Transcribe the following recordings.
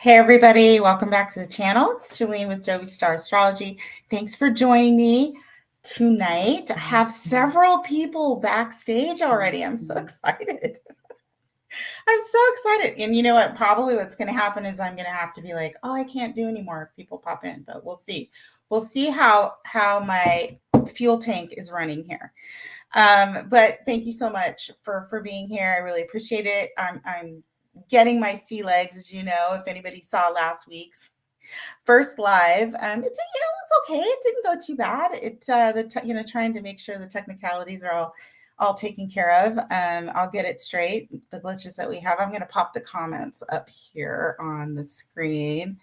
Hey everybody, welcome back to the channel. It's Jolene with Jovi Star Astrology. Thanks for joining me tonight. I have several people backstage already. I'm so excited. I'm so excited. And you know what? Probably what's going to happen is I'm going to have to be like, oh, I can't do anymore if people pop in, but we'll see. We'll see how my fuel tank is running here. But thank you so much for being here. I really appreciate it. I'm getting my sea legs, as you know, if anybody saw last week's first live. It's okay. It didn't go too bad. Trying to make sure the technicalities are all taken care of. I'll get it straight. The glitches that we have. I'm going to pop the comments up here on the screen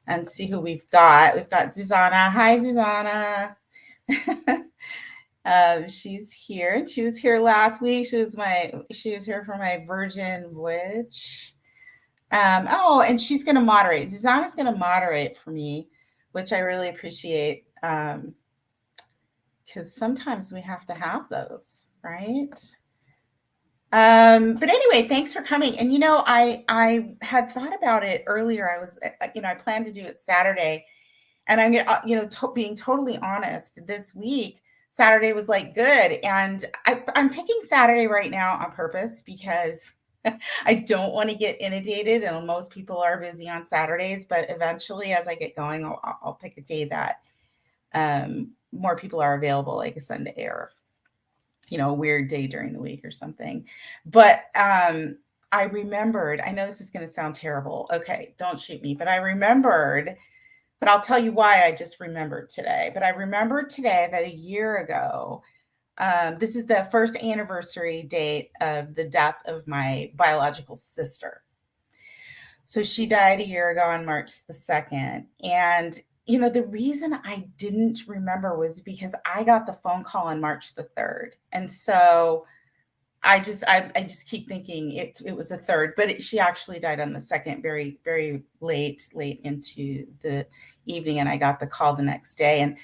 and see who we've got. We've got Susanna. Hi, Susanna. She's here, and she was here last week. She was here for my Virgin Voyage. And she's going to moderate. Susanna's going to moderate for me, which I really appreciate, because sometimes we have to have those, right? But anyway, thanks for coming. And I had thought about it earlier. I planned to do it Saturday, and I'm being totally honest. This week, Saturday was like good, and I'm picking Saturday right now on purpose because I don't want to get inundated, and most people are busy on Saturdays. But eventually, as I get going, I'll pick a day that more people are available, like a Sunday or a weird day during the week or something. But I remembered. I know this is going to sound terrible. Okay, don't shoot me. But I remembered. But I'll tell you why I just remembered today. But I remembered today that a year ago, this is the first anniversary date of the death of my biological sister. So she died a year ago on March the 2nd. And, the reason I didn't remember was because I got the phone call on March the 3rd. And so I just keep thinking it was the 3rd, but she actually died on the 2nd, very, very late into the evening. And I got the call the next day.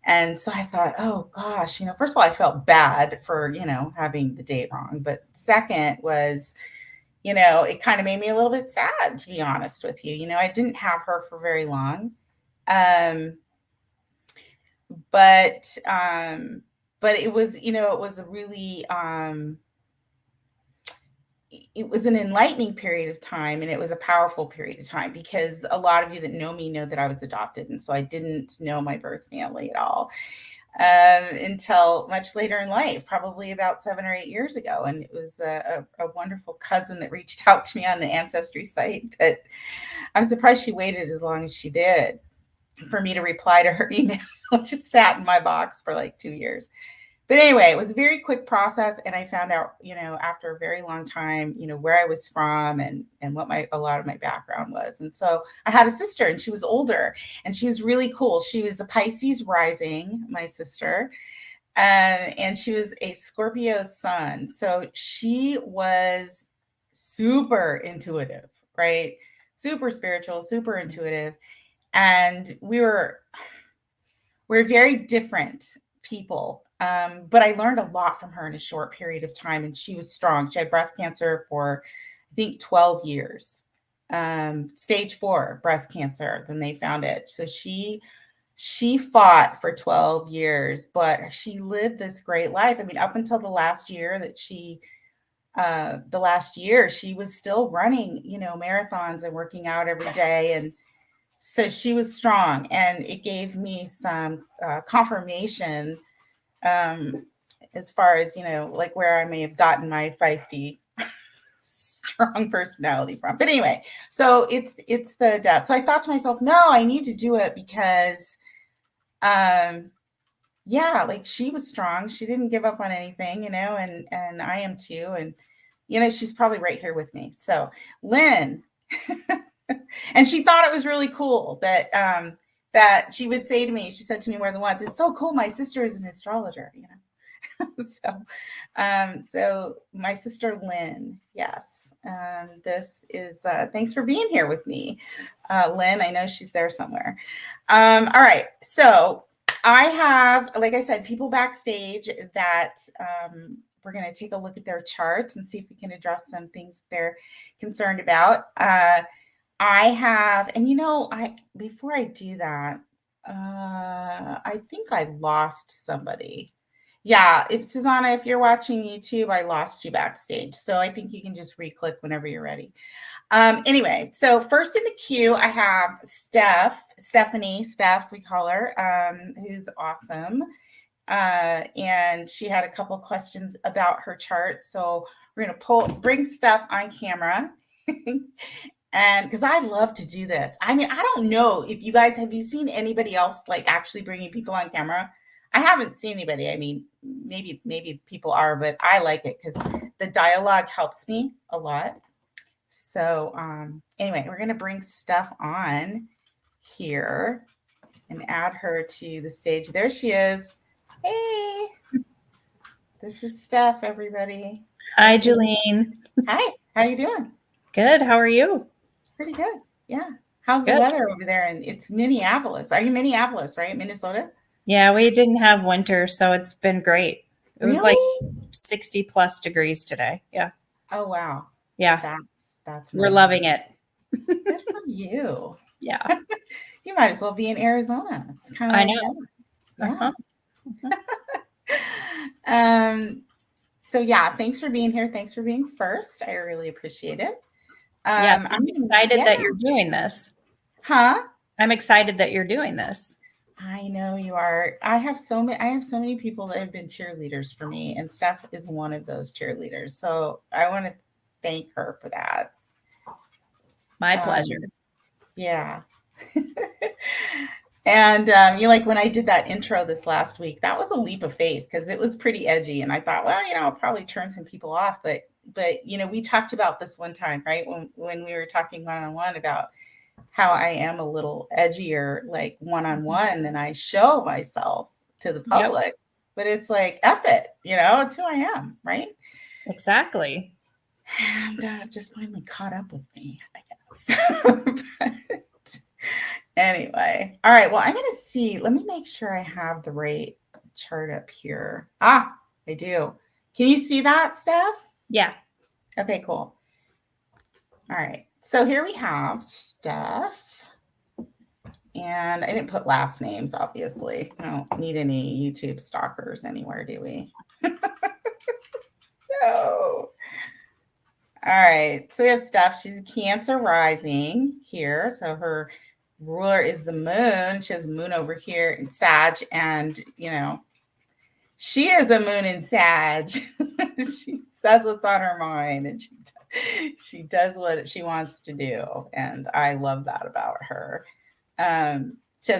And so I thought, oh gosh, first of all, I felt bad for, having the date wrong. But second was, it kind of made me a little bit sad, to be honest with you. I didn't have her for very long. But it was, it was a really, it was an enlightening period of time, and it was a powerful period of time, because a lot of you that know me know that I was adopted. And so I didn't know my birth family at all until much later in life, probably about 7 or 8 years ago. And it was a wonderful cousin that reached out to me on the Ancestry site that I'm surprised she waited as long as she did for me to reply to her email, which just sat in my box for like 2 years. But anyway, it was a very quick process, and I found out, after a very long time, where I was from and what a lot of my background was. And so I had a sister, and she was older, and she was really cool. She was a Pisces rising, my sister, and she was a Scorpio sun. So she was super intuitive, right? Super spiritual, super intuitive. And we're very different people. But I learned a lot from her in a short period of time, and she was strong. She had breast cancer for, I think, 12 years, stage 4 breast cancer when they found it. So she fought for 12 years, but she lived this great life. I mean, up until the last year she was still running, marathons and working out every day. And so she was strong, and it gave me some confirmation as far as, like where I may have gotten my feisty, strong personality from. But anyway, so it's the death. So I thought to myself, no, I need to do it because, like she was strong. She didn't give up on anything, and I am too. And, she's probably right here with me. So Lynn, and she thought it was really cool that she would say to me, she said to me more than once, it's so cool. My sister is an astrologer, So my sister, Lynn, yes. This is, thanks for being here with me. Lynn, I know she's there somewhere. All right. So I have, like I said, people backstage that, we're going to take a look at their charts and see if we can address some things they're concerned about. I have, and before I do that, I think I lost somebody. Yeah, if Susanna, if you're watching YouTube, I lost you backstage. So I think you can just re-click whenever you're ready. Anyway, so first in the queue, I have Steph, we call her, who's awesome. And she had a couple questions about her chart. So we're going to bring Steph on camera. And because I love to do this. I mean, I don't know if you guys have you seen anybody else like actually bringing people on camera? I haven't seen anybody. I mean, maybe people are, but I like it because the dialogue helps me a lot. So anyway, we're gonna bring Steph on here and add her to the stage. There she is. Hey, this is Steph, everybody. Hi, Julene. Hi, how you doing? Good. How are you? Pretty good. Yeah. How's the weather over there? And it's Minneapolis. Are you Minneapolis, right? Minnesota? Yeah, we didn't have winter, so it's been great. It was like Really? 60 plus degrees today. Yeah. Oh wow. Yeah. That's We're nice. loving it. Good for you. Yeah. You might as well be in Arizona. It's kind of I like know. that. Yeah. So yeah, thanks for being here. Thanks for being first. I really appreciate it. Yes, I'm excited that you're doing this. Huh? I'm excited that you're doing this. I know you are. I have so many people that have been cheerleaders for me, and Steph is one of those cheerleaders. So I want to thank her for that. My pleasure. Yeah. And you like when I did that intro this last week, that was a leap of faith because it was pretty edgy, and I thought, well, I'll probably turn some people off, but we talked about this one time, right? When we were talking one-on-one about how I am a little edgier, like one-on-one, than I show myself to the public. Yep. But it's like, F it, it's who I am, right? Exactly. And it just finally caught up with me, I guess. But anyway, all right. Well, I'm going to see. Let me make sure I have the right chart up here. I do. Can you see that, Steph? Yeah. Okay, cool. All right. So here we have Steph. And I didn't put last names, obviously. I don't need any YouTube stalkers anywhere, do we? No. All right. So we have Steph. She's a Cancer rising here. So her ruler is the moon. She has moon over here in Sag. And, she is a moon in Sag. She says what's on her mind, and she does what she wants to do. And I love that about her. She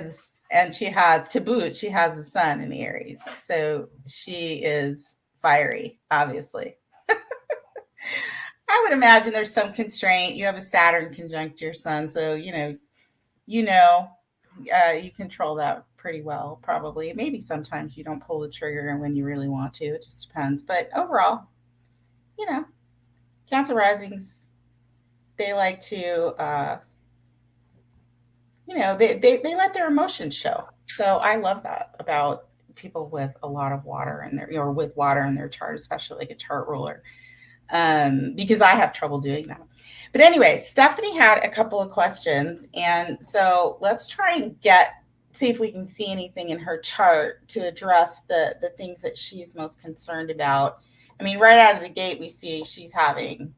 has to boot, she has a sun in Aries. So she is fiery, obviously. I would imagine there's some constraint. You have a Saturn conjunct your sun, so you control that pretty well. Probably, maybe sometimes you don't pull the trigger when you really want to. It just depends. But overall, Cancer risings, they like to, they let their emotions show. So I love that about people with a lot of water in their, with water in their chart, especially like a chart ruler. Because I have trouble doing that. But anyway, Stephanie had a couple of questions. And so let's try and see if we can see anything in her chart to address the things that she's most concerned about. I mean, right out of the gate, we see she's having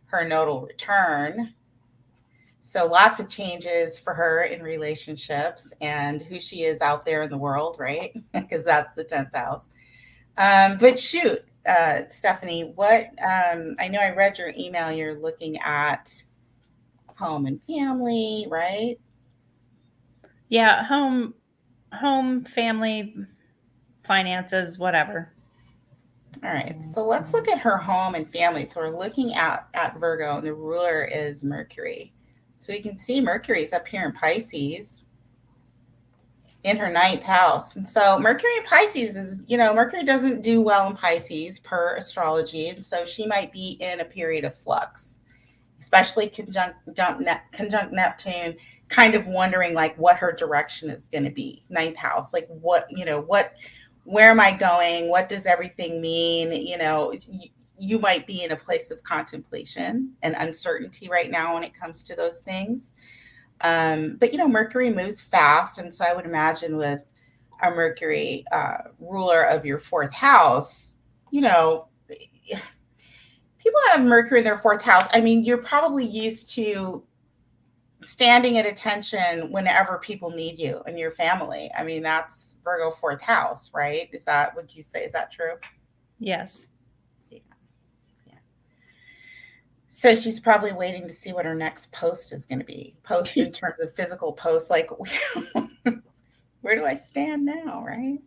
her nodal return. So lots of changes for her in relationships and who she is out there in the world, right? Because that's the 10th house. But shoot, Stephanie, what I know I read your email. You're looking at home and family, right? Yeah, home, family, finances, whatever. All right, so let's look at her home and family. So we're looking at Virgo, and the ruler is Mercury. So you can see Mercury is up here in Pisces in her 9th house. And so Mercury in Pisces is, Mercury doesn't do well in Pisces per astrology. And so she might be in a period of flux, especially conjunct Neptune, kind of wondering like what her direction is going to be. 9th house, like where am I going? What does everything mean? you might be in a place of contemplation and uncertainty right now when it comes to those things. But Mercury moves fast, and so I would imagine with a Mercury ruler of your fourth house, people have Mercury in their fourth house. I mean, you're probably used to standing at attention whenever people need you and your family. I mean, that's Virgo fourth house, right? Would you say, is that true? Yes. Yeah. So she's probably waiting to see what her next post is going to be. Post in terms of physical posts, like where do I stand now, right?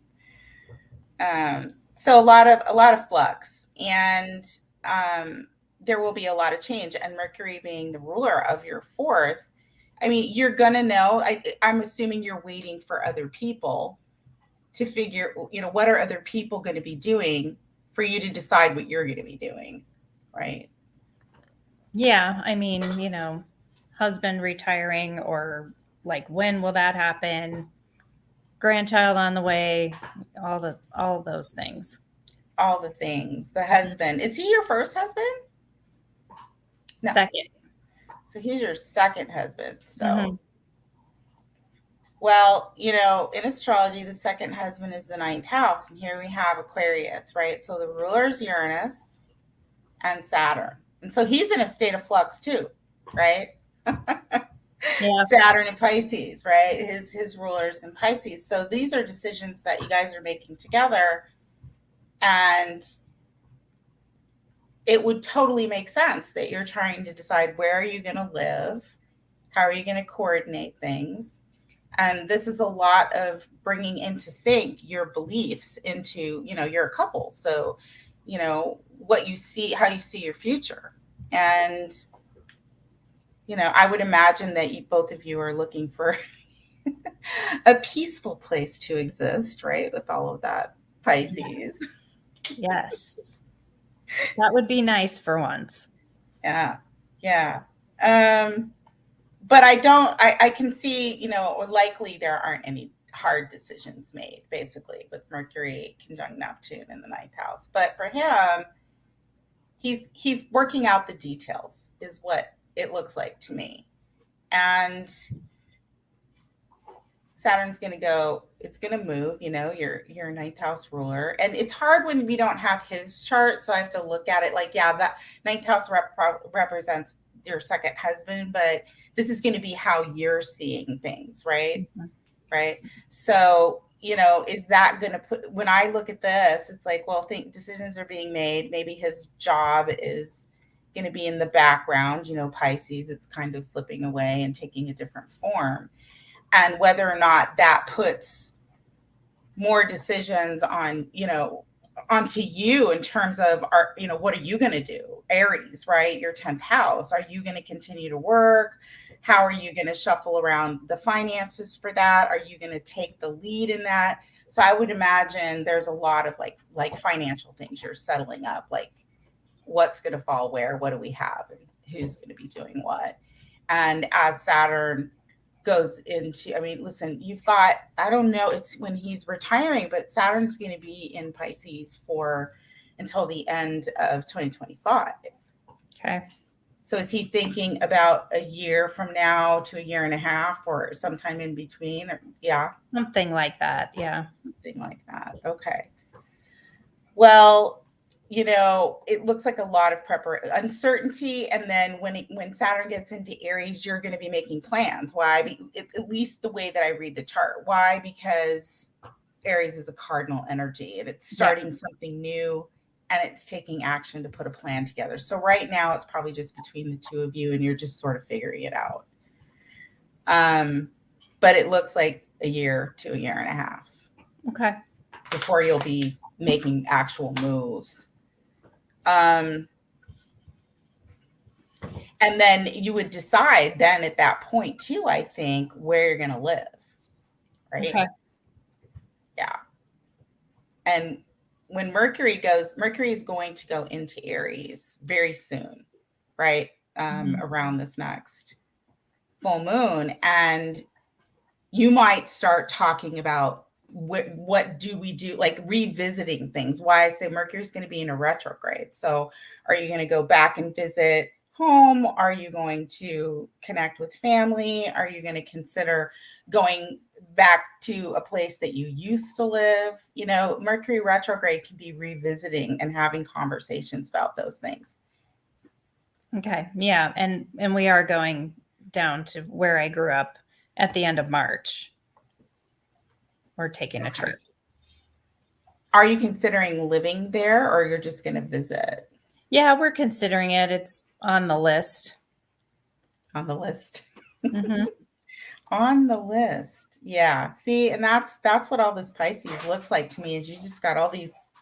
So a lot of flux, and there will be a lot of change. And Mercury being the ruler of your fourth, I mean, you're gonna know. I'm assuming you're waiting for other people to figure, what are other people going to be doing for you to decide what you're going to be doing, right? Yeah, I mean, husband retiring, or like, when will that happen? Grandchild on the way, all of those things. All the things. The husband, is he your first husband? No. Second. So he's your second husband. So, well, in astrology, the second husband is the ninth house, and here we have Aquarius, right? So the ruler is Uranus and Saturn, and so he's in a state of flux too, right? Yeah. Saturn and Pisces, right? His rulers in Pisces. So these are decisions that you guys are making together, and it would totally make sense that you're trying to decide, where are you going to live? How are you going to coordinate things? And this is a lot of bringing into sync your beliefs into, you're a couple. So, what you see, how you see your future. And, I would imagine that both of you are looking for a peaceful place to exist, right? With all of that Pisces. Yes. That would be nice for once. Yeah. Yeah. But I can see, likely there aren't any hard decisions made, basically, with Mercury conjunct Neptune in the ninth house. But for him, he's working out the details, is what it looks like to me. And Saturn's going to go, it's going to move, your ninth house ruler. And it's hard when we don't have his chart. So I have to look at it like, yeah, that ninth house represents your second husband, but this is going to be how you're seeing things, right? Mm-hmm. Right. So, is that going to when I look at this, it's like, well, decisions are being made. Maybe his job is going to be in the background, Pisces, it's kind of slipping away and taking a different form. And whether or not that puts more decisions on, onto you in terms of, what are you going to do? Aries, right? Your 10th house. Are you going to continue to work? How are you going to shuffle around the finances for that? Are you going to take the lead in that? So I would imagine there's a lot of like financial things you're settling up, like what's going to fall where, what do we have, and who's going to be doing what. And as Saturn goes into, listen, you've got, I don't know, it's when he's retiring, but Saturn's going to be in Pisces until the end of 2025. Okay. So is he thinking about a year from now to a year and a half, or sometime in between? Or, yeah. Something like that. Yeah. Something like that. Okay. Well, it looks like a lot of uncertainty. And then when Saturn gets into Aries, you're going to be making plans. Why? At least the way that I read the chart. Why? Because Aries is a cardinal energy, and it's starting something new, and it's taking action to put a plan together. So right now it's probably just between the two of you, and you're just sort of figuring it out. But it looks like a year to a year and a half. Okay. Before you'll be making actual moves. And then you would decide then at that point too, I think, where you're going to live. Right. Okay. Yeah. And when Mercury is going to go into Aries very soon, right? Around this next full moon. And you might start talking about what do we do, like revisiting things. Why I say Mercury's going to be in a retrograde. So are you going to go back and visit home? Are you going to connect with family? Are you going to consider going back to a place that you used to live? You know, Mercury retrograde can be revisiting and having conversations about those things. Okay. Yeah. And we are going down to where I grew up at the end of March. We're taking a Okay. trip. Are you considering living there, or you're just going to visit? Yeah, we're considering it. It's on the list. On the list. Hmm. On the list. Yeah. See, and that's what all this Pisces looks like to me, is you just got all these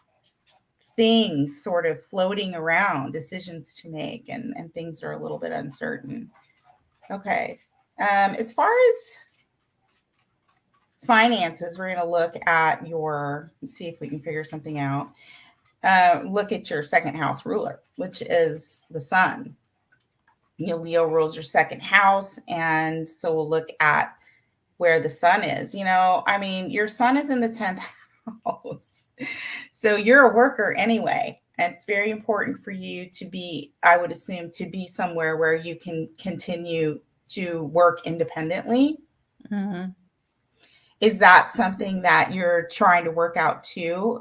things sort of floating around, decisions to make, and things are a little bit uncertain. Okay. As far as finances, we're going to look at your, see if we can figure something out. Look at your second house ruler, which is the sun. You know, Leo rules your second house. And so we'll look at where the sun is. You know, I mean, your sun is in the 10th house. So you're a worker anyway. And it's very important for you to be, I would assume, to be somewhere where you can continue to work independently. Hmm. Is that something that you're trying to work out too?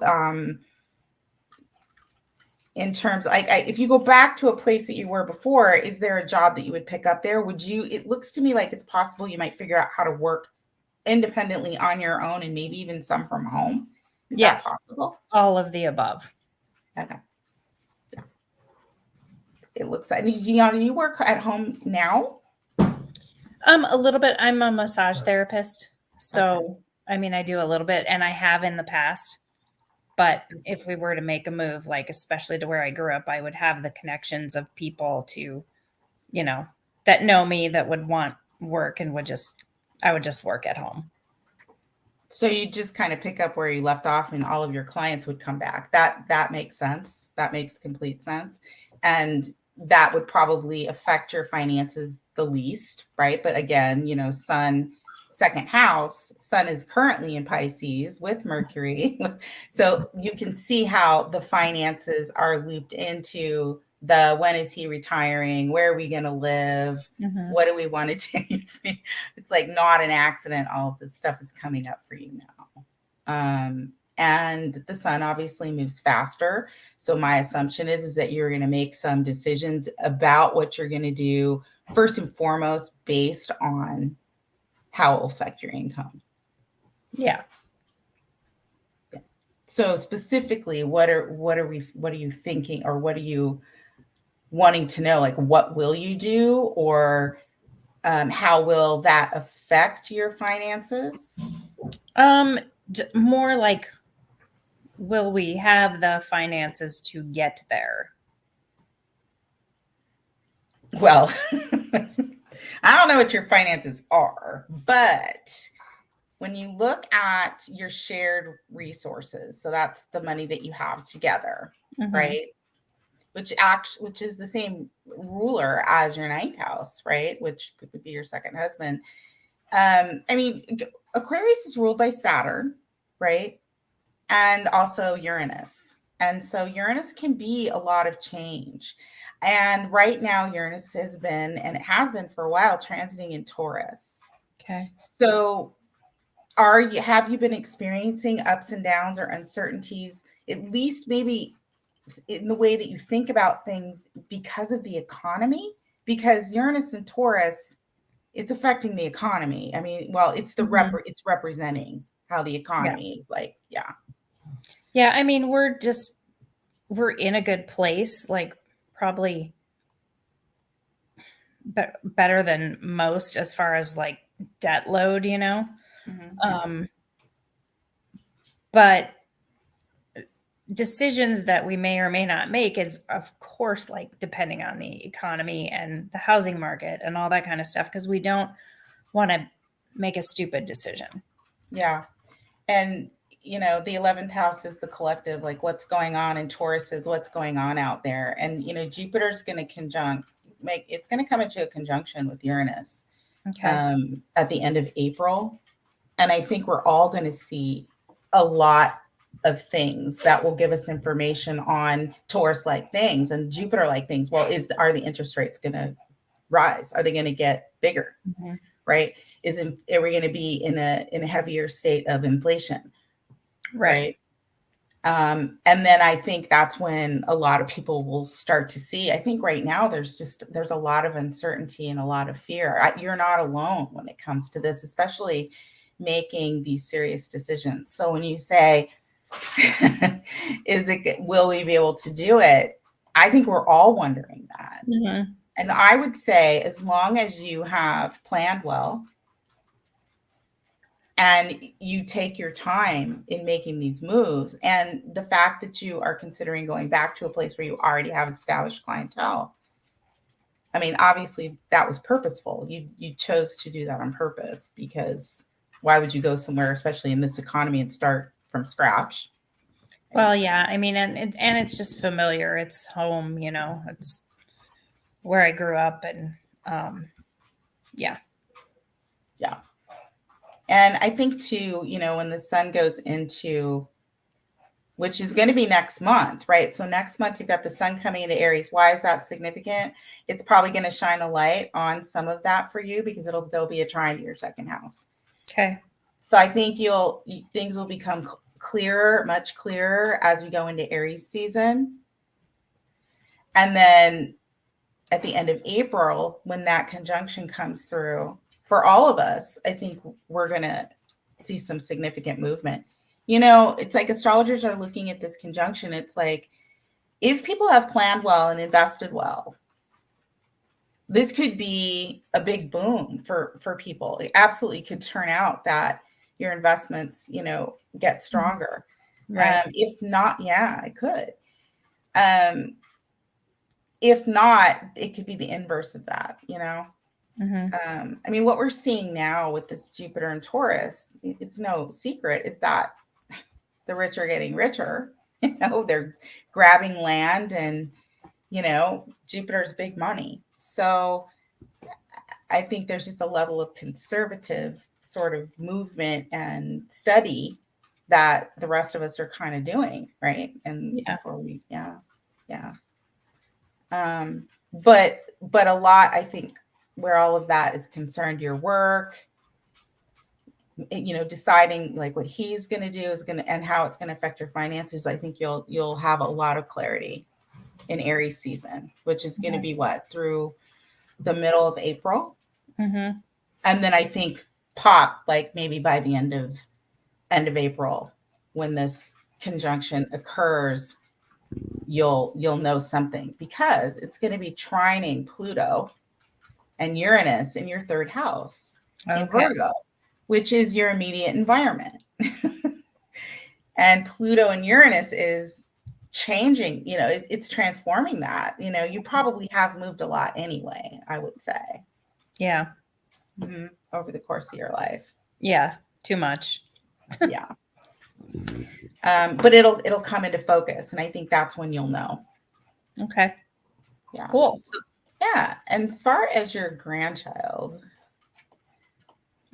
In terms, like, if you go back to a place that you were before, is there a job that you would pick up there? Would you, it looks to me like it's possible you might figure out how to work independently on your own, and maybe even some from home. Is that Yes. possible? All of the above. Okay. Yeah. It looks like, do you work at home now? A little bit. I'm a massage therapist. So, Okay. I mean, I do a little bit and I have in the past. But if we were to make a move, like especially to where I grew up, I would have the connections of people to, you know, that know me that would want work and I would just work at home. So you just kind of pick up where you left off, and all of your clients would come back. That makes sense. That makes complete sense. And that would probably affect your finances the least, right? But again, you know, sun, second house, sun is currently in Pisces with Mercury. So you can see how the finances are looped into the, when is he retiring? Where are we going to live? Mhm. What do we want to do? It's like not an accident. All of this stuff is coming up for you now. And the sun obviously moves faster. So my assumption is that you're going to make some decisions about what you're going to do, first and foremost, based on how it will affect your income. Yeah. So specifically, what are you thinking, or what are you wanting to know? Like, what will you do, or how will that affect your finances? More like, will we have the finances to get there? Well, I don't know what your finances are, but when you look at your shared resources, so that's the money that you have together, Mhm. right? Which is the same ruler as your ninth house, right? Which could be your second husband. I mean, Aquarius is ruled by Saturn, right? And also Uranus. And so Uranus can be a lot of change. And right now, Uranus has been, and it has been for a while, transiting in Taurus. Okay. So have you been experiencing ups and downs or uncertainties, at least maybe in the way that you think about things, because of the economy? Because Uranus and Taurus, it's affecting the economy. I mean, well, it's Mhm. it's representing how the Yeah. economy is, like, yeah. Yeah. I mean, we're in a good place, like probably better than most as far as like debt load, you know? Mhm. But decisions that we may or may not make is, of course, like depending on the economy and the housing market and all that kind of stuff, because we don't want to make a stupid decision. Yeah. And, you know, the 11th house is the collective, like what's going on, and Taurus is what's going on out there. And, you know, Jupiter's going to it's going to come into a conjunction with Uranus Okay. at the end of April. And I think we're all going to see a lot of things that will give us information on Taurus like things and Jupiter like things. Well, are the interest rates going to rise? Are they going to get bigger? Mm-hmm. Right? Are we going to be in a heavier state of inflation? Right. And then I think that's when a lot of people will start to see. I think right now there's a lot of uncertainty and a lot of fear. You're not alone when it comes to this, especially making these serious decisions. So when you say, will we be able to do it? I think we're all wondering that. Mm-hmm. And I would say, as long as you have planned well and you take your time in making these moves, and the fact that you are considering going back to a place where you already have established clientele, I mean, obviously that was purposeful. You chose to do that on purpose, because why would you go somewhere, especially in this economy, and start from scratch? Well, yeah, I mean, and it's just familiar. It's home, it's where I grew up, and yeah. And I think too, when the sun goes into, which is going to be next month, right? So next month you've got the sun coming into Aries. Why is that significant? It's probably going to shine a light on some of that for you, because there'll be a trine to your second house. Okay. So I think things will become clearer, much clearer, as we go into Aries season. And then at the end of April, when that conjunction comes through, for all of us, I think we're going to see some significant movement. It's like astrologers are looking at this conjunction. It's like, if people have planned well and invested well, this could be a big boom for people. It absolutely could turn out that your investments, get stronger. Right. If not, yeah, it could. If not, it could be the inverse of that, Mm-hmm. I mean, what we're seeing now with this Jupiter and Taurus, it's no secret, is that the rich are getting richer. They're grabbing land, and Jupiter's big money. So I think there's just a level of conservative sort of movement and study that the rest of us are kind of doing, right? And before we, but a lot, I think, where all of that is concerned, your work, deciding like what he's going to do and how it's going to affect your finances. I think you'll have a lot of clarity in Aries season, which is going to be through the middle of April. Mm-hmm. And then I think pop, like maybe by the end of April, when this conjunction occurs, you'll know something, because it's going to be trining Pluto and Uranus in your third house in Virgo, which is your immediate environment. And Pluto and Uranus is changing, it's transforming that. You probably have moved a lot anyway, I would say. Yeah. Mm-hmm. Over the course of your life. Yeah. Too much. Yeah. But it'll come into focus, and I think that's when you'll know. Okay. Yeah. Cool. So, yeah. And as far as your grandchild,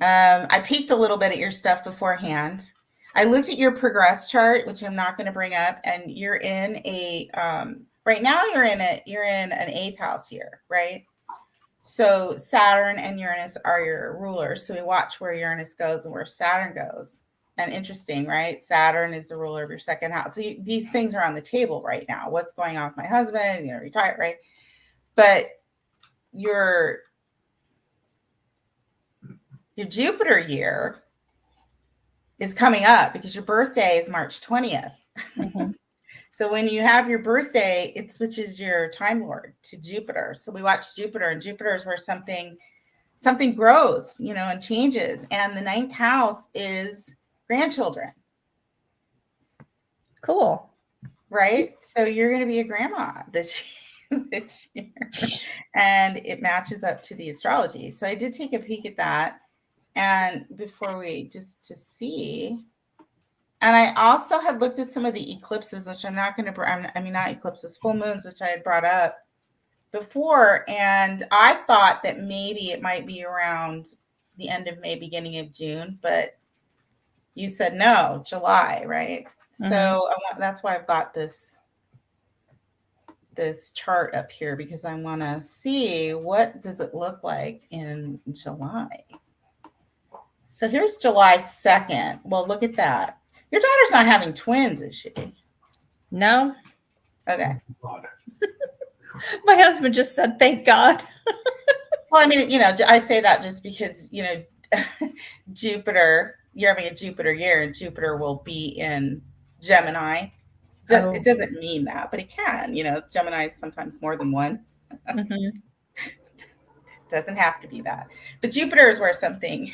I peeked a little bit at your stuff beforehand. I looked at your progress chart, which I'm not going to bring up, and you're in a right now you're in an 8th house here, right? So Saturn and Uranus are your rulers. So we watch where Uranus goes and where Saturn goes. And interesting, right? Saturn is the ruler of your second house. So these things are on the table right now. What's going on with my husband? Retired, right? But your Jupiter year is coming up, because your birthday is March 20th. Mm-hmm. So when you have your birthday, it switches your time lord to Jupiter. So we watch Jupiter, and Jupiter is where something grows, and changes. And the 9th house is grandchildren. Cool. Right? So you're going to be a grandma this year. And it matches up to the astrology. So I did take a peek at that. And before just to see, and I also had looked at some of the eclipses, which I'm not going to, not eclipses, full moons, which I had brought up before. And I thought that maybe it might be around the end of May, beginning of June, but You said no, July, right? Mhm. So that's why I've got this chart up here, because I want to see what does it look like in July. So here's July 2nd. Well, look at that. Your daughter's not having twins, is she? No, Okay. my husband just said, "Thank God." Well, I mean, I say that just because, Jupiter, you're having a Jupiter year, and Jupiter will be in Gemini. Oh. It doesn't mean that, but it can. Gemini is sometimes more than one. Mhm. Doesn't have to be that. But Jupiter is where something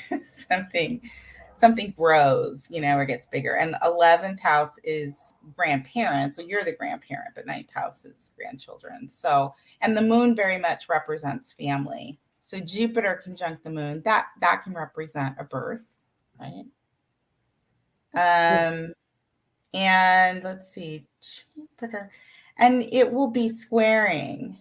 grows, or gets bigger. And 11th house is grandparents. So you're the grandparent, but 9th house is grandchildren. So, and the moon very much represents family. So Jupiter conjunct the moon, that can represent a birth, right? And let's see, Jupiter, and it will be squaring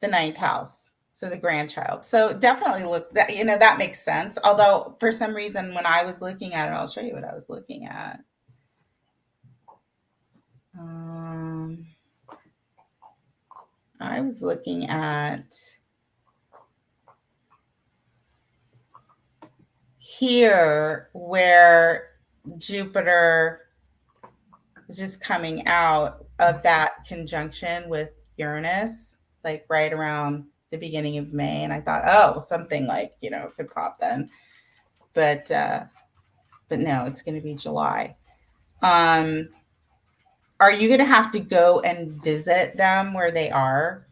the 9th house, so the grandchild. So definitely look that, that makes sense. Although for some reason, when I was looking at it, I'll show you what I was looking at. I was looking at here where Jupiter is just coming out of that conjunction with Uranus, like right around the beginning of May. And I thought, oh, something like, could pop then. But no, it's going to be July. Are you going to have to go and visit them where they are?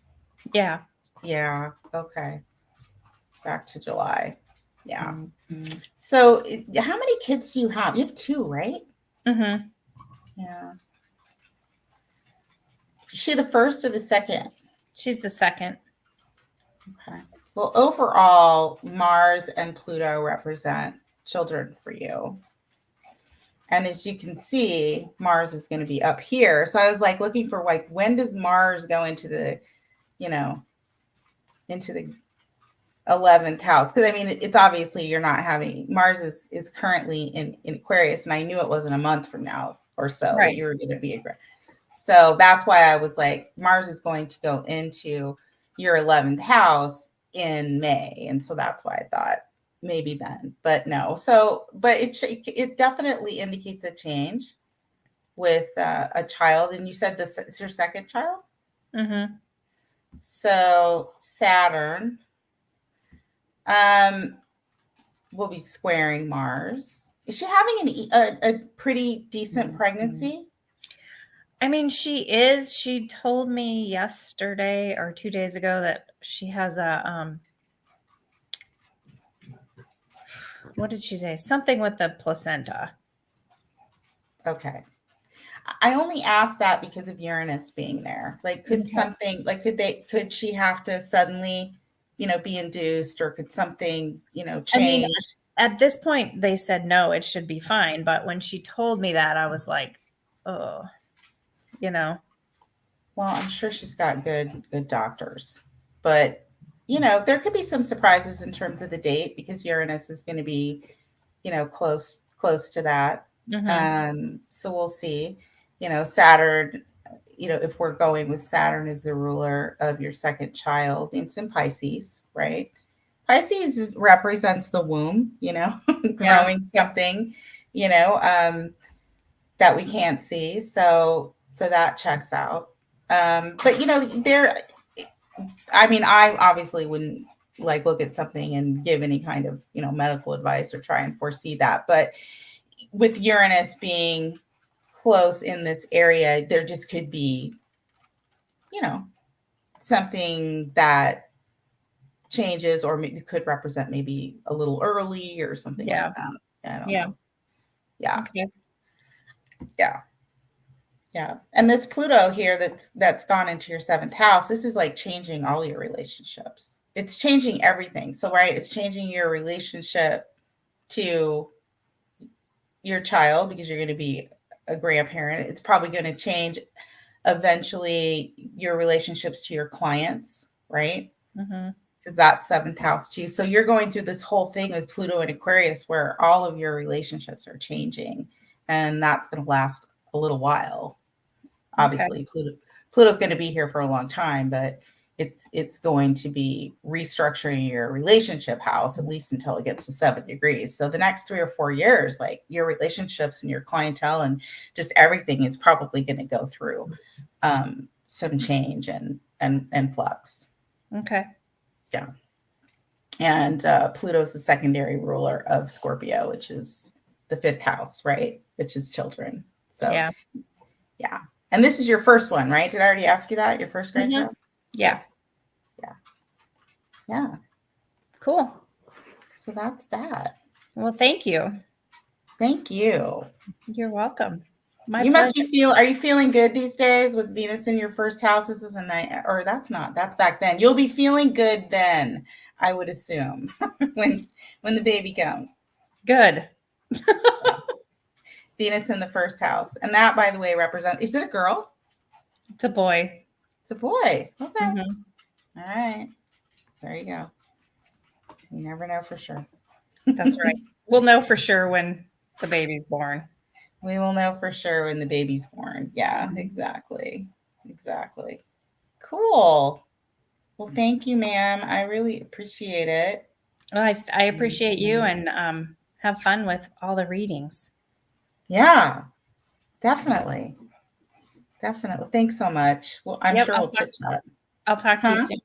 Yeah. Yeah. Okay. Back to July. Yeah. Mm-hmm. So how many kids do you have? You have 2, right? Mm-hmm. Yeah. Is she the first or the second? She's the second. Okay. Well, overall, Mars and Pluto represent children for you. And as you can see, Mars is going to be up here. So I was like looking for like, when does Mars go into the, into the 11th house? Because I mean, it's obviously you're not having, Mars is currently in Aquarius, and I knew it wasn't a month from now or so that you were going to be so that's why I was like, Mars is going to go into your 11th house in May. And so that's why I thought maybe then, but no. So, but it definitely indicates a change with a child. And you said this is your second child? Mm-hmm. So Saturn will be squaring Mars. Is she having a pretty decent pregnancy? I mean, she is. She told me yesterday or 2 days ago that she has a what did she say? Something with the placenta. Okay. I only asked that because of Uranus being there. Like, could something, like, could she have to suddenly, be induced, or could something, change? I mean, at this point, they said no, it should be fine. But when she told me that, I was like, oh, Well, I'm sure she's got good doctors, but there could be some surprises in terms of the date, because Uranus is going to be, close to that. Mm-hmm. So we'll see. Saturn, if we're going with Saturn as the ruler of your second child, it's in Pisces, right? Pisces represents the womb, growing something, that we can't see. So that checks out. But I obviously wouldn't like look at something and give any kind of, medical advice or try and foresee that. But with Uranus being close in this area, there just could be, something that changes, or could represent maybe a little early or something like that. I don't know. Yeah. Okay. Yeah. Yeah. And this Pluto here that's gone into your 7th house, this is like changing all your relationships. It's changing everything. So, right, it's changing your relationship to your child, because you're going to be a grandparent. It's probably going to change eventually your relationships to your clients, right? Mm-hmm. because that's seventh house too. So you're going through this whole thing with Pluto and Aquarius where all of your relationships are changing, and that's going to last a little while. Okay. Obviously, Pluto's going to be here for a long time, but it's going to be restructuring your relationship house at least until it gets to 7 degrees. So the next 3 or 4 years, like your relationships and your clientele and just everything is probably going to go through some change and flux. Okay. Yeah. And Pluto's the secondary ruler of Scorpio, which is the 5th house, right? Which is children. So Yeah. yeah. And this is your first one, right? Did I already ask you that? Your first grandchild? Yeah. Yeah. Cool. So that's that. Well, thank you. Thank you. You're welcome. My You must pleasure. be are you feeling good these days with Venus in your first house? This is a night, or that's back then. You'll be feeling good then, I would assume, when the baby comes. Good. Venus in the first house. And that, by the way, represents, is it a girl? It's a boy. It's a boy. Okay. Mhm. All right. There you go. You never know for sure. That's right. We'll know for sure when the baby's born. We will know for sure when the baby's born. Yeah, exactly. Exactly. Cool. Well, thank you, ma'am. I really appreciate it. Well, I appreciate you, and have fun with all the readings. Yeah, definitely. Definitely. Thanks so much. Well, I'm Yep, sure we'll chit chat. I'll talk to you Huh? soon.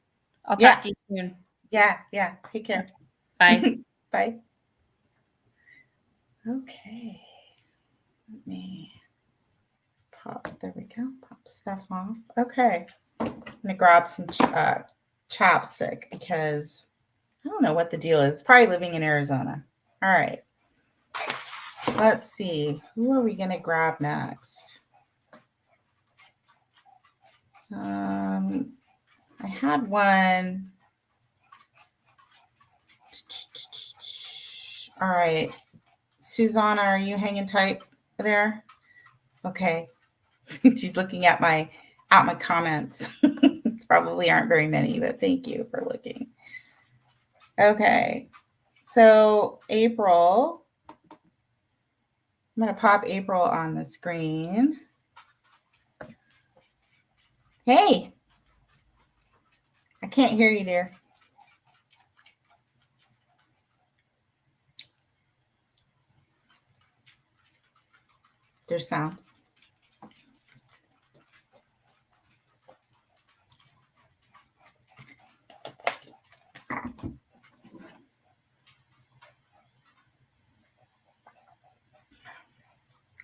I'll Yeah. talk to you soon. Yeah. Take care. Bye. Bye. Okay. Let me pop. There we go. Pop stuff off. Okay. I'm gonna grab some chapstick because I don't know what the deal is. Probably living in Arizona. All right. Let's see. Who are we gonna grab next? I had one. All right. Susanna, are you hanging tight there? Okay. She's looking at my comments. Probably aren't very many, but thank you for looking. Okay. So April, I'm going to pop April on the screen. Hey. I can't hear you, dear. There's sound.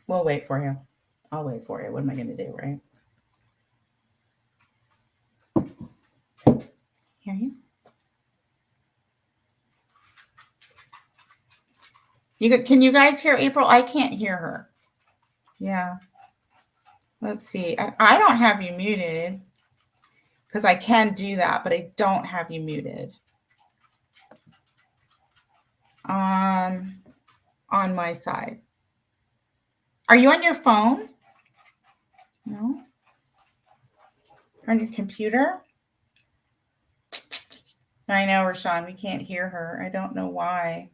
We'll wait for you. I'll wait for you. What am I going to do, right? Hear you? Can you guys hear April? I can't hear her. Yeah. Let's see. I don't have you muted because I can do that, but I don't have you muted. On my side. Are you on your phone? No. On your computer? I know, Rashawn, we can't hear her. I don't know why.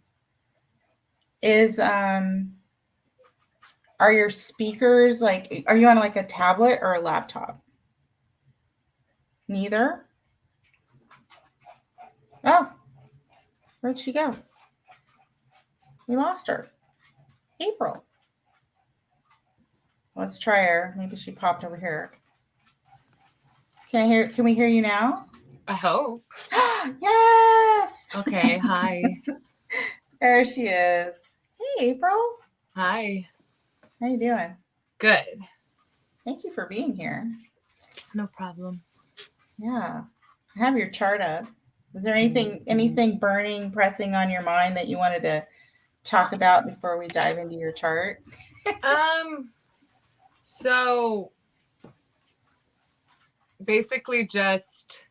Are your speakers are you on like a tablet or a laptop? Neither? Oh, where'd she go? We lost her. April. Let's try her. Maybe she popped over here. Can we hear you now? I hope. Yes. Okay. Hi. There she is. Hey, April. Hi. How you doing? Good. Thank you for being here. No problem. Yeah. I have your chart up. Is there anything burning, pressing on your mind that you wanted to talk about before we dive into your chart? So basically just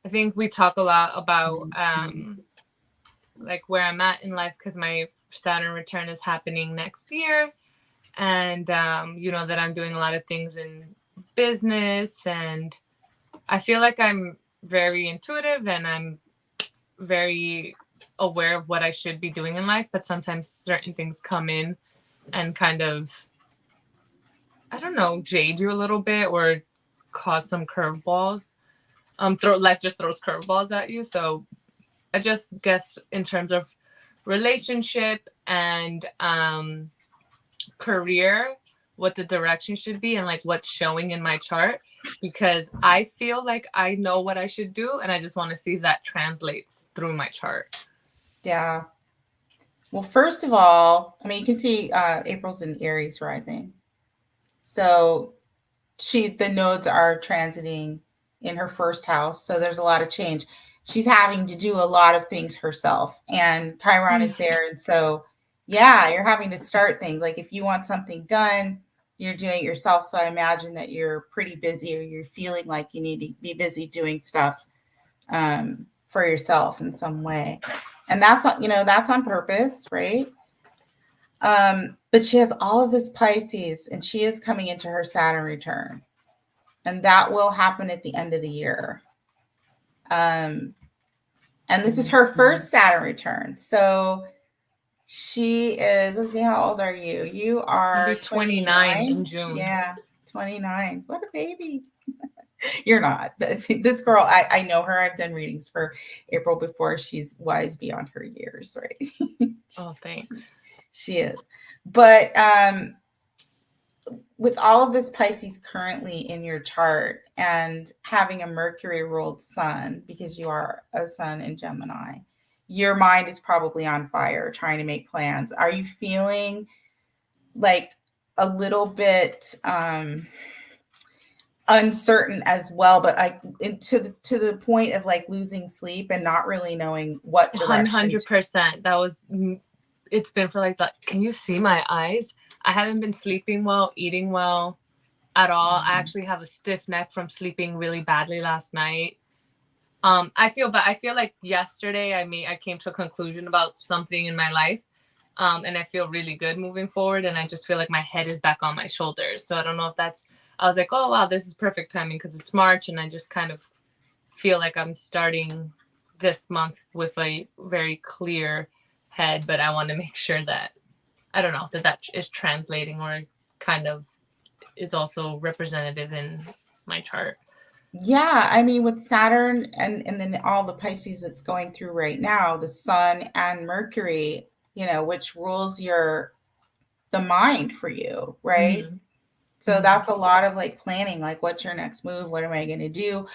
I think we talk a lot about like where I'm at in life because my Saturn return is happening next year, and you know that I'm doing a lot of things in business, and I feel like I'm very intuitive and I'm very aware of what I should be doing in life, but sometimes certain things come in and kind of, I don't know, jade you a little bit or cause some curveballs. Life just throws curveballs at you. So I just guess in terms of relationship and career, what the direction should be and like what's showing in my chart, because I feel like I know what I should do and I just want to see if that translates through my chart. Yeah. Well, first of all, I mean, you can see April's in Aries rising. So the nodes are transiting in her first house. So there's a lot of change. She's having to do a lot of things herself, and Chiron is there. And so, yeah, you're having to start things. Like if you want something done, you're doing it yourself. So I imagine that you're pretty busy, or you're feeling like you need to be busy doing stuff for yourself in some way. And that's, that's on purpose, right? But she has all of this Pisces, and she is coming into her Saturn return, and that will happen at the end of the year. And this is her first Saturn return. So she is, let's see, how old are you? You are 29 in June. Yeah, 29. What a baby. You're not. But this girl, I know her. I've done readings for April before. She's wise beyond her years, right? Oh, thanks. She is. But with all of this Pisces currently in your chart and having a Mercury ruled sun, because you are a sun in Gemini, your mind is probably on fire trying to make plans. Are you feeling like a little bit uncertain as well, but like to the point of like losing sleep and not really knowing what direction? 100%. That was, it's been for like that. Can you see my eyes? I haven't been sleeping well, eating well at all. I actually have a stiff neck from sleeping really badly last night. I feel like yesterday I came to a conclusion about something in my life. And I feel really good moving forward. And I just feel like my head is back on my shoulders. So I don't know if I was like, oh, wow, this is perfect timing because it's March. And I just kind of feel like I'm starting this month with a very clear head. But I want to make sure that, I don't know, that is translating or kind of is also representative in my chart. Yeah, I mean, with Saturn and then all the Pisces that's going through right now, the Sun and Mercury, which rules the mind for you, right? Mm-hmm. So that's a lot of like planning, like what's your next move? What am I going to do?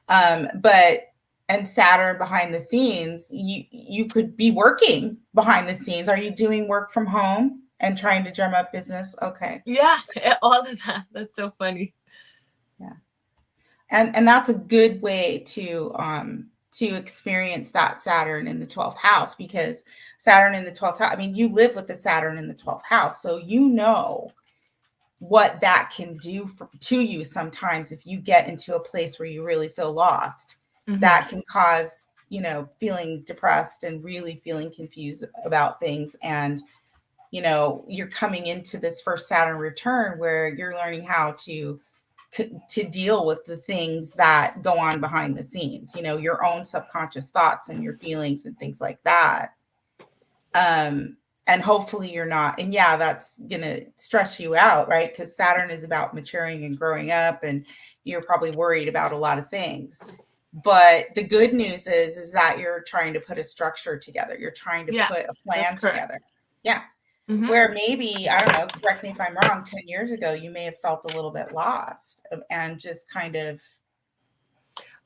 And Saturn behind the scenes, you could be working behind the scenes. Are you doing work from home and trying to drum up business? Okay. Yeah, all of that. That's so funny. Yeah. And that's a good way to experience that Saturn in the 12th house, because Saturn in the 12th house, I mean, you live with the Saturn in the 12th house. So you know what that can do to you sometimes if you get into a place where you really feel lost. Mm-hmm. That can cause, feeling depressed and really feeling confused about things. And, you're coming into this first Saturn return where you're learning how to deal with the things that go on behind the scenes, your own subconscious thoughts and your feelings and things like that. And hopefully you're not, and yeah, that's going to stress you out, right? Because Saturn is about maturing and growing up, and you're probably worried about a lot of things. But the good news is that you're trying to put a structure together. You're trying to put a plan together. Yeah. Mm-hmm. Where maybe, I don't know, correct me if I'm wrong, 10 years ago, you may have felt a little bit lost and just kind of.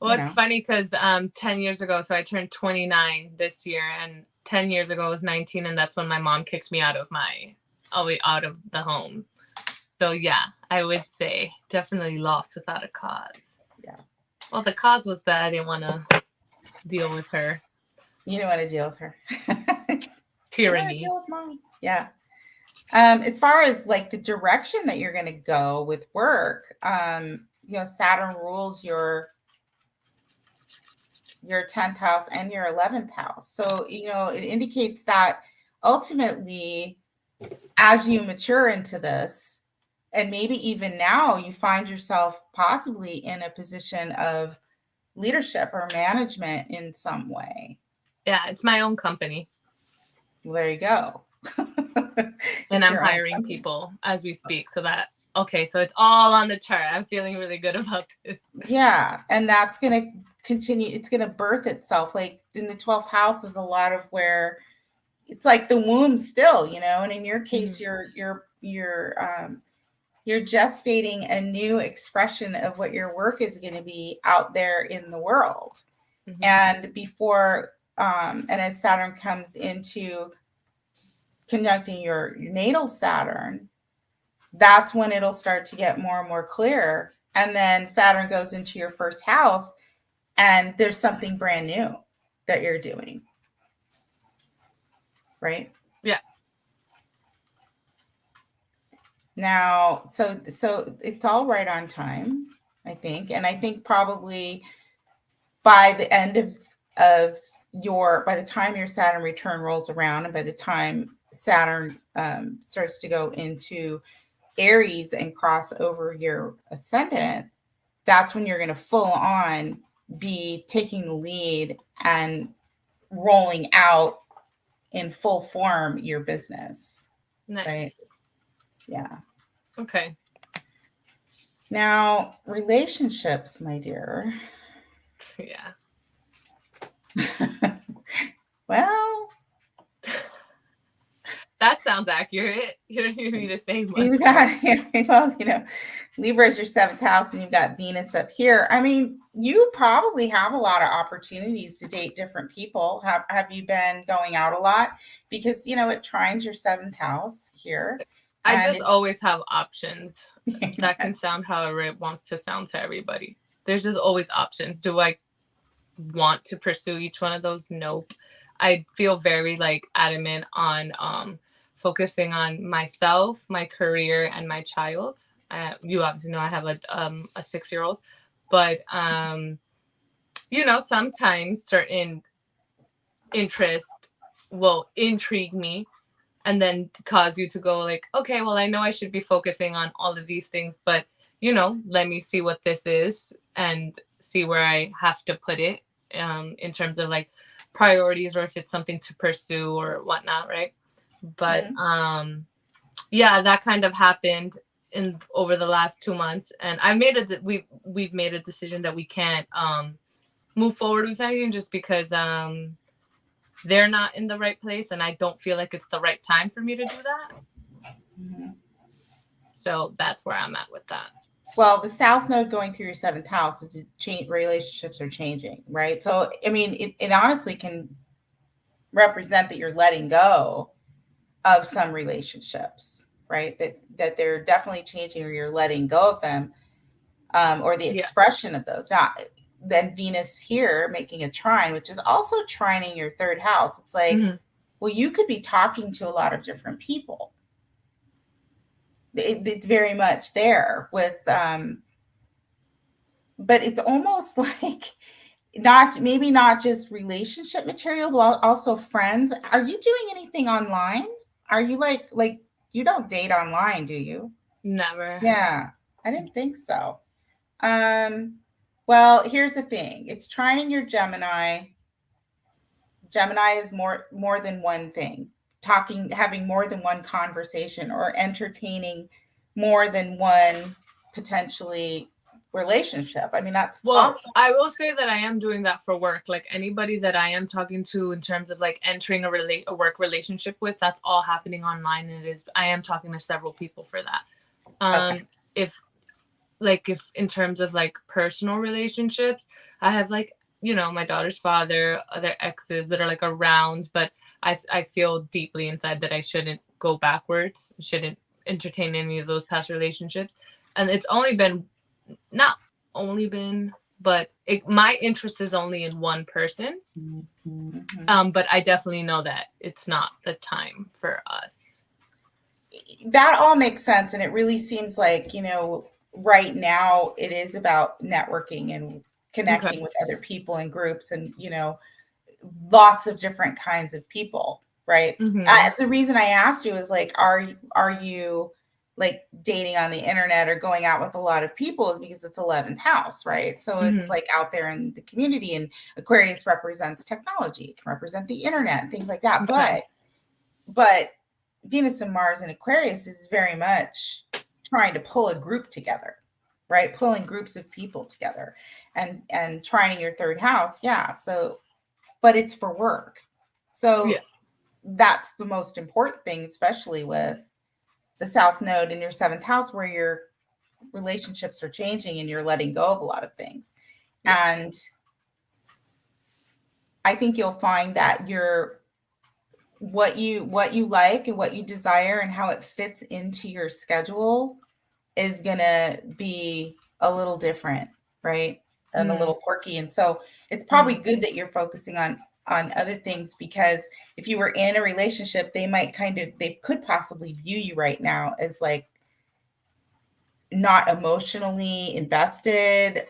Well, it's funny because 10 years ago, so I turned 29 this year, and 10 years ago I was 19, and that's when my mom kicked me out of the home. So yeah, I would say definitely lost without a cause. Yeah. Well, the cause was that I didn't want to deal with her. You didn't want to deal with her. Tyranny. Deal with mom. Yeah. As far as like the direction that you're going to go with work, Saturn rules your 10th house and your 11th house. So, it indicates that ultimately, as you mature into this, and maybe even now, you find yourself possibly in a position of leadership or management in some way. Yeah, it's my own company. Well, there you go. And It's I'm your own hiring company. people as we speak. So that, okay, so it's all on the chart. I'm feeling really good about this. Yeah, and that's going to continue. It's going to birth itself. Like in the 12th house is a lot of where it's like the womb still, you know. And in your case, you're gestating a new expression of what your work is going to be out there in the world. Mhm. And before, and as Saturn comes into conjuncting your natal Saturn, that's when it'll start to get more and more clear. And then Saturn goes into your first house, and there's something brand new that you're doing. Right? Yeah. Now, so it's all right on time, I think. And I think probably by the end of by the time your Saturn return rolls around, and by the time Saturn starts to go into Aries and cross over your ascendant, that's when you're going to full on be taking the lead and rolling out in full form your business. Nice. Right? Yeah. Okay. Now, relationships, my dear. Yeah. Well, that sounds accurate. You don't even need to say much. you got, well, you know, Libra is your 7th house, and you've got Venus up here. I mean, you probably have a lot of opportunities to date different people. Have you been going out a lot? Because, you know, it trines your 7th house here. I just always have options. That can sound however it wants to sound to everybody. There's just always options. Do I want to pursue each one of those? Nope. I feel very like adamant on focusing on myself, my career, and my child. You obviously know I have a 6-year-old, but you know, sometimes certain interest will intrigue me and then cause you to go like, okay, well, I know I should be focusing on all of these things, but you know, let me see what this is and see where I have to put it in terms of like priorities, or if it's something to pursue or whatnot, right? But yeah, that kind of happened over the last 2 months, and I made we've made a decision that we can't move forward with anything just because they're not in the right place, and I don't feel like it's the right time for me to do that. Mm-hmm. So that's where I'm at with that. Well, the South Node going through your 7th house is relationships are changing, right? So, I mean, it honestly can represent that you're letting go of some relationships, right? That they're definitely changing, or you're letting go of them, or the expression of those. Now, then Venus here making a trine, which is also trining your 3rd house. It's like, well, you could be talking to a lot of different people. It's very much there with, but it's almost like maybe not just relationship material, but also friends. Are you doing anything online? Are you like you don't date online, do you? Never. Yeah, I didn't think so. Well, here's the thing. It's trining your Gemini. Gemini is more than one thing. Having more than one conversation, or entertaining more than one potentially relationship. I mean, that's possible. I will say that I am doing that for work. Like anybody that I am talking to in terms of like entering a work relationship with, that's all happening online. And I am talking to several people for that. Okay. If in terms of like personal relationships, I have like, you know, my daughter's father, other exes that are like around, but I feel deeply inside that I shouldn't go backwards, shouldn't entertain any of those past relationships. And it's but my interest is only in one person. Mm-hmm. But I definitely know that it's not the time for us. That all makes sense. And it really seems like, you know, right now it is about networking and connecting with other people and groups, and, you know, lots of different kinds of people, right? Mm-hmm. The reason I asked you is like, are you like dating on the internet or going out with a lot of people is because it's 11th house, right? So it's like out there in the community, and Aquarius represents technology. It can represent the internet and things like that. Okay. But Venus and Mars in Aquarius is very much trying to pull a group together, right? Pulling groups of people together and trining your third house. Yeah. So, but it's for work. So that's the most important thing, especially with the South Node in your 7th house, where your relationships are changing and you're letting go of a lot of things. And I think you'll find that what you like and what you desire and how it fits into your schedule is going to be a little different, right? And a little quirky. And so it's probably good that you're focusing on other things, because if you were in a relationship, they could possibly view you right now as like not emotionally invested,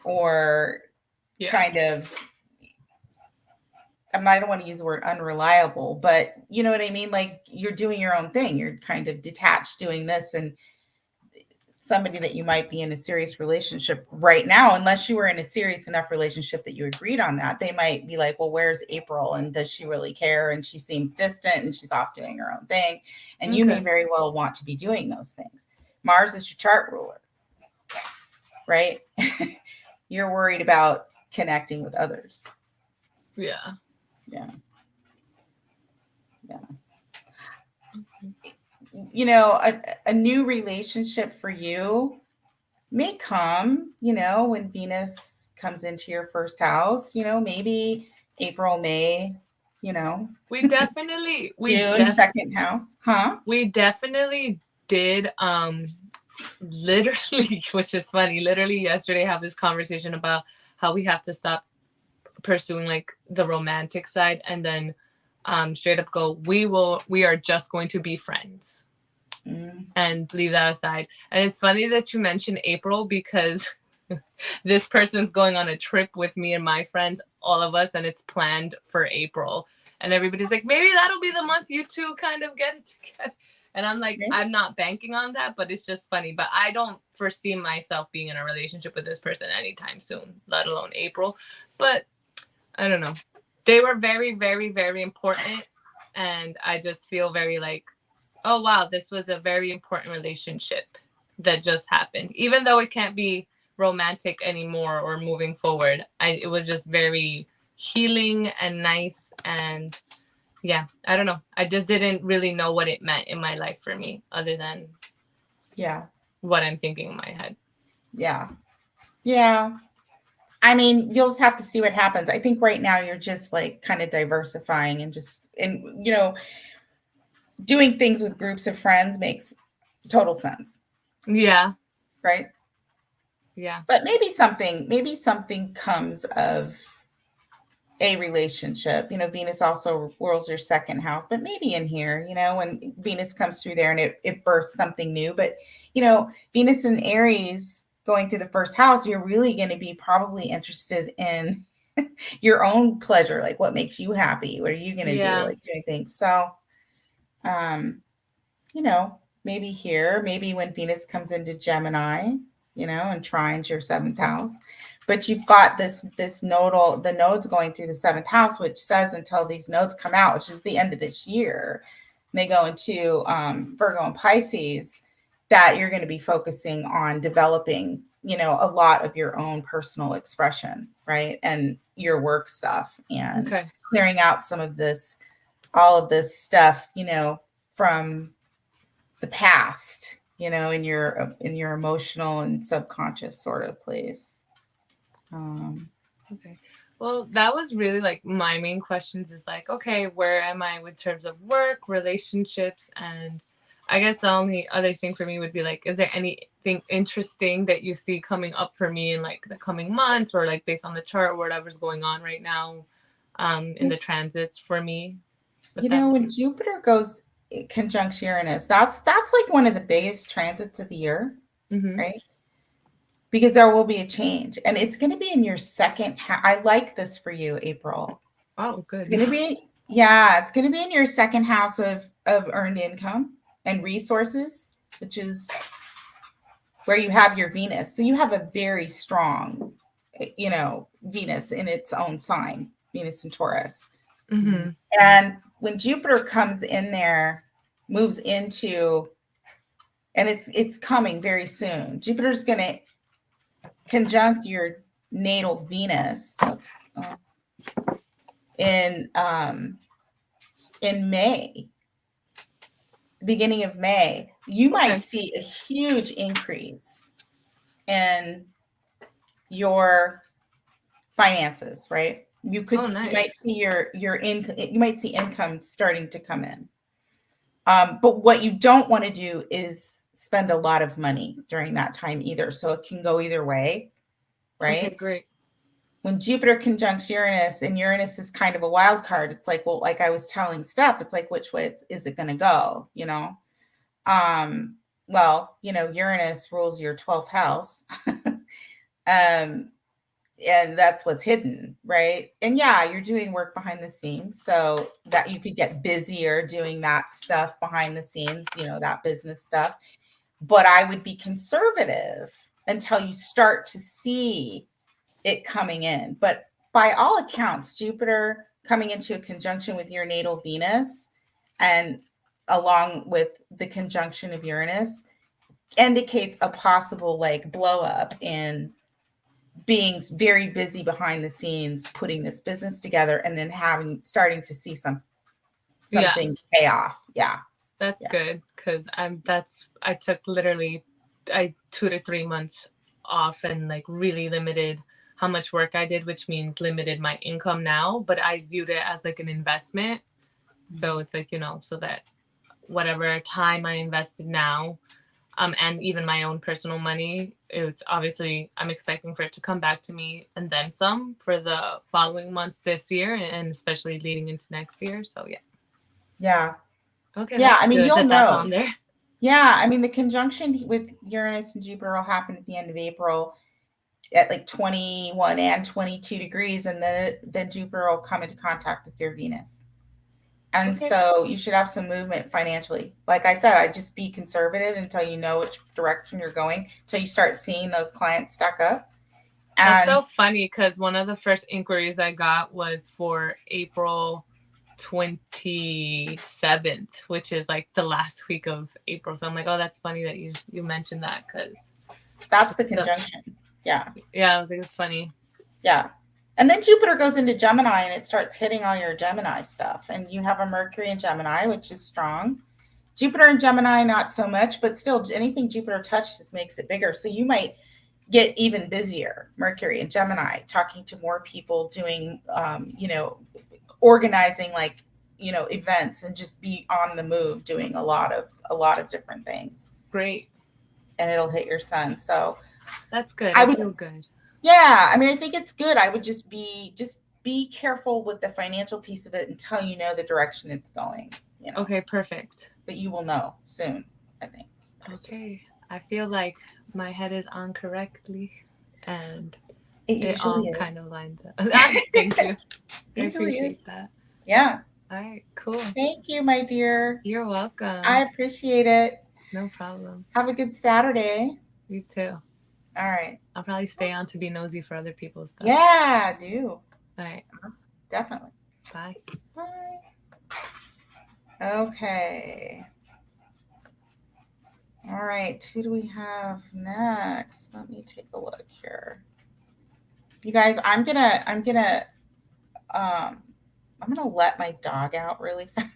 or kind of, I don't want to use the word unreliable, but you know what I mean? Like you're doing your own thing. You're kind of detached doing this, and somebody that you might be in a serious relationship right now, unless you were in a serious enough relationship that you agreed on that, they might be like, well, where's April? And does she really care? And she seems distant and she's off doing her own thing. And you may very well want to be doing those things. Mars is your chart ruler, right? You're worried about connecting with others. Yeah. You know, a new relationship for you may come, you know, when Venus comes into your 1st house, you know, maybe April, May, you know. We definitely June, 2nd house. Huh? We definitely did literally, which is funny, literally yesterday have this conversation about how we have to stop pursuing like the romantic side and then straight up go, we are just going to be friends and leave that aside. And it's funny that you mentioned April, because this person's going on a trip with me and my friends, all of us, and it's planned for April. And everybody's like, maybe that'll be the month you two kind of get it together. And I'm like, I'm not banking on that, but it's just funny. But I don't foresee myself being in a relationship with this person anytime soon, let alone April. But I don't know. They were very, very, very important. And I just feel very like, oh, wow, this was a very important relationship that just happened. Even though it can't be romantic anymore or moving forward, it was just very healing and nice. And yeah, I don't know. I just didn't really know what it meant in my life for me, other than what I'm thinking in my head. Yeah. I mean, you'll just have to see what happens. I think right now you're just like kind of diversifying and you know, doing things with groups of friends makes total sense. Yeah. Right? Yeah. But maybe something comes of a relationship. You know, Venus also rules your 2nd house, but maybe in here, you know, when Venus comes through there and it births something new. But, you know, Venus in Aries going through the 1st house, you're really going to be probably interested in your own pleasure. Like what makes you happy? What are you going to do? Like doing things. So, you know, maybe here, maybe when Venus comes into Gemini, you know, and trines your 7th house, but you've got the nodes going through the 7th house, which says until these nodes come out, which is the end of this year, and they go into Virgo and Pisces, that you're going to be focusing on developing, you know, a lot of your own personal expression, right? And your work stuff, and clearing out all of this stuff, you know, from the past, you know, in your emotional and subconscious sort of place. Well, that was really like my main questions is like, okay, where am I with terms of work, relationships? And I guess the only other thing for me would be like, is there anything interesting that you see coming up for me in like the coming months, or like based on the chart or whatever's going on right now in the transits for me? You know, when Jupiter goes conjunct Uranus, that's like one of the biggest transits of the year, right? Because there will be a change, and it's going to be in your 2nd house. I like this for you, April. Oh, good. It's going to be in your 2nd house of earned income. and resources, which is where you have your Venus. So you have a very strong, Venus in its own sign, Venus in Taurus. Mm-hmm. And when Jupiter comes in there, moves into, and it's coming very soon. Jupiter's going to conjunct your natal Venus in May, the beginning of May. You might see a huge increase in your finances, right? You could nice. You might see your income, you might see income starting to come in. But what you don't want to do is spend a lot of money during that time either. So it can go either way, right? Okay, great. When Jupiter conjuncts Uranus, and Uranus is kind of a wild card, it's like, well, like I was telling Steph, it's like, which way is it going to go? Well, Uranus rules your 12th house. And that's what's hidden, right? And yeah, you're doing work behind the scenes so that you could get busier doing that stuff behind the scenes, that business stuff. But I would be conservative until you start to see it coming in. But by all accounts, Jupiter coming into a conjunction with your natal Venus, and along with the conjunction of Uranus, indicates a possible like blow up in being very busy behind the scenes, putting this business together, and then starting to see some things pay off. Yeah. That's good, because I took literally 2 to 3 months off and like really limited how much work I did, which means limited my income now, but I viewed it as like an investment. So it's like, so that whatever time I invested now, and even my own personal money, it's obviously, I'm expecting for it to come back to me and then some for the following months this year, and especially leading into next year. So yeah. Okay. Yeah, I mean, you'll know. That's on there. Yeah, I mean, the conjunction with Uranus and Jupiter will happen at the end of April at like 21 and 22 degrees, and then Jupiter will come into contact with your Venus. And so you should have some movement financially. Like I said, I just be conservative until you know which direction you're going, until you start seeing those clients stack up. And that's so funny, because one of the first inquiries I got was for April 27th, which is like the last week of April. So I'm like, oh, that's funny that you mentioned that, because that's the conjunction. Yeah. Yeah, I was like, it's funny. Yeah. And then Jupiter goes into Gemini, and it starts hitting all your Gemini stuff. And you have a Mercury in Gemini, which is strong. Jupiter in Gemini, not so much, but still anything Jupiter touches makes it bigger. So you might get even busier, Mercury in Gemini, talking to more people, doing, organizing like, events, and just be on the move, doing a lot of different things. Great. And it'll hit your sun. So that's good. I feel good. Yeah, I mean, I think it's good. I would just be careful with the financial piece of it until you know the direction it's going. Okay, perfect. But you will know soon, I think. Okay, I feel like my head is on correctly, and it all kind of lines up. Thank you. I appreciate that. Yeah. All right, cool. Thank you, my dear. You're welcome. I appreciate it. No problem. Have a good Saturday. You too. All right. I'll probably stay on to be nosy for other people's stuff. Yeah, do. All right. Definitely. Bye. Bye. Okay. All right. Who do we have next? Let me take a look here. You guys, I'm gonna let my dog out really fast.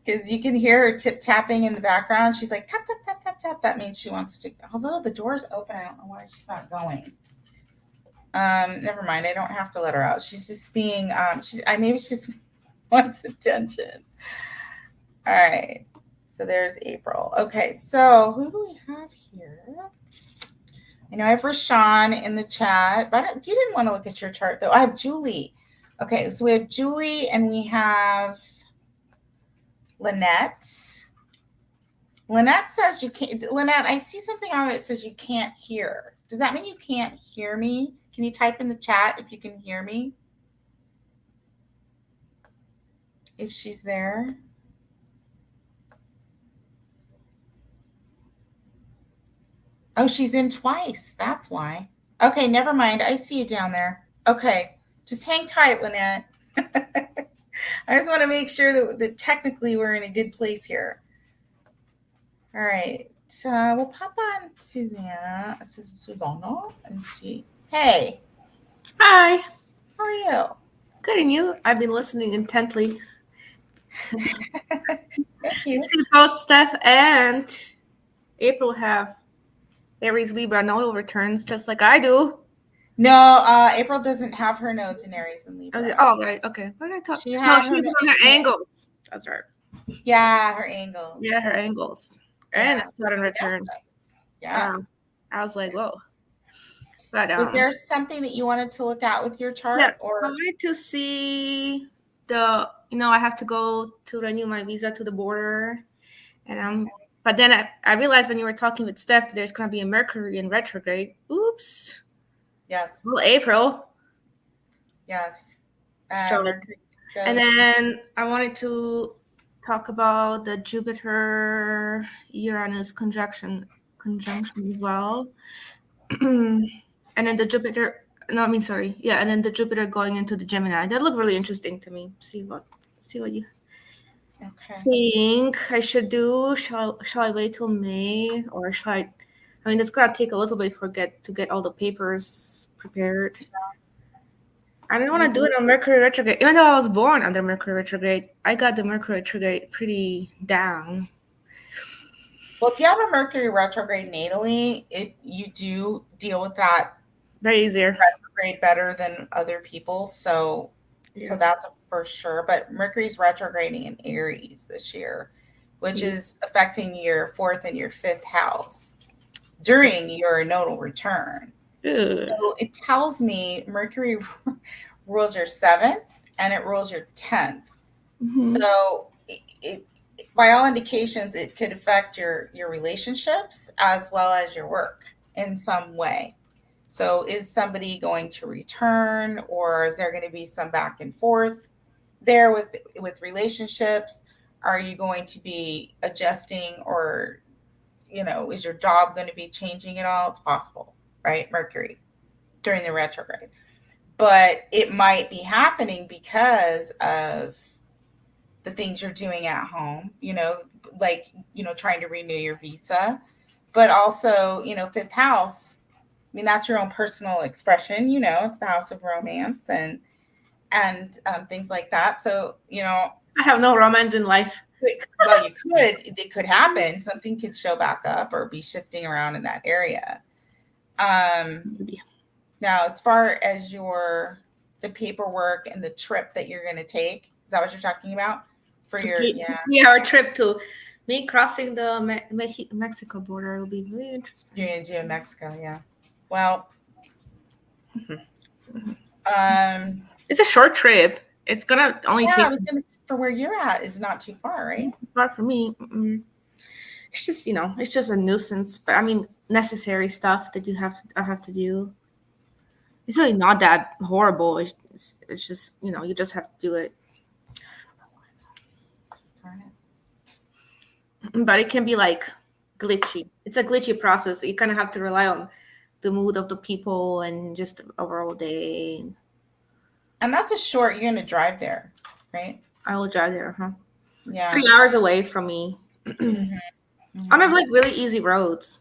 Because you can hear her tap-tapping in the background. She's like, tap, tap, tap, tap, tap. That means she wants to, although the door's open, I don't know why she's not going. Never mind. I don't have to let her out. She's just being, maybe she just wants attention. All right. So there's April. Okay. So who do we have here? I know I have Rashawn in the chat, but you didn't want to look at your chart though. I have Julie. Okay. So we have Julie and we have Lynette. Lynette says you can't. Lynette, I see something on it that says you can't hear. Does that mean you can't hear me? Can you type in the chat if you can hear me? If she's there. Oh, she's in twice. That's why. Okay, never mind. I see you down there. Okay, just hang tight, Lynette. I just want to make sure that technically we're in a good place here. All right. We'll pop on Susanna and see. Hey, Hi. how are you? Good, and you? I've been listening intently. Thank you. See, both Steph and April have Aries Libra nodal returns, just like I do. No, April doesn't have her nodes in Aries and Libra. Okay. Oh, right. Okay. What did I talk? She No, had she's her on her angles. That's right. Yeah, her angle. Yeah, her angles. And a Saturn return. Nice. Yeah. I was like, whoa. But Was there something that you wanted to look at with your chart? Yeah, Or I wanted to see I have to go to renew my visa to the border, and but then I realized when you were talking with Steph, there's gonna be a Mercury in retrograde. Oops. yes. Well, April. Yes. And then I wanted to talk about the Jupiter Uranus conjunction as well. And then the Jupiter and then the Jupiter going into the Gemini. That looked really interesting to me. See what you think I should do. Shall I wait till May, or shall I? I mean, it's gonna take a little bit to get all the papers prepared. I didn't want to do it on Mercury retrograde. Even though I was born under Mercury retrograde, I got the Mercury retrograde pretty down. Well, if you have a Mercury retrograde natally, you do deal with that very easier retrograde better than other people. So that's for sure. But Mercury's retrograding in Aries this year, which is affecting your 4th and your 5th house during your nodal return. So it tells me Mercury rules your 7th and it rules your 10th. Mm-hmm. So it by all indications, it could affect your relationships as well as your work in some way. So is somebody going to return, or is there going to be some back and forth there with relationships? Are you going to be adjusting, or, is your job going to be changing at all? It's possible, right? Mercury during the retrograde. But it might be happening because of the things you're doing at home, trying to renew your visa, but also, 5th house. I mean, that's your own personal expression, it's the house of romance and things like that. So, I have no romance in life. Well, it could happen. Something could show back up or be shifting around in that area. Now, as far as the paperwork and the trip that you're going to take, is that what you're talking about? For our trip to me crossing the Mexico border will be really interesting. You're going to do in Mexico, yeah. Well, it's a short trip. It's gonna only take. I was gonna for where you're at is not too far, right? Far for me. It's just it's just a nuisance, but I mean necessary stuff that I have to do. It's really not that horrible. It's just you just have to do it. But it can be like glitchy. It's a glitchy process. You kind of have to rely on the mood of the people and just the overall day. And that's you're going to drive there, right? I will drive there, huh? Yeah. It's 3 hours away from me. Mm-hmm. On like really easy roads.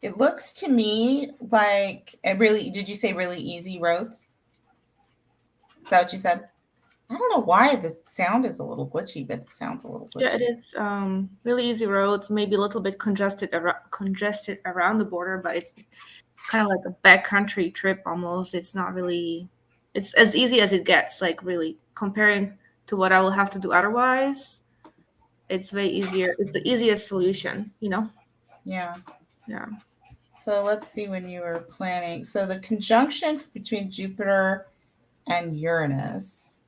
It looks to me like did you say really easy roads? Is that what you said? I don't know why the sound is a little glitchy, but it sounds a little glitchy. Yeah, it is really easy roads, maybe a little bit congested around the border, but it's kind of like a backcountry trip almost. It's not really, it's as easy as it gets, like really comparing to what I will have to do otherwise. It's way easier. It's the easiest solution, Yeah. Yeah. So let's see when you were planning. So the conjunction between Jupiter and Uranus.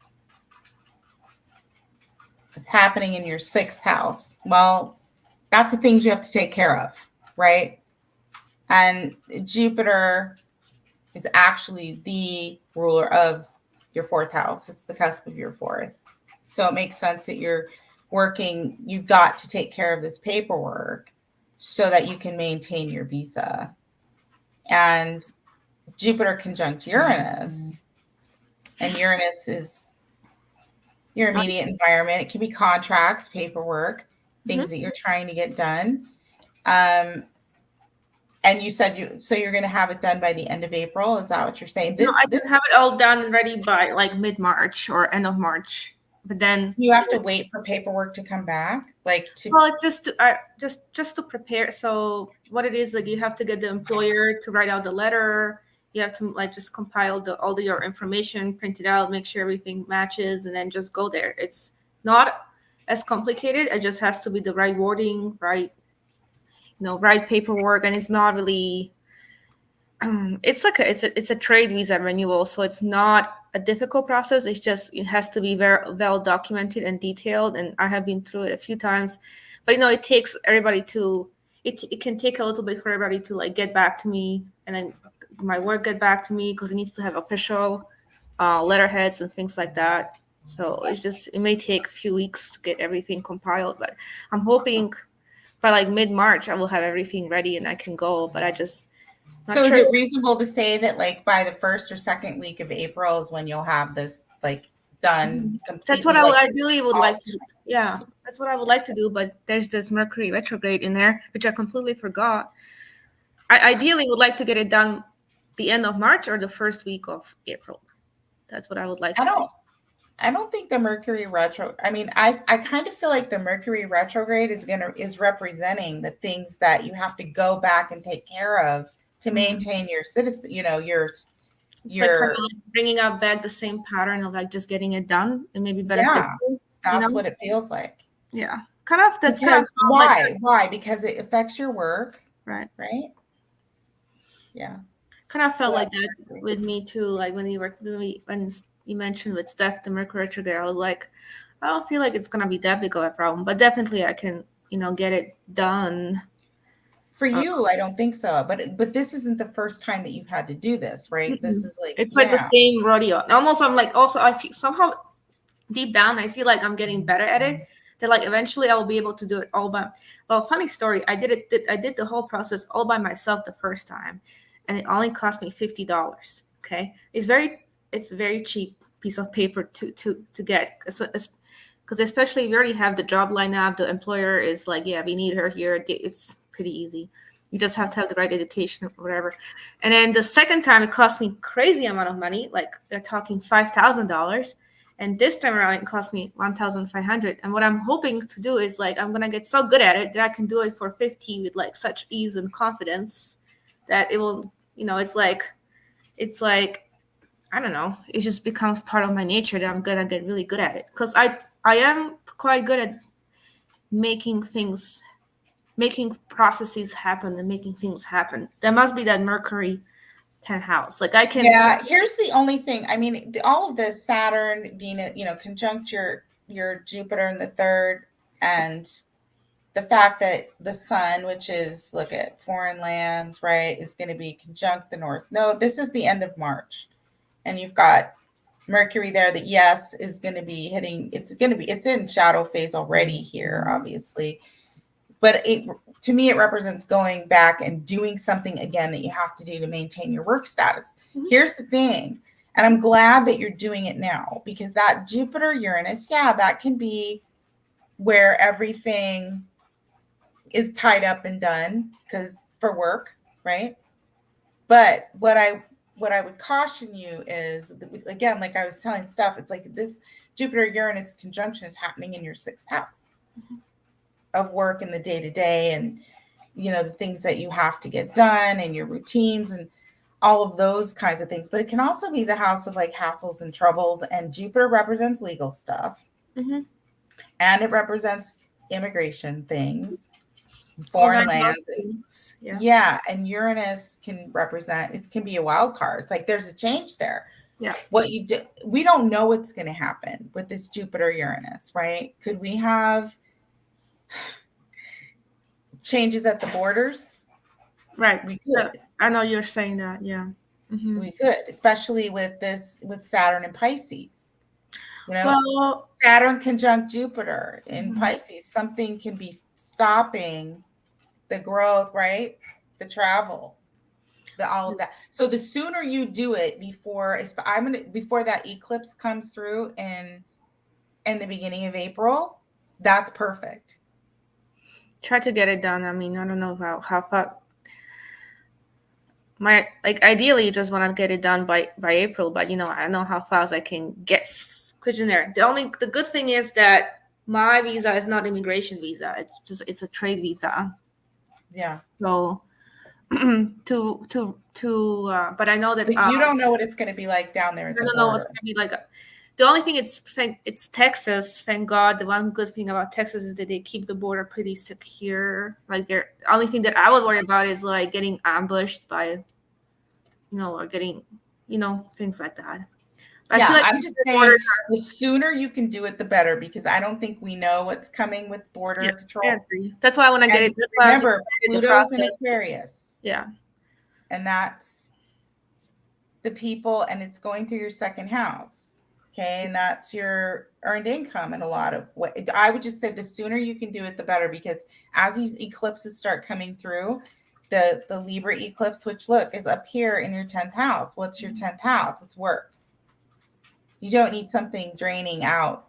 It's happening in your 6th house. Well, that's the things you have to take care of, right? And Jupiter is actually the ruler of your 4th house. It's the cusp of your 4th. So it makes sense that you've got to take care of this paperwork so that you can maintain your visa. And Jupiter conjunct Uranus, and Uranus is your immediate environment. It can be contracts, paperwork, things that you're trying to get done. And you said you're going to have it done by the end of April. Is that what you're saying? No, I can have it all done and ready by like mid-March or end of March. But then you have to wait for paperwork to come back, like to. Well, it's just to prepare. So what it is, like, you have to get the employer to write out the letter. You have to like just compile all your information, print it out, make sure everything matches, and then just go there. It's not as complicated. It just has to be the right wording, right paperwork, and it's not really. It's a trade visa renewal, so it's not a difficult process. It has to be very well documented and detailed, and I have been through it a few times. But it takes everybody to. It can take a little bit for everybody to like get back to me, and then my work get back to me because it needs to have official letterheads and things like that. So it may take a few weeks to get everything compiled, but I'm hoping by like mid-March I will have everything ready and I can go. But I just. So is it reasonable to say that like by the first or second week of April is when you'll have this like done completely? That's what I ideally would like to. Yeah, that's what I would like to do. But there's this Mercury retrograde in there, which I completely forgot. I ideally would like to get it done the end of March or the first week of April. That's what I would like to do. I don't think the Mercury retro. I mean, I kind of feel like the Mercury retrograde is representing the things that you have to go back and take care of to maintain your citizen, your kind of like bringing out back the same pattern of like just getting it done and maybe better. Yeah, that's what it feels like. Yeah, kind of. That's because kind of why? Because it affects your work, right? Yeah, kind of felt like that with me too. Like when you mentioned with Steph the Mercury retrograde, I was like, I don't feel like it's gonna be that big of a problem, but definitely I can get it done. For you, I don't think so. But this isn't the first time that you've had to do this, right? Mm-hmm. This is like it's like the same rodeo. Almost, I'm like also I feel somehow deep down I feel like I'm getting better at it. That like eventually I will be able to do it all by. Well, funny story. I did the whole process all by myself the first time, and it only cost me $50. Okay, it's a very cheap piece of paper to get because especially if you already have the job lined up, the employer is like, yeah, we need her here. It's pretty easy. You just have to have the right education or whatever. And then the second time it cost me crazy amount of money, like they're talking $5,000. And this time around it cost me $1,500. And what I'm hoping to do is like I'm gonna get so good at it that I can do it for $50 with like such ease and confidence that it will, it's like I don't know, it just becomes part of my nature that I'm gonna get really good at it. Because I am quite good at making processes happen and making things happen. There must be that Mercury 10th house. Like I can. Yeah, here's the only thing. I mean, all of this Saturn, Venus, conjunct your Jupiter in the third, and the fact that the sun, which is look at foreign lands, right, is going to be conjunct the north. No, this is the end of March, and you've got Mercury there that yes is going to be hitting. It's in shadow phase already here, obviously. But to me, it represents going back and doing something again that you have to do to maintain your work status. Mm-hmm. Here's the thing, and I'm glad that you're doing it now because that Jupiter Uranus, that can be where everything is tied up and done because for work, right? But what I would caution you is, again, like I was telling Steph, it's like this Jupiter Uranus conjunction is happening in your 6th house. Mm-hmm. Of work in the day-to-day and the things that you have to get done and your routines and all of those kinds of things. But it can also be the house of like hassles and troubles, and Jupiter represents legal stuff. Mm-hmm. And it represents immigration things, foreign lands. Yeah, and Uranus can represent, it can be a wild card. It's like there's a change there. Yeah. What you do, we don't know what's going to happen with this Jupiter Uranus, right? Could we have changes at the borders? Right. We could. I know you're saying that. Yeah. Mm-hmm. We could, especially with Saturn and Pisces. Well, Saturn conjunct Jupiter in Pisces, something can be stopping the growth, right? The travel, the all of that. So the sooner you do it before before that eclipse comes through in the beginning of April, that's perfect. Try to get it done. I mean, I don't know how far. Ideally, you just want to get it done by April, but I don't know how fast I can get questionnaire. The good thing is that my visa is not immigration visa. It's a trade visa. Yeah. So but I know that you don't know what it's going to be like down there. I don't know what's going to be like. The only thing it's Texas. Thank God. The one good thing about Texas is that they keep the border pretty secure. Like the only thing that I would worry about is like getting ambushed by, or getting, things like that. But yeah, I feel like I'm just saying the sooner you can do it, the better, because I don't think we know what's coming with border control. I agree. That's why I want to get it. That's remember, Pluto's in Aquarius. Yeah. And that's the people, and it's going through your second house. Okay, and that's your earned income in a lot of what I would just say the sooner you can do it, the better, because as these eclipses start coming through, the Libra eclipse, which look is up here in your 10th house. What's your 10th house? It's work. You don't need something draining out,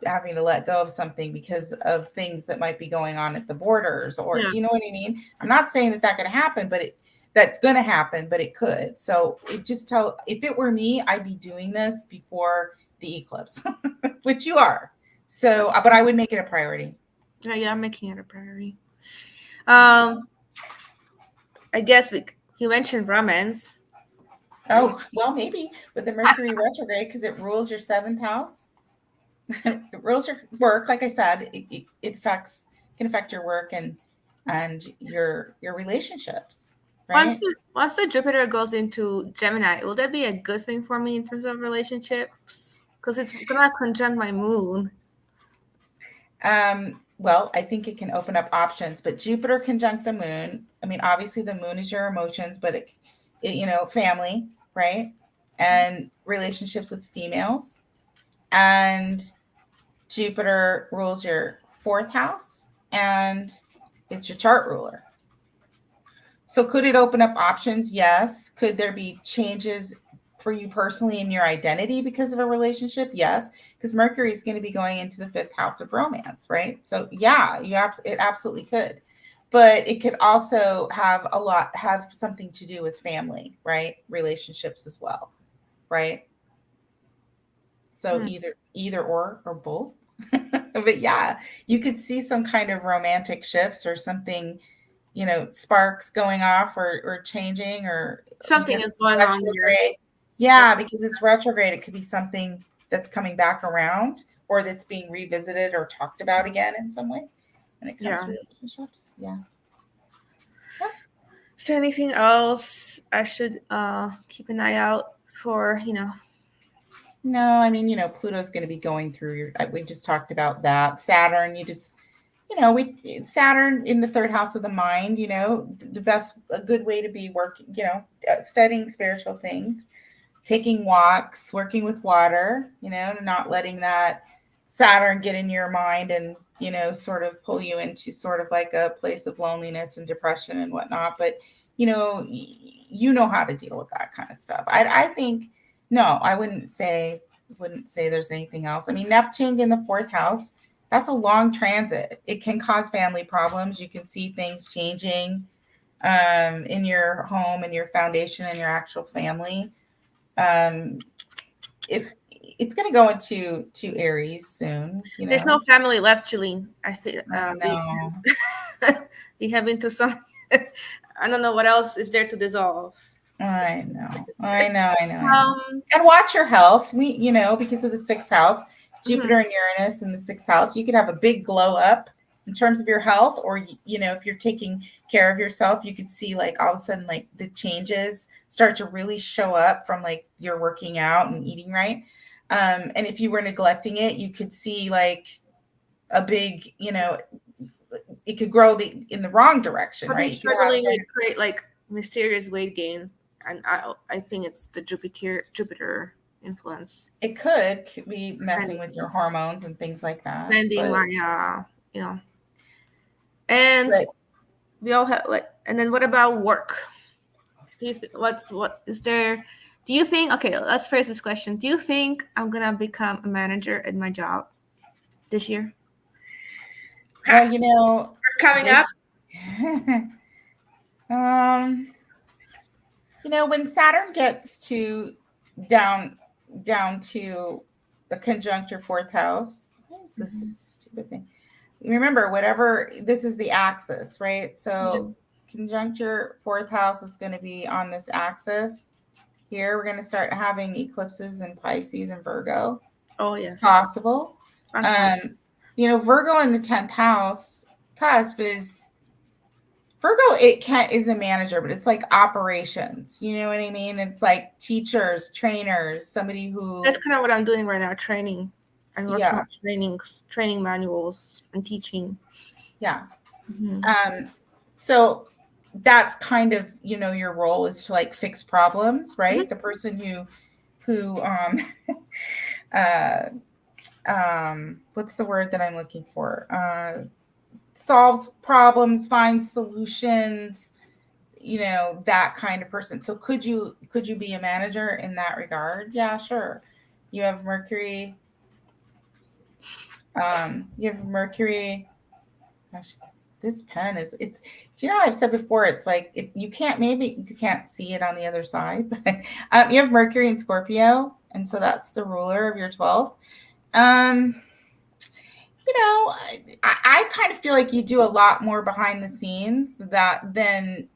having to let go of something because of things that might be going on at the borders, or do you know what I mean? I'm not saying that could happen, but that's going to happen, but it could. So if it were me, I'd be doing this before the eclipse, which you are. So, but I would make it a priority. Yeah, I'm making it a priority. I guess you mentioned romance. Oh, well, maybe with the Mercury retrograde, because it rules your 7th house. It rules your work. Like I said, it can affect your work and your relationships. Right? Once the Jupiter goes into Gemini, will that be a good thing for me in terms of relationships? Because it's gonna conjunct my moon. Well, I think it can open up options, but Jupiter conjunct the moon. I mean, obviously the moon is your emotions, but it family, right? And relationships with females. And Jupiter rules your 4th house, and it's your chart ruler. So could it open up options? Yes. Could there be changes for you personally in your identity because of a relationship? Yes, because Mercury is going to be going into the 5th house of romance, right? So yeah, it absolutely could. But it could also have something to do with family, right? Relationships as well, right? So either or both. But yeah, you could see some kind of romantic shifts or something, sparks going off or changing, or something is going on here. Yeah, because it's retrograde. It could be something that's coming back around, or that's being revisited or talked about again in some way when it comes to relationships. Yeah. Is there anything else I should keep an eye out for, No, I mean, Pluto's going to be going through we just talked about that. Saturn, Saturn in the 3rd house of the mind, a good way to be working, studying spiritual things, taking walks, working with water, not letting that Saturn get in your mind and, sort of pull you into sort of like a place of loneliness and depression and whatnot. But, you know how to deal with that kind of stuff. I think, no, I wouldn't say there's anything else. I mean, Neptune in the 4th house, that's a long transit. It can cause family problems. You can see things changing in your home and your foundation and your actual family. It's going to go into Aries soon. There's no family left, Julie. I think no. we have into some. I don't know what else is there to dissolve. I know. And watch your health. Because of the 6th house, Jupiter and Uranus in the 6th house, you could have a big glow up in terms of your health, or if you're taking care of yourself, you could see like all of a sudden like the changes start to really show up from like you're working out and eating right. And if you were neglecting it, you could see like a big, it could grow in the wrong direction, right? Struggling to create like mysterious weight gain, and I think it's the Jupiter influence. It could be messing with your hormones and things like that. Spending my, and we all have like, and then what about work? Do you do you think, okay, let's phrase this question. Do you think I'm going to become a manager at my job this year? Well, you know, Coming up. You know, when Saturn gets to down to the conjuncture fourth house, what is this stupid thing? Remember, whatever, this is the axis, right? So conjuncture fourth house is going to be on this axis here. We're going to start having eclipses in Pisces and Virgo. Oh, yes. It's possible. You know, Virgo in the 10th house cusp is Virgo. Is a manager, but it's like operations. You know what I mean? It's like teachers, trainers, somebody who. That's kind of what I'm doing right now, training. I'm working Yeah. on training manuals and teaching. Yeah. So that's kind of, you know, your role is to like fix problems, right? The person who what's the word that I'm looking for? Solves problems, finds solutions, you know, that kind of person. So could you be a manager in that regard? Yeah, sure. You have Mercury. Gosh, this pen is, it's, do you know, I've said before, it's like, if you can't, maybe you can't see it on the other side, but you have Mercury in Scorpio. And so that's the ruler of your 12th. You know, I kind of feel like you do a lot more behind the scenes than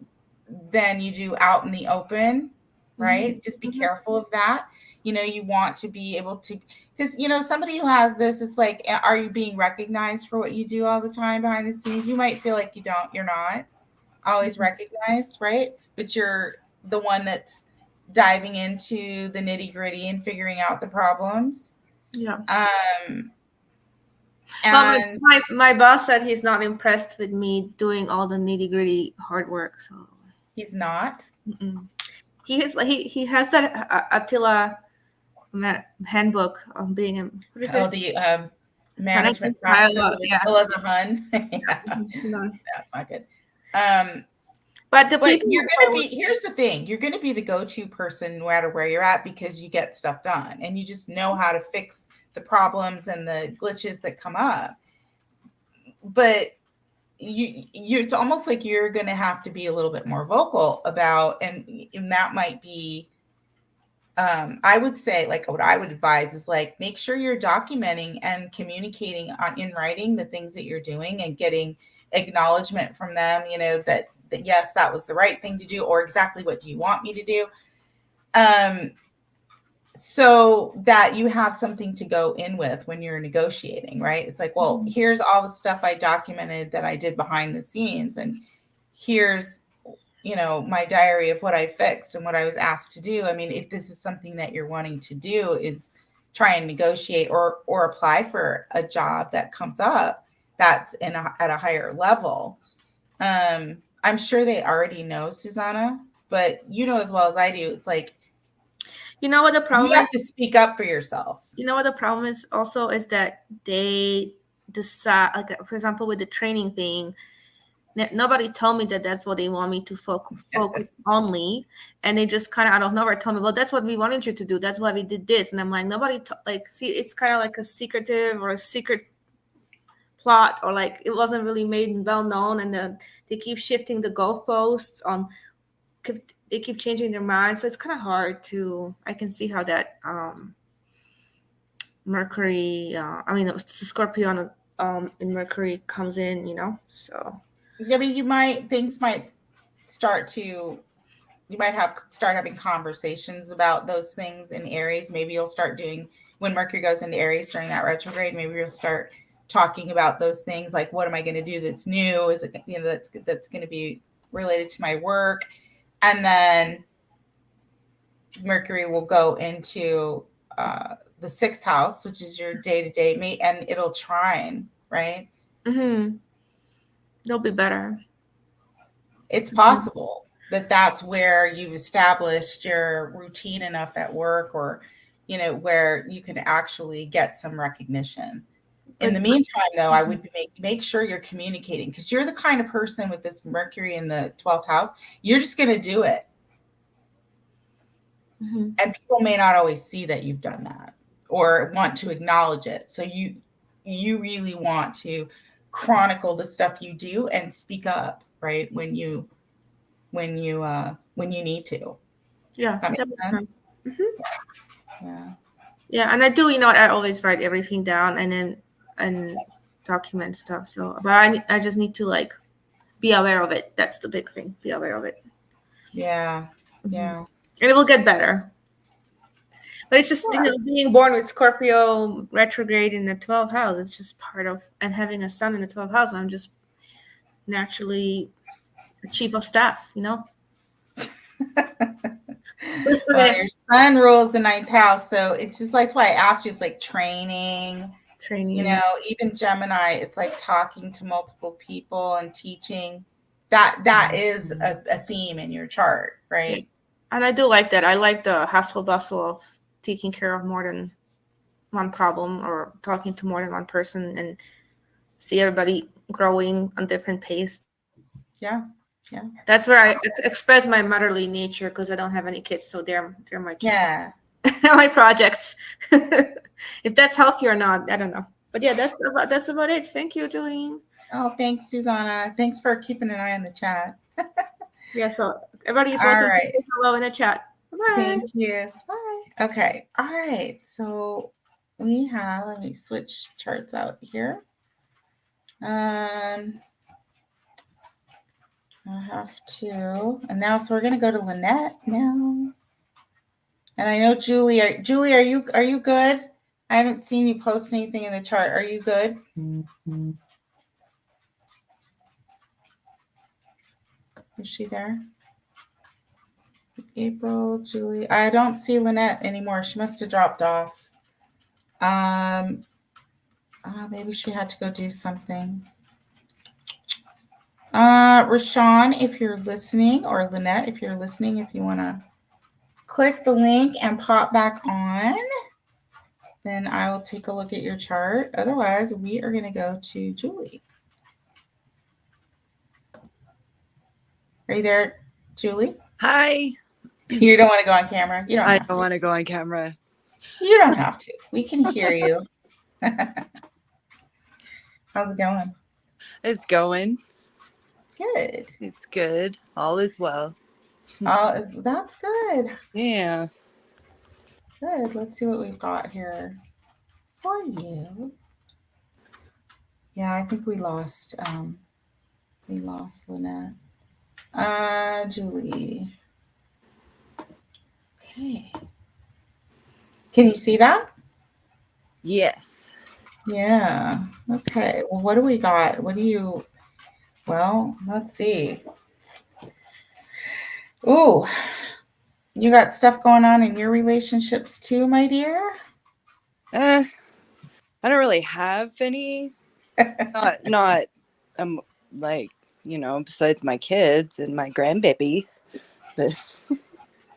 you do out in the open, right? Just be careful of that. You know, you want to be able to, because, you know, somebody who has this, it's like, are you being recognized for what you do all the time behind the scenes? You might feel like you're not always recognized, right? But you're the one that's diving into the nitty gritty and figuring out the problems. Yeah. And my boss said he's not impressed with me doing all the nitty gritty hard work. So he's not. He has that Attila handbook on being a the management practices of Attila the Hun. Yeah. That's not good. But you're gonna be, here's the thing, you're gonna be the go-to person no matter where you're at, because you get stuff done and you just know how to fix the problems and the glitches that come up. But you it's almost like you're gonna have to be a little bit more vocal about, and that might be I would say, like, what I would advise is, like, make sure you're documenting and communicating in writing the things that you're doing and getting acknowledgement from them, you know, that yes, that was the right thing to do, or exactly what do you want me to do, so that you have something to go in with when you're negotiating, right? It's like, well, here's all the stuff I documented that I did behind the scenes, and here's, you know, my diary of what I fixed and what I was asked to do. I mean, if this is something that you're wanting to do, is try and negotiate or apply for a job that comes up that's at a higher level. I'm sure they already know, Susanna, but you know as well as I do, it's like, you know what the problem is? You have to speak up for yourself. You know what the problem is also is that they decide, like, for example, with the training thing, nobody told me that that's what they want me to focus only, and they just kind of out of nowhere told me, well, that's what we wanted you to do, that's why we did this. And I'm like, nobody see, it's kind of like a secretive or a secret plot, or like it wasn't really made well known, and then they keep shifting the goalposts on, they keep changing their minds. So it's kind of hard to, I can see how that Mercury, I mean, Scorpio in Mercury comes in, you know, so. I mean, things might start to, you might start having conversations about those things in Aries. Maybe you'll start doing, when Mercury goes into Aries during that retrograde, maybe you'll start talking about those things, like, what am I going to do that's new? Is it, you know, that's going to be related to my work? And then Mercury will go into the 6th house, which is your day-to-day, and it'll trine, right? They'll be better. It's possible that that's where you've established your routine enough at work, or, you know, where you can actually get some recognition. In the meantime, though, I would make sure you're communicating, because you're the kind of person with this Mercury in the 12th house. You're just going to do it. Mm-hmm. And people may not always see that you've done that or want to acknowledge it. So you really want to chronicle the stuff you do and speak up, right? When you need to. Yeah, That that makes makes sense. sense. Mm-hmm. Yeah. Yeah, and I do, I always write everything down and document stuff. So, but I just need to like be aware of it. That's the big thing. Be aware of it. Yeah. Mhm. Yeah. And it will get better. But it's just, being born with Scorpio retrograde in the 12th house, it's just part of, and having a sun in the 12th house, I'm just naturally a chief of staff, Well, your sun rules the 9th house. So it's just like, that's why I asked you, it's like training, even Gemini, it's like talking to multiple people and teaching. That is a theme in your chart, right? Yeah. And I do like that. I like the hustle bustle of taking care of more than one problem or talking to more than one person and see everybody growing on different pace. Yeah. Yeah. That's where I express my motherly nature, because I don't have any kids, so they're my children. My projects. If that's healthy or not, I don't know. But yeah, that's about it. Thank you, Julie. Oh, thanks, Susanna. Thanks for keeping an eye on the chat. Yeah, so everybody is All welcome right. to say hello in the chat. Bye. Thank you. Bye. Okay. All right. So we have, let me switch charts out here. I have to, and now, so we're going to go to Lynette now. And I know Julie, are you good? I haven't seen you post anything in the chart. Are you good? Mm-hmm. Is she there? April, Julie. I don't see Lynette anymore. She must have dropped off. Maybe she had to go do something. Rashawn, if you're listening, or Lynette, if you're listening, if you want to click the link and pop back on, then I will take a look at your chart. Otherwise, we are going to go to Julie. Are you there, Julie? Hi. You don't want to go on camera? You don't. I don't want to go on camera. You don't have to. We can hear you. How's it going? It's going. Good. It's good. All is well. That's good. Yeah. Good. Let's see what we've got here for you. Yeah, I think we lost Lynette. Julie. Okay. Can you see that? Yes. Yeah. Okay. Well, what do we got? Well, let's see. Ooh, you got stuff going on in your relationships too, my dear? I don't really have any. not like, besides my kids and my grandbaby. But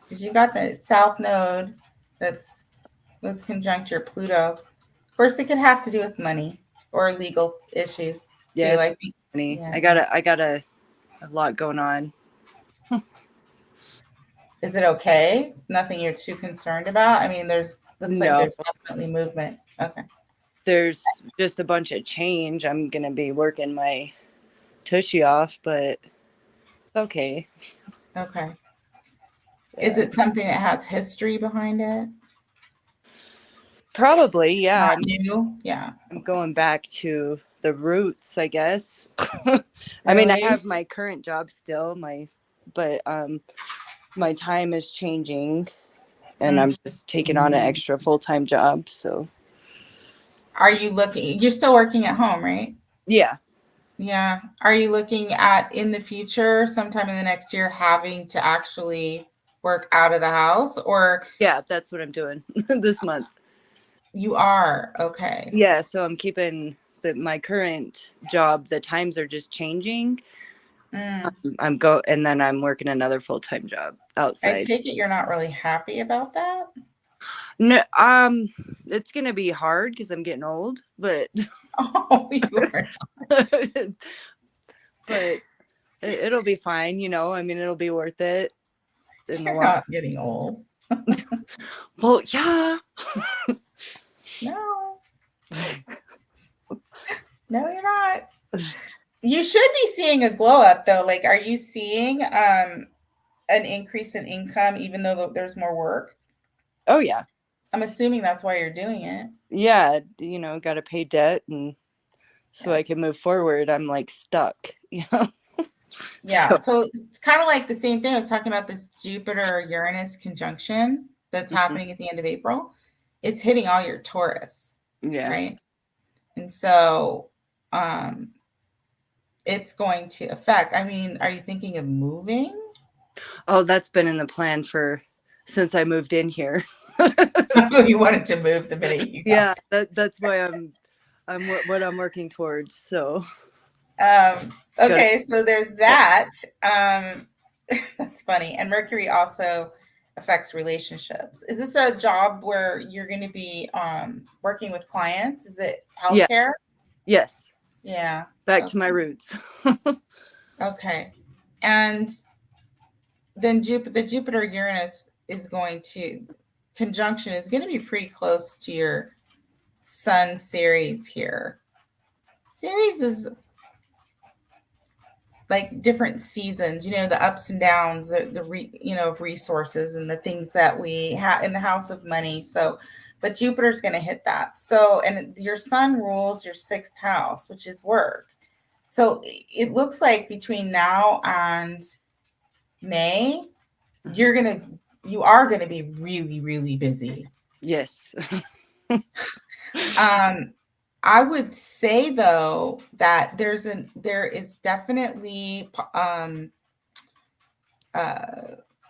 because you got the South Node was conjunct your Pluto. Of course, it could have to do with money or legal issues. Yes, too, I think. Money. Yeah. I got a lot going on. Is it okay? Nothing you're too concerned about? I mean, looks like there's definitely movement. Okay. There's just a bunch of change. I'm going to be working my tushy off, but it's okay. Okay. Yeah. Is it something that has history behind it? Probably, yeah. Not new? Yeah. I'm going back to the roots, I guess. Really? I mean, I have my current job still, but my time is changing, and I'm just taking on an extra full-time job. So, are you looking? You're still working at home, right? Yeah. Yeah. Are you looking at, in the future, sometime in the next year, having to actually work out of the house, or? Yeah, that's what I'm doing this month. You are? Okay. Yeah, so I'm keeping my current job. The times are just changing. And then I'm working another full-time job outside. I take it you're not really happy about that? No, it's gonna be hard because I'm getting old, but Oh, you are. but it'll be fine, you know. I mean, it'll be worth it in the You're long. not getting old. Well, yeah. No. No, you're not. You should be seeing a glow up though. Like, are you seeing an increase in income even though there's more work? Oh yeah. I'm assuming that's why you're doing it. Yeah, you know, got to pay debt and so Yeah. I can move forward. I'm like stuck, you know. Yeah. So, So it's kind of like the same thing. I was talking about this Jupiter Uranus conjunction that's Mhm. happening at the end of April. It's hitting all your Taurus, yeah. right? And so it's going to affect. I mean, are you thinking of moving? Oh, that's been in the plan for since I moved in here. You wanted to move the minute you got Yeah, that's why I'm what I'm working towards. So okay, so there's that. That's funny. And Mercury also affects relationships. Is this a job where you're going to be working with clients? Is it Yeah. healthcare? yes, Yeah. back to my roots. Okay. And then the Jupiter Uranus is going to conjunction is going to be pretty close to your Sun Ceres here. Ceres is like different seasons, you know, the ups and downs, of resources and the things that we have in the house of money. So, but Jupiter's going to hit that. So, and your sun rules your 6th house, which is work. So it looks like between now and May, you are going to be really, really busy. Yes. I would say though that there is definitely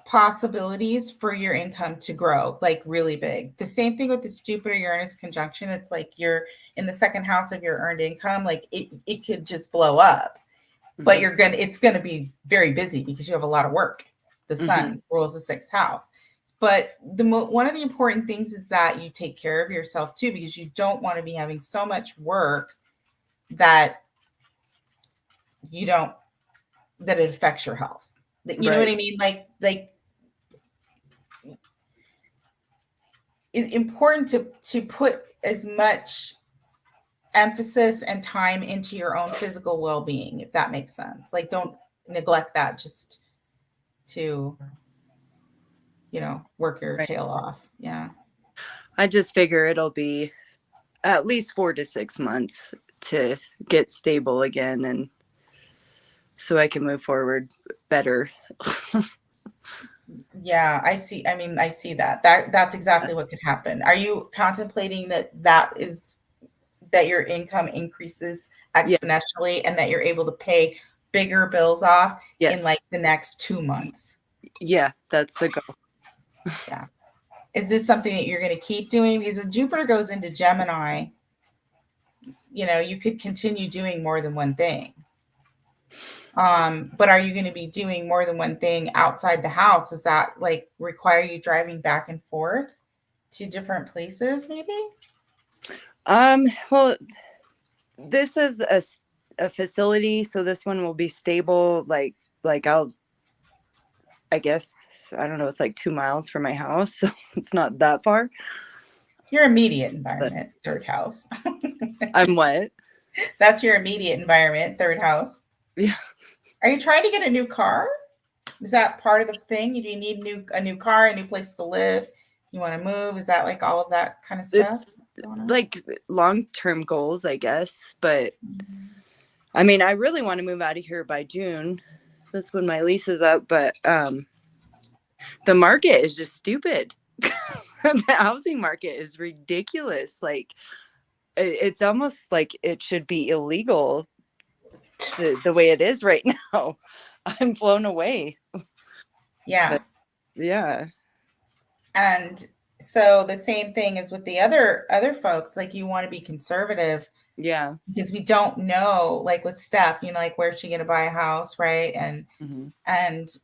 possibilities for your income to grow like really big. The same thing with this Jupiter Uranus conjunction. It's like you're in the 2nd house of your earned income. Like it could just blow up, but it's gonna be very busy because you have a lot of work. The sun rules the 6th house. But one of the important things is that you take care of yourself too, because you don't want to be having so much work that that it affects your health. You know what I mean? Like it's important to put as much emphasis and time into your own physical well-being, if that makes sense. Like, don't neglect that just to work your tail off. Yeah. I just figure it'll be at least 4 to 6 months to get stable again and so I can move forward better. Yeah, I see. I mean, I see that's exactly what could happen. Are you contemplating that your income increases exponentially and that you're able to pay bigger bills off in like the next 2 months? Yeah, that's the goal. Yeah. Is this something that you're going to keep doing? Because if Jupiter goes into Gemini, you could continue doing more than one thing. But are you going to be doing more than one thing outside the house? Does that like require you driving back and forth to different places maybe? Well, this is a facility, so this one will be stable. Like I guess, I don't know, it's like 2 miles from my house, so it's not that far. Your immediate environment, 3rd house. I'm what? That's your immediate environment, 3rd house. Yeah. Are you trying to get a new car? Is that part of the thing? Do you need a new car, a new place to live? You want to move? Is that like all of that kind of stuff? Like long-term goals, I guess. But I mean, I really want to move out of here by June. That's when my lease is up. But the market is just stupid. The housing market is ridiculous. Like it's almost like it should be illegal the way it is right now. I'm blown away. Yeah. But, yeah. And so the same thing is with the other folks, like you want to be conservative Yeah. because we don't know, like with Steph, you know, like where's she going to buy a house, right? And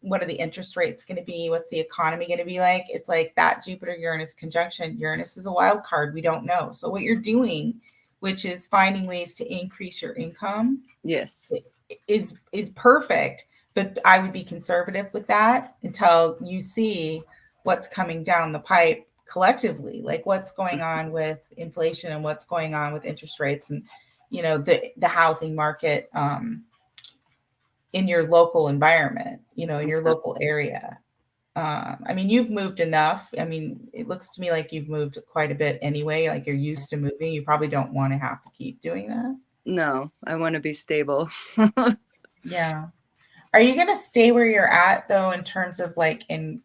what are the interest rates going to be? What's the economy going to be like? It's like that Jupiter Uranus conjunction. Uranus is a wild card. We don't know. So what you're doing, which is finding ways to increase your income, Yes. is perfect. But I would be conservative with that until you see what's coming down the pipe collectively, like what's going on with inflation and what's going on with interest rates and, you know, the housing market in your local environment, you know, in your local area. I mean, you've moved enough. I mean, it looks to me like you've moved quite a bit anyway. Like you're used to moving. You probably don't want to have to keep doing that. No, I want to be stable. Yeah. Are you going to stay where you're at though, in terms of like in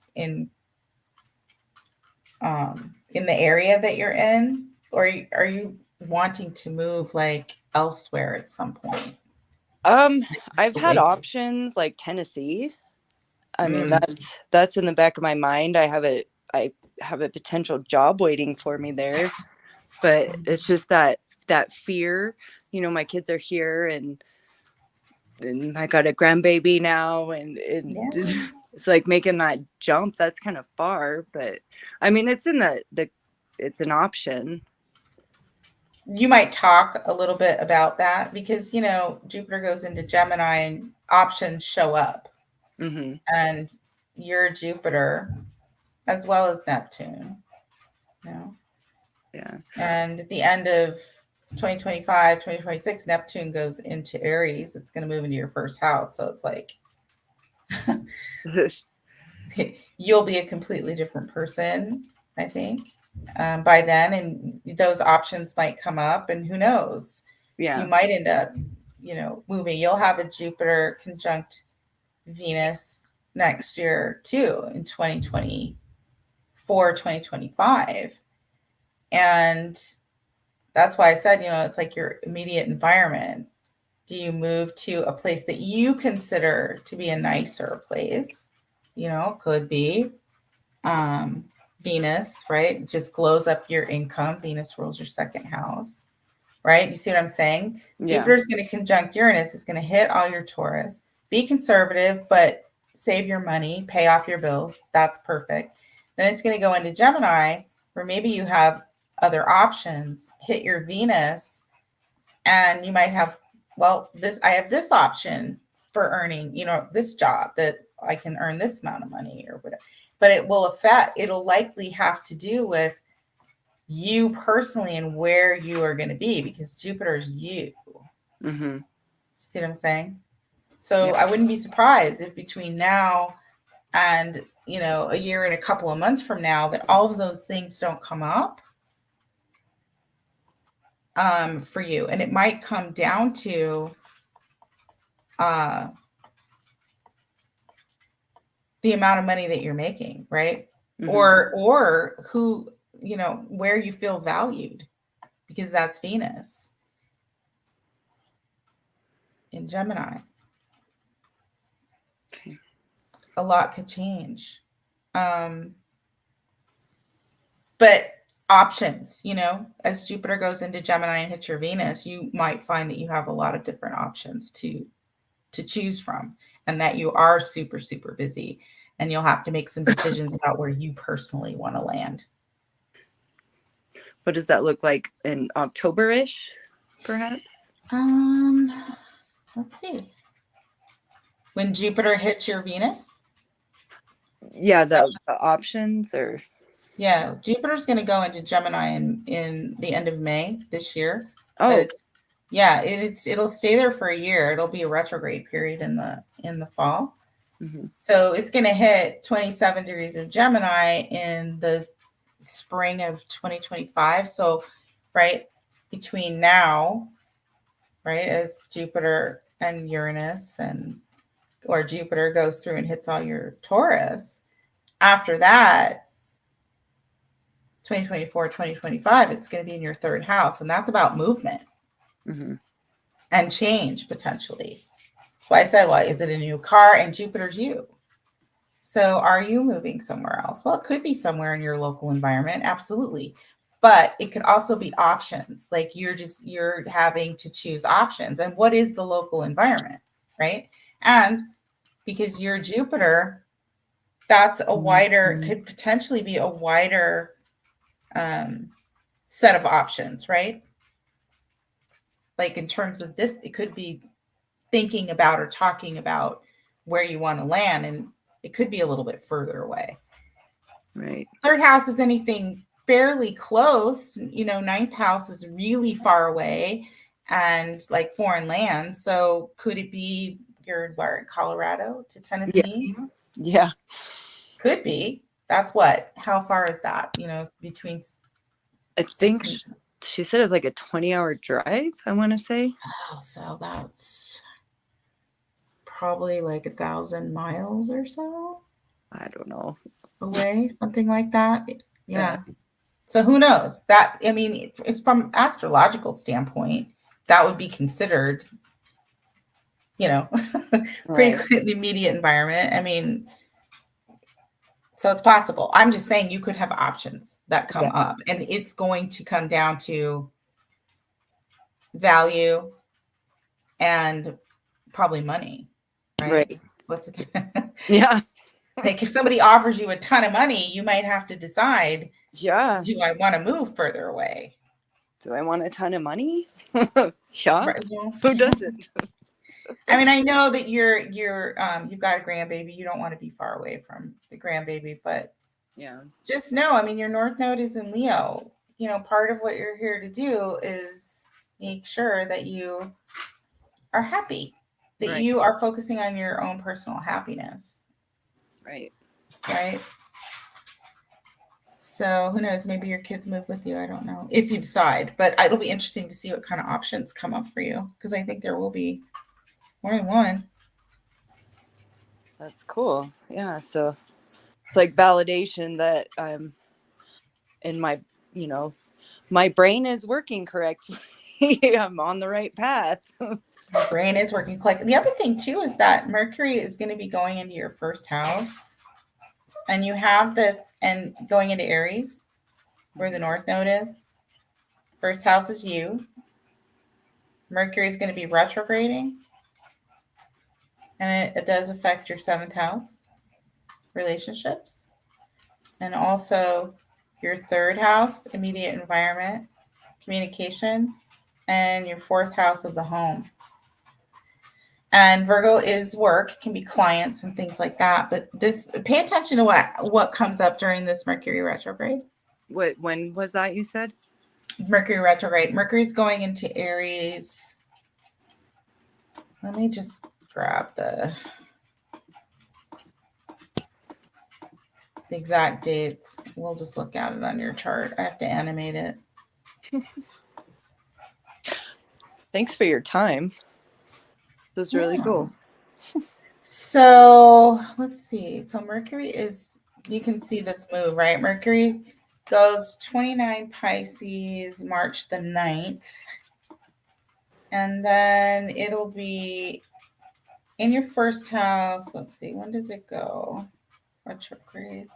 the area that you're in, or are you wanting to move like elsewhere at some point? I've had options like Tennessee. I mean, Mm. that's in the back of my mind. I have a potential job waiting for me there, but it's just that fear. You know, my kids are here, and I got a grandbaby now, and Yeah. it's like making that jump. That's kind of far, but I mean, it's in it's an option. You might talk a little bit about that because, you know, Jupiter goes into Gemini and options show up. Mm-hmm. And your Jupiter as well as Neptune, you know? Yeah. And at the end of 2025, 2026, Neptune goes into Aries. It's going to move into your first house. So it's like you'll be a completely different person, I think, by then. And those options might come up, and who knows? Yeah. You might end up, you know, moving. You'll have a Jupiter conjunct Venus next year too, in 2024, 2025. And that's why I said, you know, it's like your immediate environment. Do you move to a place that you consider to be a nicer place? You know, could be Venus, right? It just glows up your income. Venus rules your second house, right? You see what I'm saying? Yeah. Jupiter's going to conjunct Uranus. It's going to hit all your Taurus. Be conservative, but save your money, pay off your bills. That's perfect. Then it's going to go into Gemini, where maybe you have other options. Hit your Venus, and you might have, well, I have this option for earning, you know, this job that I can earn this amount of money or whatever. But it'll likely have to do with you personally and where you are going to be, because Jupiter is you. Mm-hmm. See what I'm saying? So Yep. I wouldn't be surprised if between now and, you know, a year and a couple of months from now that all of those things don't come up for you. And it might come down to the amount of money that you're making, right? Mm-hmm. Or who, you know, where you feel valued, because that's Venus in Gemini. Okay. A lot could change. But options, you know, as Jupiter goes into Gemini and hits your Venus, you might find that you have a lot of different options to choose from, and that you are super, super busy, and you'll have to make some decisions about where you personally want to land. What does that look like in October-ish, perhaps? Let's see. When Jupiter hits your Venus? Yeah, the options, or yeah, Jupiter's going to go into Gemini in the end of May this year. oh, it'll stay there for a year. It'll be a retrograde period in the fall. Mm-hmm. So it's going to hit 27 degrees of Gemini in the spring of 2025. So right between now, right, as Jupiter and Uranus or Jupiter goes through and hits all your Taurus, after that, 2024, 2025, it's going to be in your third house. And that's about movement mm-hmm. and change potentially. That's why I said, well, is it a new car? And Jupiter's you. So are you moving somewhere else? Well, it could be somewhere in your local environment. Absolutely. but it could also be options. Like you're having to choose options. And what is the local environment, right? And because you're Jupiter, that's a wider, could potentially be a wider set of options, right? Like in terms of this, it could be thinking about or talking about where you want to land, and it could be a little bit further away. Right. Third house is anything fairly close. Ninth house is really far away and like foreign land. So could it be you're in Colorado to Tennessee? Yeah. Could be. That's what? How far is that? Between. I think she said it's like a 20-hour drive, I want to say. Oh, so that's probably like 1,000 miles or so. I don't know. Away, something like that. Yeah. So who knows? That, I mean, it's from astrological standpoint, that would be considered, pretty the immediate environment. I mean, so it's possible. I'm just saying you could have options that come up, and it's going to come down to value and probably money, right? What's it? Yeah. Like if somebody offers you a ton of money, you might have to decide, Yeah. do I want to move further away? Do I want a ton of money? Yeah. Right, well, who doesn't? I mean, I know that you've got a grandbaby. You don't want to be far away from the grandbaby, but Yeah. just know, I mean, your North Node is in Leo. Part of what you're here to do is make sure that you are happy, that you are focusing on your own personal happiness. Right. So who knows? Maybe your kids move with you. I don't know if you decide, but it'll be interesting to see what kind of options come up for you, because I think there will be more than one. That's cool. Yeah. So it's like validation that I'm in my brain is working correctly. I'm on the right path. Your brain is working correctly. The other thing too is that Mercury is going to be going into your first house, and you have this, and going into Aries, where the North Node is. First house is you. Mercury is going to be retrograding, and it does affect your 7th house, relationships, and also your 3rd house, immediate environment, communication, and your 4th house of the home. And Virgo is work, can be clients and things like that. But pay attention to what comes up during this Mercury retrograde. When was that you said? Mercury retrograde. Mercury's going into Aries. Let me just grab the exact dates. We'll just look at it on your chart. I have to animate it. Thanks for your time. This is really cool. So let's see. So Mercury you can see this move, right? Mercury goes 29 Pisces, March the 9th. And then it'll be in your first house. Let's see. When does it go? Retrograde.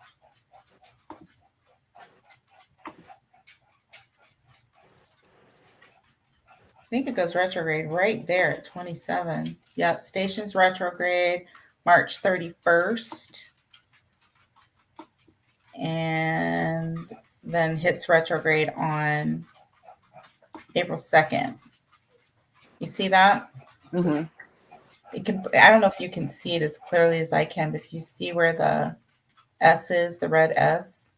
I think it goes retrograde right there at 27. Yeah, station's retrograde March 31st. And then hits retrograde on April 2nd. You see that? Mm-hmm. I don't know if you can see it as clearly as I can, but if you see where the S is, the red S.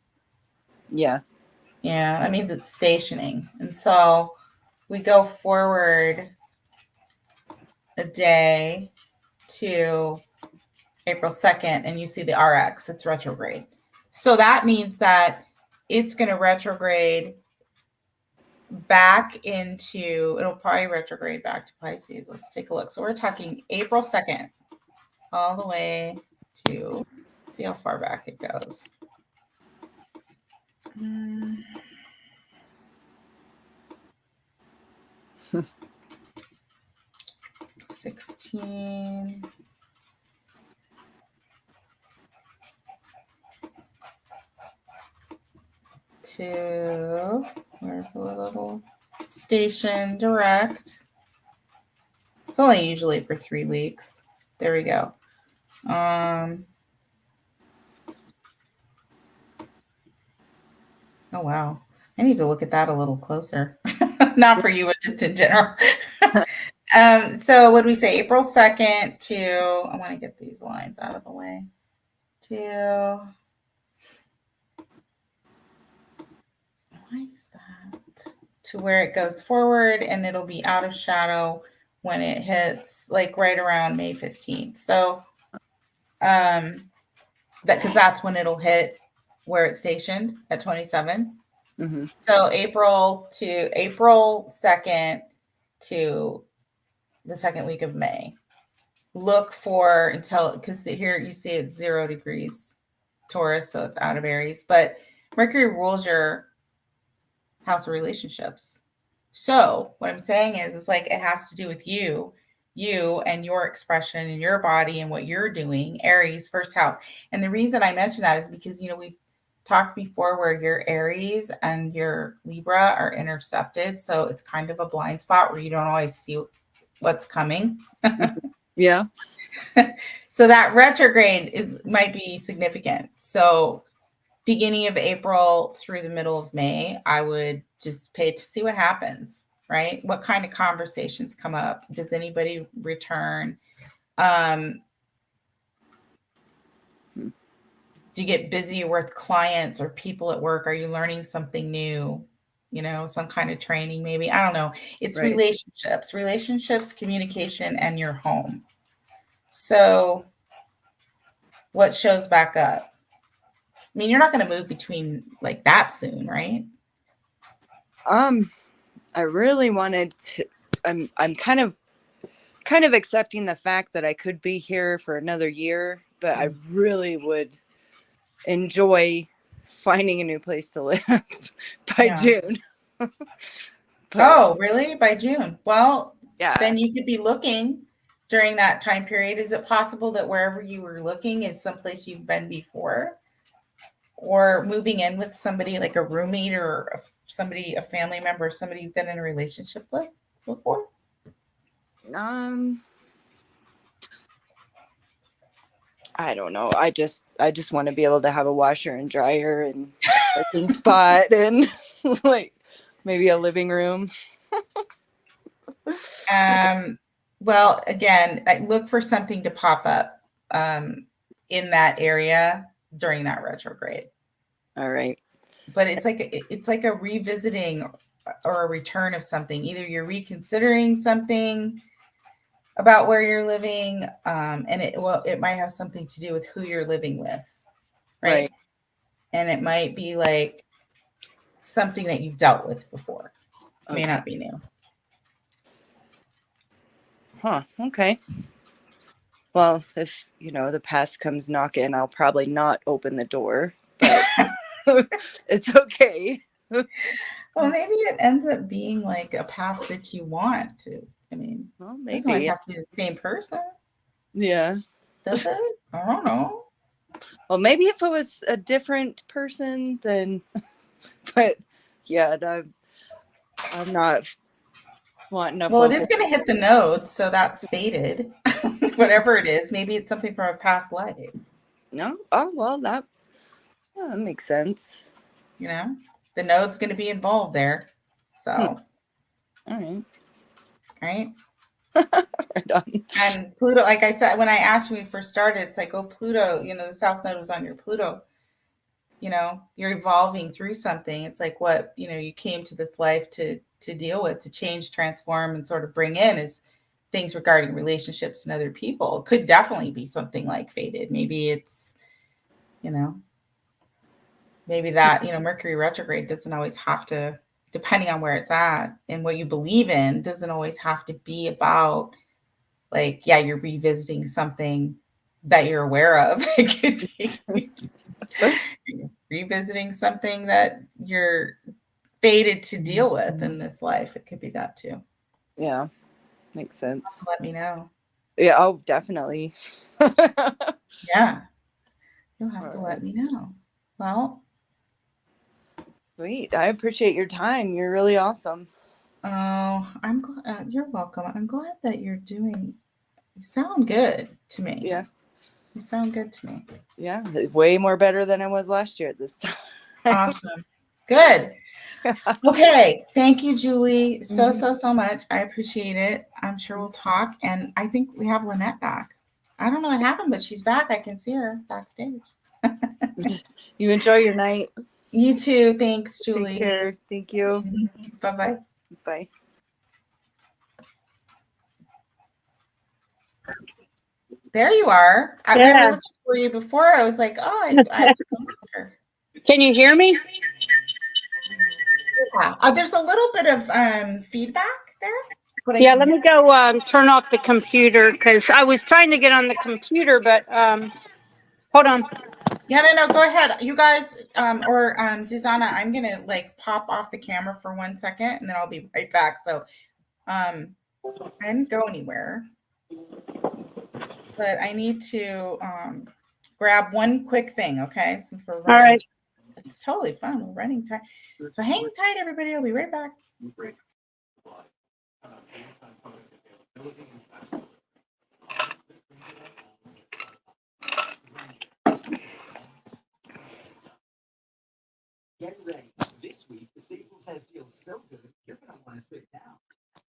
Yeah. Yeah, that means it's stationing. And so we go forward a day to April 2nd, and you see the RX, it's retrograde. So that means that it's going to retrograde back it'll probably retrograde back to Pisces. Let's take a look. So we're talking April 2nd all the way to, let's see how far back it goes. 16. to, where's the little station direct? It's only usually for 3 weeks. There we go. Oh, wow. I need to look at that a little closer. Not for you, but just in general. So what do we say? April 2nd to, I want to get these lines out of the way, to, why is that? To where it goes forward, and it'll be out of shadow when it hits like right around May 15th. So that, because that's when it'll hit where it's stationed at 27. Mm-hmm. So April 2nd to the second week of May. Look for until, because here you see it's 0 degrees Taurus, so it's out of Aries. But Mercury rules your house of relationships. So what I'm saying is like it has to do with you and your expression and your body and what you're doing. Aries, first house. And the reason I mention that is because, you know, we've talked before where your Aries and your Libra are intercepted. So it's kind of a blind spot where you don't always see what's coming. Yeah. So that retrograde might be significant. So beginning of April through the middle of May, I would just pay to see what happens, right? What kind of conversations come up? Does anybody return? Do you get busy with clients or people at work? Are you learning something new? You know, some kind of training, maybe. I don't know. It's Right. relationships, communication, and your home. So what shows back up? I mean, you're not going to move between like that soon, right? I really wanted to, I'm kind of accepting the fact that I could be here for another year, but I really would enjoy finding a new place to live by June. Oh, really? By June? Well, yeah. Then you could be looking during that time period. Is it possible that wherever you were looking is someplace you've been before? Or moving in with somebody like a roommate or somebody, a family member, somebody you've been in a relationship with before? I don't know. I just want to be able to have a washer and dryer and a cooking spot and like maybe a living room. Well, again, I look for something to pop up in that area during that retrograde. All right. But it's like a revisiting or a return of something. Either you're reconsidering something about where you're living, and it might have something to do with who you're living with, right? And it might be like something that you've dealt with before. It may not be new. Huh. Okay. Well, if the past comes knocking, I'll probably not open the door, but it's okay. Well, maybe it ends up being like a past that you want to. I mean, well, it doesn't always have to be the same person. Yeah. Does it? I don't know. Well, maybe if it was a different person, then. But yeah, I'm not wanting to. Well, it is going to hit the nodes, so that's fated. Whatever it is, maybe it's something from a past life. No. Oh well, that makes sense. The node's going to be involved there. So. All right. Right. Right on. And Pluto, like I said, when I asked when we first started, it's like, oh, Pluto, the South Node was on your Pluto. You're evolving through something. It's like what, you came to this life to deal with, to change, transform, and sort of bring in is things regarding relationships and other people. It could definitely be something like fated. Maybe it's, maybe that, Mercury retrograde doesn't always have to, depending on where it's at and what you believe in, doesn't always have to be about like, yeah, you're revisiting something that you're aware of. It could be revisiting something that you're fated to deal with in this life. It could be that too. Yeah, makes sense. Let me know. Yeah, oh, definitely. Yeah, you'll have to let me know. Well, Sweet. I appreciate your time. You're really awesome. Oh, I'm glad. You're welcome. I'm glad that you're doing. You sound good to me. Yeah. You sound good to me. Yeah. Way more better than I was last year at this time. Awesome. Good. Okay. Thank you, Julie, so much. I appreciate it. I'm sure we'll talk. And I think we have Lynette back. I don't know what happened, but she's back. I can see her backstage. You enjoy your night. You too. Thanks, Take Julie. care. Thank you. Bye-bye. Bye. There you are. We were looking for you before. I was like, oh, I lost her. Can you hear me? Yeah. There's a little bit of feedback there. But Yeah, let me go turn off the computer because I was trying to get on the computer, but hold on. Yeah, no, go ahead. You guys, or Susanna, I'm gonna like pop off the camera for 1 second and then I'll be right back. So I didn't go anywhere. But I need to grab one quick thing, okay? Since we're running. All right. It's totally fun. We're running tight. So hang tight, everybody. I'll be right back. Get ready. This week, the Staples has deals so good, you're going to want to sit down.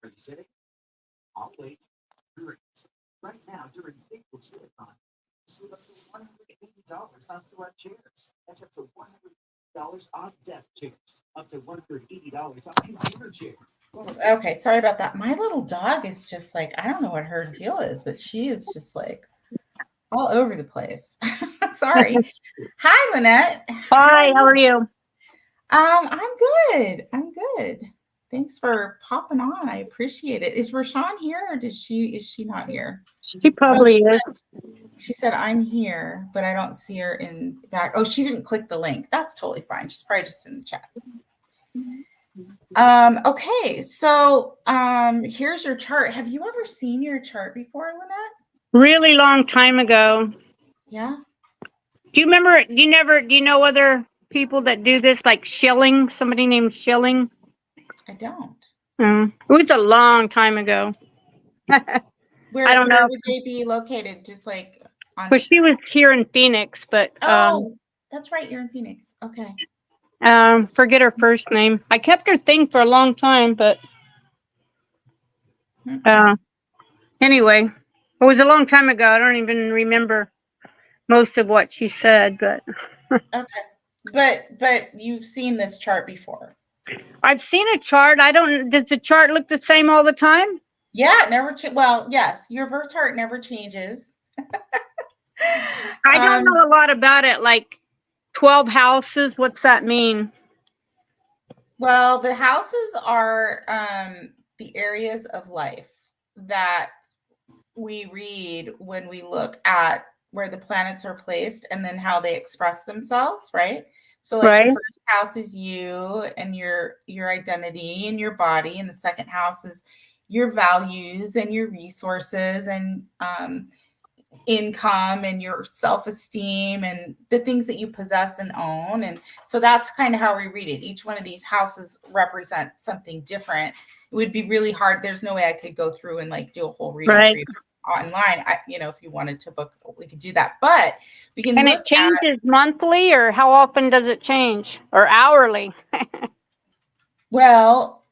Are you sitting? I'll wait. Great. Right now, during Staples Sit-a-thon, save up to $180 on select chairs. That's up to $100 off desk chairs. Up to $180 off computer chairs. Okay, sorry about that. My little dog is just like, I don't know what her deal is, but she is just like all over the place. Sorry. Hi, Lynette. Hi, how are you? I'm good. I'm good. Thanks for popping on. I appreciate it. Is Rashawn here or is she not here? She probably is. She said, I'm here, but I don't see her in back. Oh, she didn't click the link. That's totally fine. She's probably just in the chat. Okay, so here's your chart. Have you ever seen your chart before, Lynette? Really long time ago. Yeah. Do you remember? Do you know other people that do this, like Schilling? Somebody named Schilling? I don't. It was a long time ago. Where, I don't know. Where would they be located? Just like on. Well, she was here in Phoenix, but that's right. You're in Phoenix. Okay. Forget her first name. I kept her thing for a long time, but anyway, it was a long time ago. I don't even remember most of what she said, but okay. But you've seen this chart before. I've seen a chart. Does the chart look the same all the time? Yeah, it never well, yes, your birth chart never changes. I don't know a lot about it, like 12 houses. What's that mean? Well, the houses are the areas of life that we read when we look at where the planets are placed and then how they express themselves, right? So like the first house is you and your identity and your body, and the second house is your values and your resources and income and your self-esteem and the things that you possess and own. And so that's kind of how we read it. Each one of these houses represent something different. It would be really hard. There's no way I could go through and like do a whole reading for you online. If you wanted to book, we could do that, but we can. And it changes monthly, or how often does it change, or hourly? Well,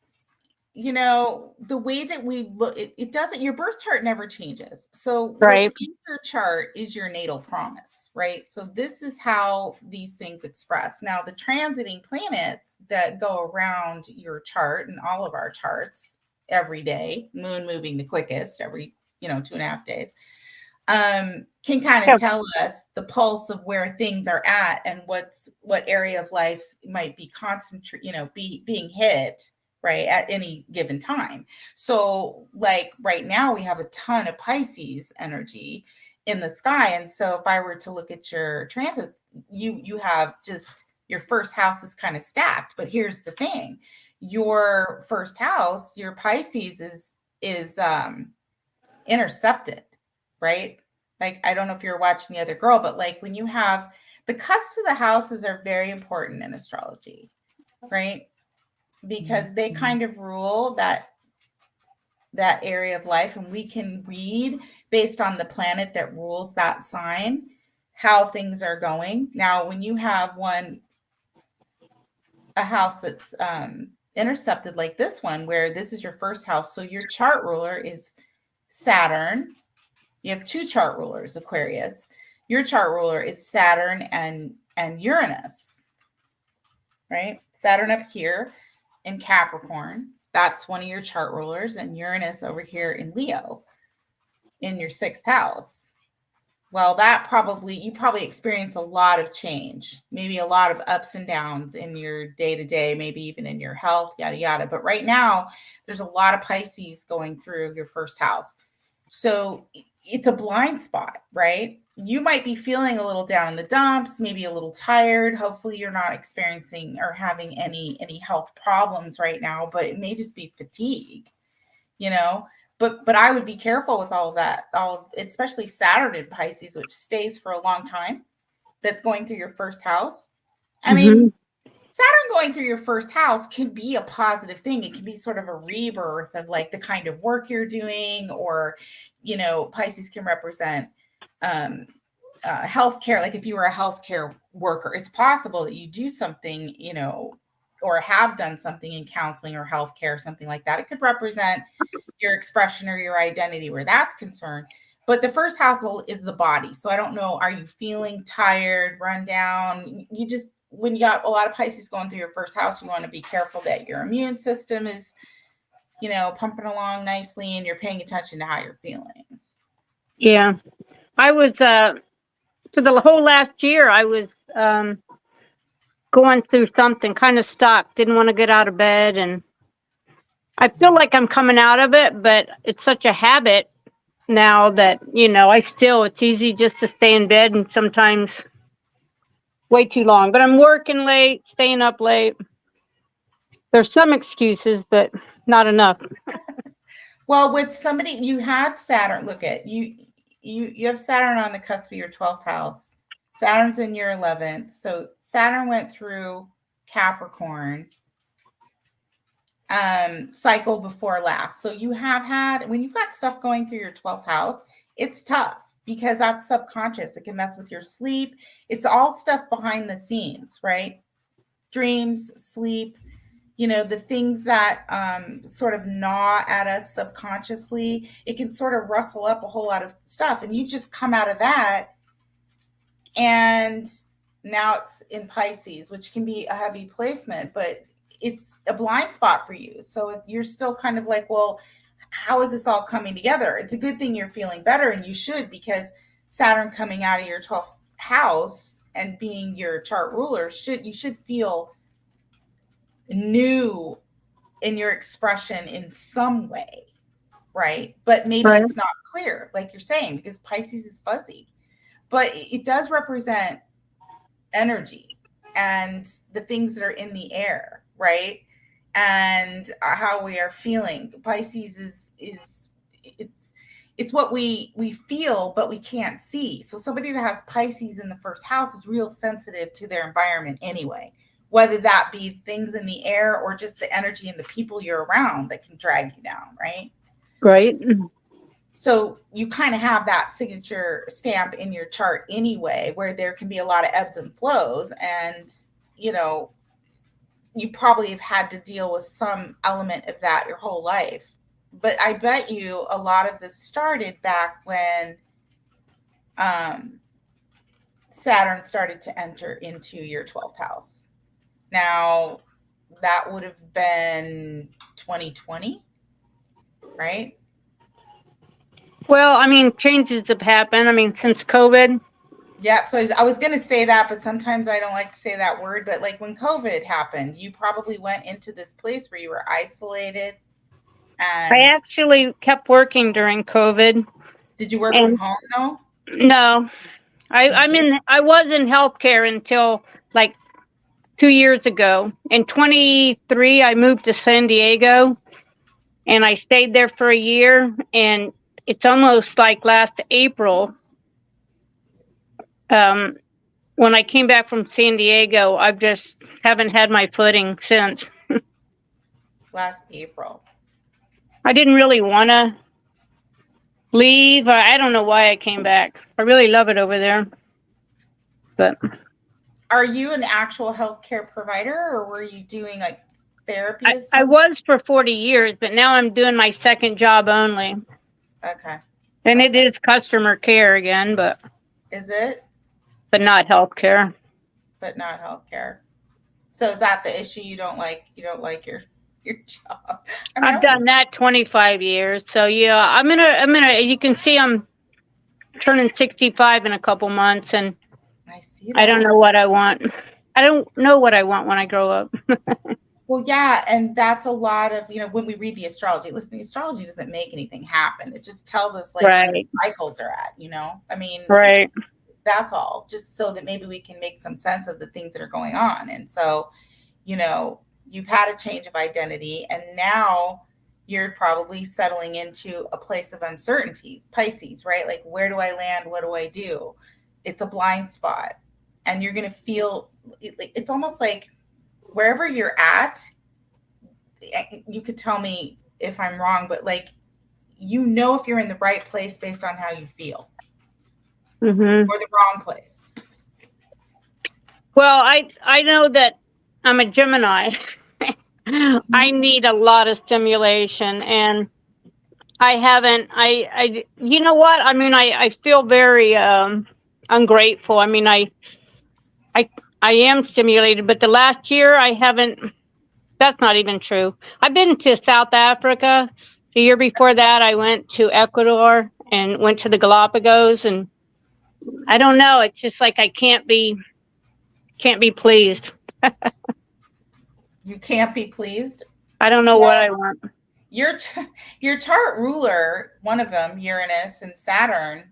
the way that we look, it doesn't, your birth chart never changes. So what's in your chart is your natal promise, right? So this is how these things express. Now, the transiting planets that go around your chart and all of our charts every day, moon moving the quickest every 2.5 days, can kind of tell us the pulse of where things are at and what area of life might be being hit, right, at any given time. So like right now we have a ton of Pisces energy in the sky. And so if I were to look at your transits, you have just your first house is kind of stacked. But here's the thing, your first house, your Pisces is intercepted, right? Like, I don't know if you're watching The Other Girl, but like when you have the cusps of the houses are very important in astrology. right? Because they kind of rule that area of life, and we can read based on the planet that rules that sign how things are going. Now, when you have a house that's intercepted like this one, where this is your first house, so your chart ruler is Saturn. You have two chart rulers, Aquarius. Your chart ruler is Saturn and Uranus, right? Saturn up here in Capricorn. That's one of your chart rulers, and Uranus over here in Leo in your 6th house. Well, you probably experience a lot of change, maybe a lot of ups and downs in your day to day, maybe even in your health, yada, yada. But right now, there's a lot of Pisces going through your 1st house. So it's a blind spot, right? You might be feeling a little down in the dumps, maybe a little tired. Hopefully you're not experiencing or having any health problems right now, but it may just be fatigue, But I would be careful with all of that, especially Saturn in Pisces, which stays for a long time. That's going through your 1st house. I mean, Saturn going through your 1st house can be a positive thing. It can be sort of a rebirth of like the kind of work you're doing, or, Pisces can represent healthcare. Like if you were a healthcare worker, it's possible that you do something, or have done something in counseling or healthcare, something like that. It could represent your expression or your identity where that's concerned. But the 1st house is the body. So I don't know, are you feeling tired, run down? When you got a lot of Pisces going through your 1st house, you want to be careful that your immune system is, pumping along nicely and you're paying attention to how you're feeling. Yeah. I was, for the whole last year, I was going through something, kind of stuck, didn't want to get out of bed. And I feel like I'm coming out of it, but it's such a habit now that, it's easy just to stay in bed and sometimes way too long. But I'm working late, staying up late. There's some excuses, but not enough. Well, with somebody, you had Saturn, look at you have Saturn on the cusp of your 12th house. Saturn's in your 11th. So Saturn went through Capricorn cycle before last. So you have had, when you've got stuff going through your 12th house, it's tough because that's subconscious. It can mess with your sleep. It's all stuff behind the scenes, right? Dreams, sleep, the things that sort of gnaw at us subconsciously. It can sort of rustle up a whole lot of stuff. And you've just come out of that. And now it's in Pisces, which can be a heavy placement, but it's a blind spot for you. So you're still kind of like, well, how is this all coming together? It's a good thing you're feeling better, and you should, because Saturn coming out of your 12th house and being your chart ruler, you should feel new in your expression in some way, right? But maybe it's not clear, like you're saying, because Pisces is fuzzy. But it does represent energy and the things that are in the air, right? And how we are feeling. Pisces is it's what we feel, but we can't see. So somebody that has Pisces in the 1st house is real sensitive to their environment anyway, whether that be things in the air or just the energy and the people you're around that can drag you down, right? Right. So you kind of have that signature stamp in your chart anyway, where there can be a lot of ebbs and flows. And, you probably have had to deal with some element of that your whole life. But I bet you a lot of this started back when Saturn started to enter into your 12th house. Now, that would have been 2020, right? Well, I mean, changes have happened. I mean, since COVID. Yeah, so I was going to say that, but sometimes I don't like to say that word. But like when COVID happened, you probably went into this place where you were isolated. And I actually kept working during COVID. Did you work from home though? No, I was in healthcare until like 2 years ago. In 23, I moved to San Diego, and I stayed there for a year. And it's almost like last April, when I came back from San Diego, I've just haven't had my footing since. Last April. I didn't really want to leave. I don't know why I came back. I really love it over there. But Are you an actual healthcare provider, or were you doing like therapy? I was for 40 years, but now I'm doing my second job only. Okay. And it is customer care again, but Is it? not healthcare. But not healthcare. So is that the issue? You don't like your job? I mean, I've done that 25 years. So yeah, I'm gonna, you can see I'm turning 65 in a couple months, and I see that. I don't know what I want. I don't know what I want when I grow up. Well, yeah, and that's a lot of, when we read the astrology, listen, the astrology doesn't make anything happen. It just tells us like where the cycles are at, I mean, right. That's all, just so that maybe we can make some sense of the things that are going on. And so, you've had a change of identity, and now you're probably settling into a place of uncertainty. Pisces, right? Like, where do I land? What do I do? It's a blind spot. And you're going to feel, it's almost like wherever you're at, you could tell me if I'm wrong, but like, if you're in the right place based on how you feel, or the wrong place. Well, I know that I'm a Gemini. I need a lot of stimulation, and I haven't. You know what? I mean, I feel very ungrateful. I mean, I am stimulated, but the last year I haven't. That's not even true. I've been to South Africa. The year before that, I went to Ecuador and went to the Galapagos, and I don't know. It's just like I can't be pleased. You can't be pleased. I don't know what I want. Your chart ruler, one of them, Uranus and Saturn.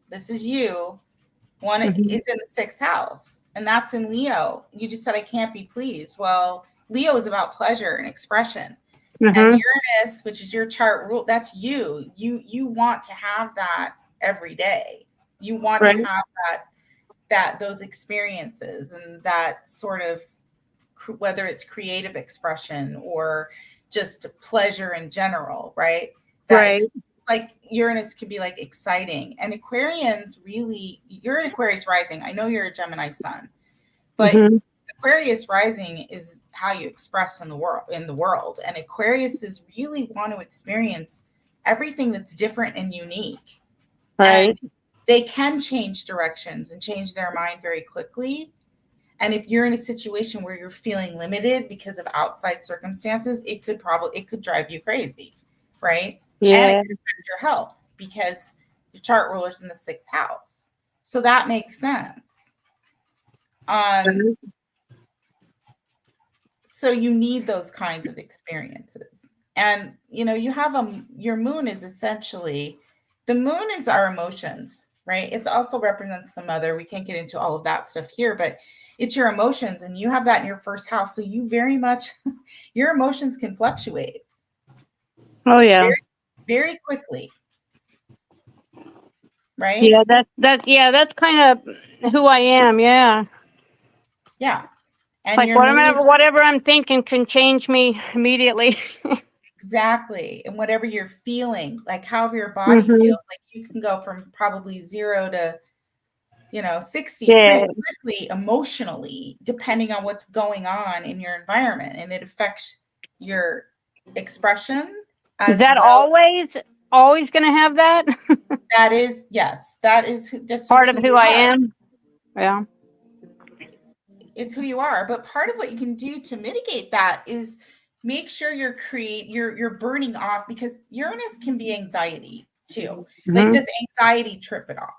This is you. One is in the 6th house, and that's in Leo. You just said I can't be pleased. Well, Leo is about pleasure and expression. And Uranus, which is your chart rule, that's you. You want to have that every day. You want to have those experiences, and that sort of, whether it's creative expression or just pleasure in general, right? Like Uranus can be like exciting. And Aquarians really, you're an Aquarius rising. I know you're a Gemini sun, but Aquarius rising is how you express in the world. And Aquariuses really want to experience everything that's different and unique. Right. And they can change directions and change their mind very quickly. And if you're in a situation where you're feeling limited because of outside circumstances, it could drive you crazy, right? Yeah. And it could affect your health because your chart ruler's in the 6th house. So that makes sense. So you need those kinds of experiences. And, you have your moon is essentially, the moon is our emotions, right? It also represents the mother. We can't get into all of that stuff here, but it's your emotions, and you have that in your 1st house. So you very much, your emotions can fluctuate. Oh yeah. Very, very quickly. Right? Yeah, that's kind of who I am. Yeah. Yeah. And like whatever I'm thinking can change me immediately. Exactly. And whatever you're feeling, like however your body feels, like you can go from probably 0 to 60 pretty quickly emotionally, depending on what's going on in your environment, and it affects your expression. Is that always going to have that? That is, yes, that is just part of who I am. Yeah. It's who you are. But part of what you can do to mitigate that is make sure you're burning off, because Uranus can be anxiety too. Like, does anxiety trip it off?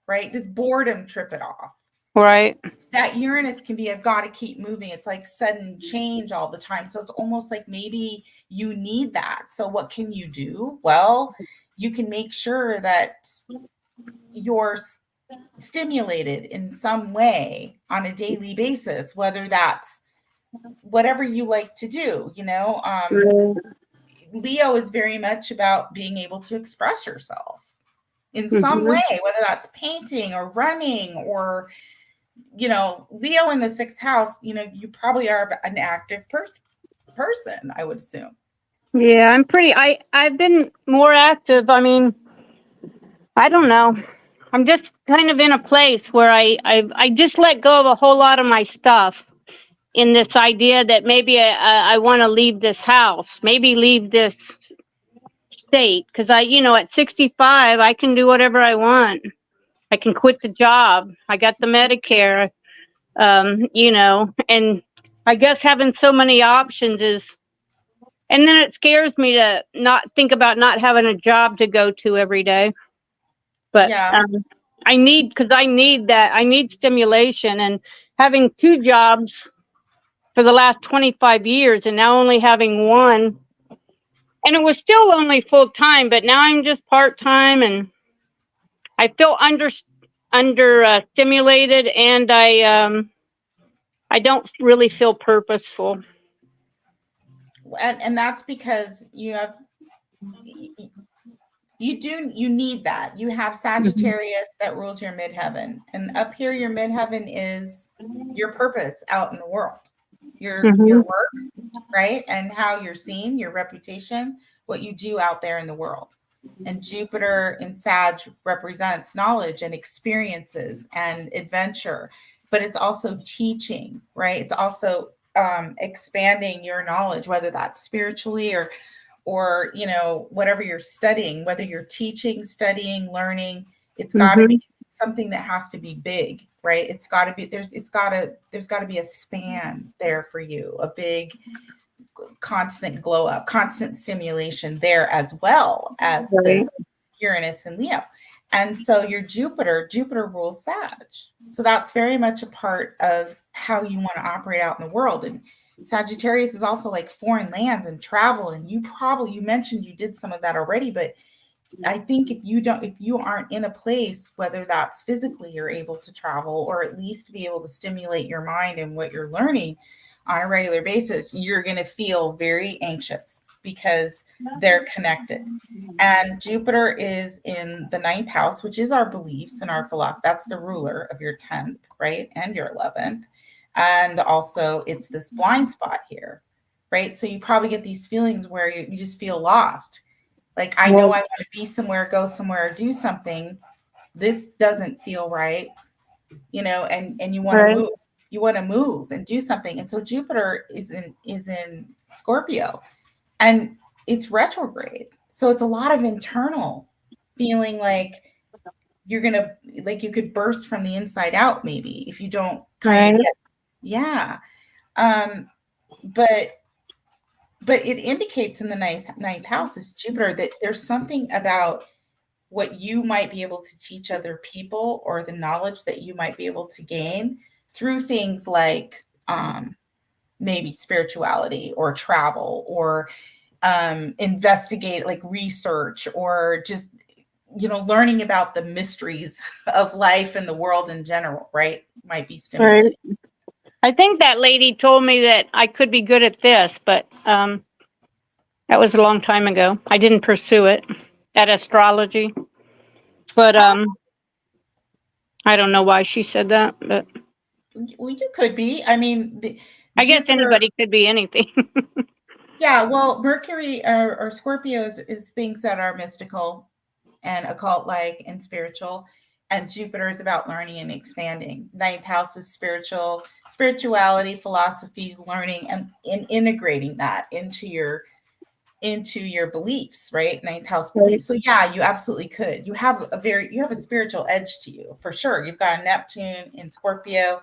Right? Does boredom trip it off? Right. That Uranus can be, I've got to keep moving. It's like sudden change all the time. So it's almost like maybe you need that. So what can you do? Well, you can make sure that you're stimulated in some way on a daily basis, whether that's whatever you like to do. Leo is very much about being able to express yourself in some way, whether that's painting or running or Leo in the 6th house, you probably are an active person, I would assume. Yeah, I've been more active. I mean, I don't know. I'm just kind of in a place where I just let go of a whole lot of my stuff in this idea that maybe I want to leave this house, maybe leave this state, because at 65 I can do whatever I want. I can quit the job. I got the Medicare, and I guess having so many options is, and then it scares me to not think about not having a job to go to every day. But Yeah. I need that. I need stimulation, and having 2 jobs for the last 25 years and now only having one, and it was still only full time, but now I'm just part time, and I feel under stimulated, and I don't really feel purposeful. And that's because you need that. You have Sagittarius that rules your midheaven, and up here your midheaven is your purpose out in the world, your work, right? And how you're seen, your reputation, what you do out there in the world. And Jupiter in Sag represents knowledge and experiences and adventure, but it's also teaching, right? It's also expanding your knowledge, whether that's spiritually or whatever you're studying, whether you're teaching, studying, learning. It's got to be something that has to be big, right? It's got to be there's got to be a span there for you, a big constant glow up, constant stimulation there, as well as this Uranus and Leo. And so your Jupiter rules Sag. So that's very much a part of how you want to operate out in the world. And Sagittarius is also like foreign lands and travel. And you mentioned you did some of that already, but I think if you aren't in a place, whether that's physically you're able to travel, or at least to be able to stimulate your mind and what you're learning on a regular basis, you're going to feel very anxious because they're connected. And Jupiter is in the 9th house, which is our beliefs and our philosophy. That's the ruler of your 10th, right? And your 11th. And also it's this blind spot here, right? So you probably get these feelings where you just feel lost. Like, I know I want to be somewhere, go somewhere, do something. This doesn't feel right, and you want to move. You want to move and do something. And so Jupiter is in Scorpio, and it's retrograde. So it's a lot of internal feeling like you could burst from the inside out, maybe, if you don't kind of get, yeah. But it indicates in the ninth house is Jupiter that there's something about what you might be able to teach other people, or the knowledge that you might be able to gain through things like maybe spirituality or travel, or investigate, like research, or just learning about the mysteries of life and the world in general, right? Might be stimulating. Right. I think that lady told me that I could be good at this, but that was a long time ago. I didn't pursue it at astrology, but I don't know why she said that, but well, you could be. I mean, I guess anybody could be anything. Yeah, well, Mercury or Scorpio is things that are mystical and occult-like and spiritual, and Jupiter is about learning and expanding. 9th house is spirituality, philosophies, learning, and integrating that into your beliefs, right? 9th house beliefs. So yeah, you absolutely could. You have a spiritual edge to you, for sure. You've got a Neptune in Scorpio,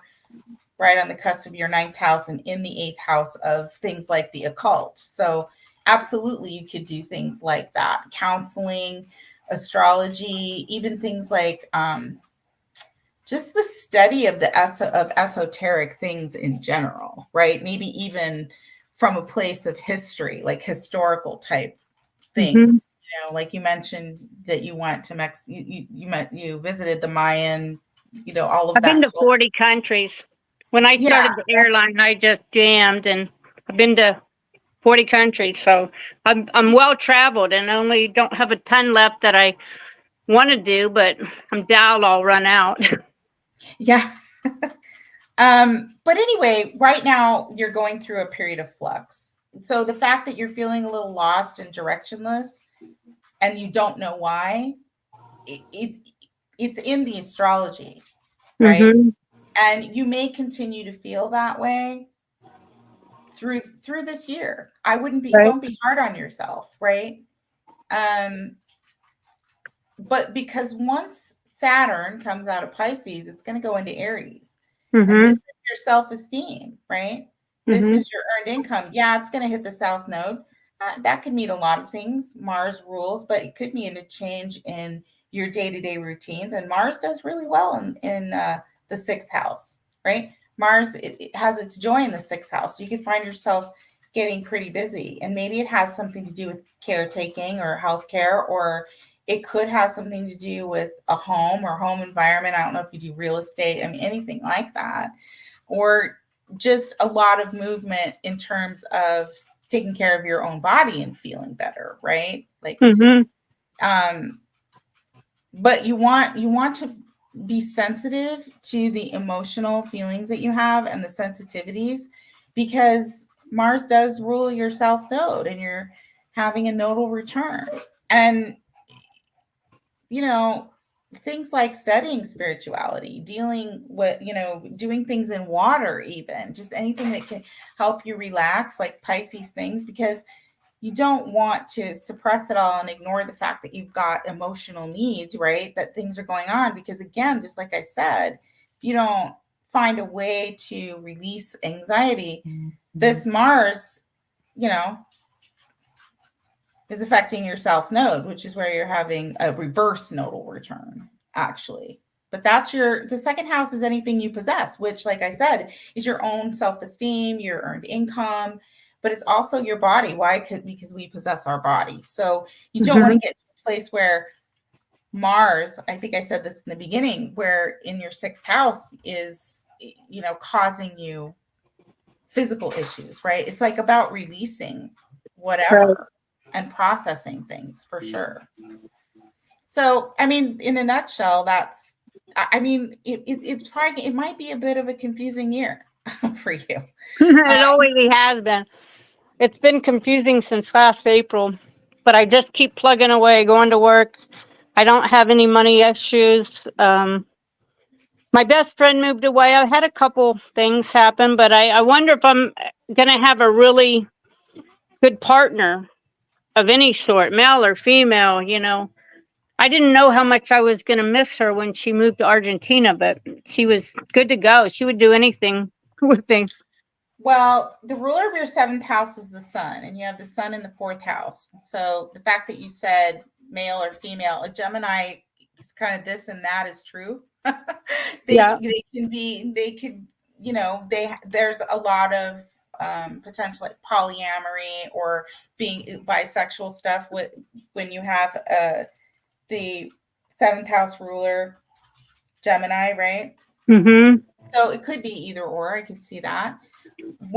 right on the cusp of your 9th house, and in the 8th house of things like the occult. So absolutely, you could do things like that. Counseling, astrology, even things like just the study of of esoteric things in general, right? Maybe even from a place of history, like historical type things. Like you mentioned that you went to Mexico, you visited the Mayan, all of that. I've been to 40 countries. When I started the airline, I just jammed, and I've been to 40 countries. So I'm well traveled, and only don't have a ton left that I want to do, but I'm down, I'll run out. Yeah. But anyway, right now you're going through a period of flux. So the fact that you're feeling a little lost and directionless and you don't know why, it's in the astrology, right? Mm-hmm. And you may continue to feel that way through this year. I wouldn't be Right. Don't be hard on yourself, right? But because once Saturn comes out of Pisces, it's going to go into Aries. And Mm-hmm. this is your self-esteem, right? This Mm-hmm. is your earned income. Yeah, it's going to hit the South Node. That could mean a lot of things. Mars rules, but it could mean a change in your day-to-day routines. And Mars does really well in the sixth house, right? Mars, it has its joy in the sixth house. You could find yourself getting pretty busy. And maybe it has something to do with caretaking or healthcare, or it could have something to do with a home or home environment. I don't know if you do real estate, I mean, anything like that. Or just a lot of movement in terms of taking care of your own body and feeling better, right? Like, Mm-hmm. but you want to be sensitive to the emotional feelings that you have and the sensitivities, because Mars does rule your South Node and you're having a nodal return. And you know, things like studying spirituality, dealing with, doing things in water, even just anything that can help you relax, like Pisces things, because you don't want to suppress it all and ignore the fact that you've got emotional needs, right? That things are going on. Because again, just like I said, if you don't find a way to release anxiety, this Mars, is affecting your South Node, which is where you're having a reverse nodal return, actually. But the second house is anything you possess, which, like I said, is your own self-esteem, your earned income, but it's also your body. Why? Because we possess our body. So you don't want to get to a place where Mars, I think I said this in the beginning, where in your sixth house is, causing you physical issues, right? It's like about releasing whatever and processing things, for sure. So, I mean, in a nutshell, it might be a bit of a confusing year for you. It always has been. It's been confusing since last April, but I just keep plugging away, going to work. I don't have any money issues. My best friend moved away. I had a couple things happen, but I wonder if I'm going to have a really good partner of any sort, male or female. I didn't know how much I was going to miss her when she moved to Argentina, but she was good to go. She would do anything with things. Well, the ruler of your seventh house is the sun, and you have the sun in the fourth house. So the fact that you said male or female, a Gemini is kind of this and that is true. There's a lot of potential like polyamory or being bisexual stuff when you have the seventh house ruler Gemini, right? Mm-hmm. So it could be either or. I could see that.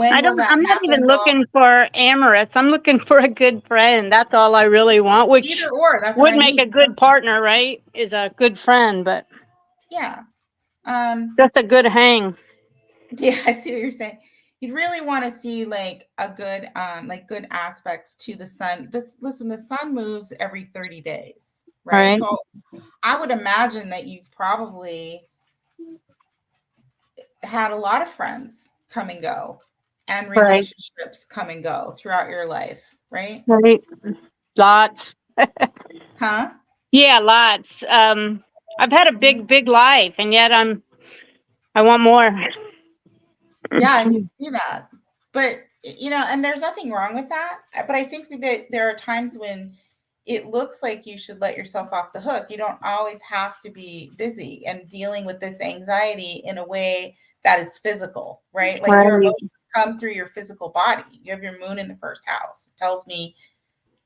I'm not even looking for amorous. I'm looking for a good friend. That's all I really want, which either or, that's would make a good partner, right? Is a good friend, but yeah. Just a good hang. Yeah, I see what you're saying. You'd really want to see like a good good aspects to the sun. Listen, the sun moves every 30 days, right? So I would imagine that you've probably had a lot of friends come and go and relationships come and go throughout your life, right? Right. Lots. Huh? Yeah, lots. I've had a big life, and yet I want more. Yeah, I can see that. But and there's nothing wrong with that. But I think that there are times when it looks like you should let yourself off the hook. You don't always have to be busy and dealing with this anxiety in a way that is physical, right? Like your emotions come through your physical body. You have your moon in the first house. It tells me,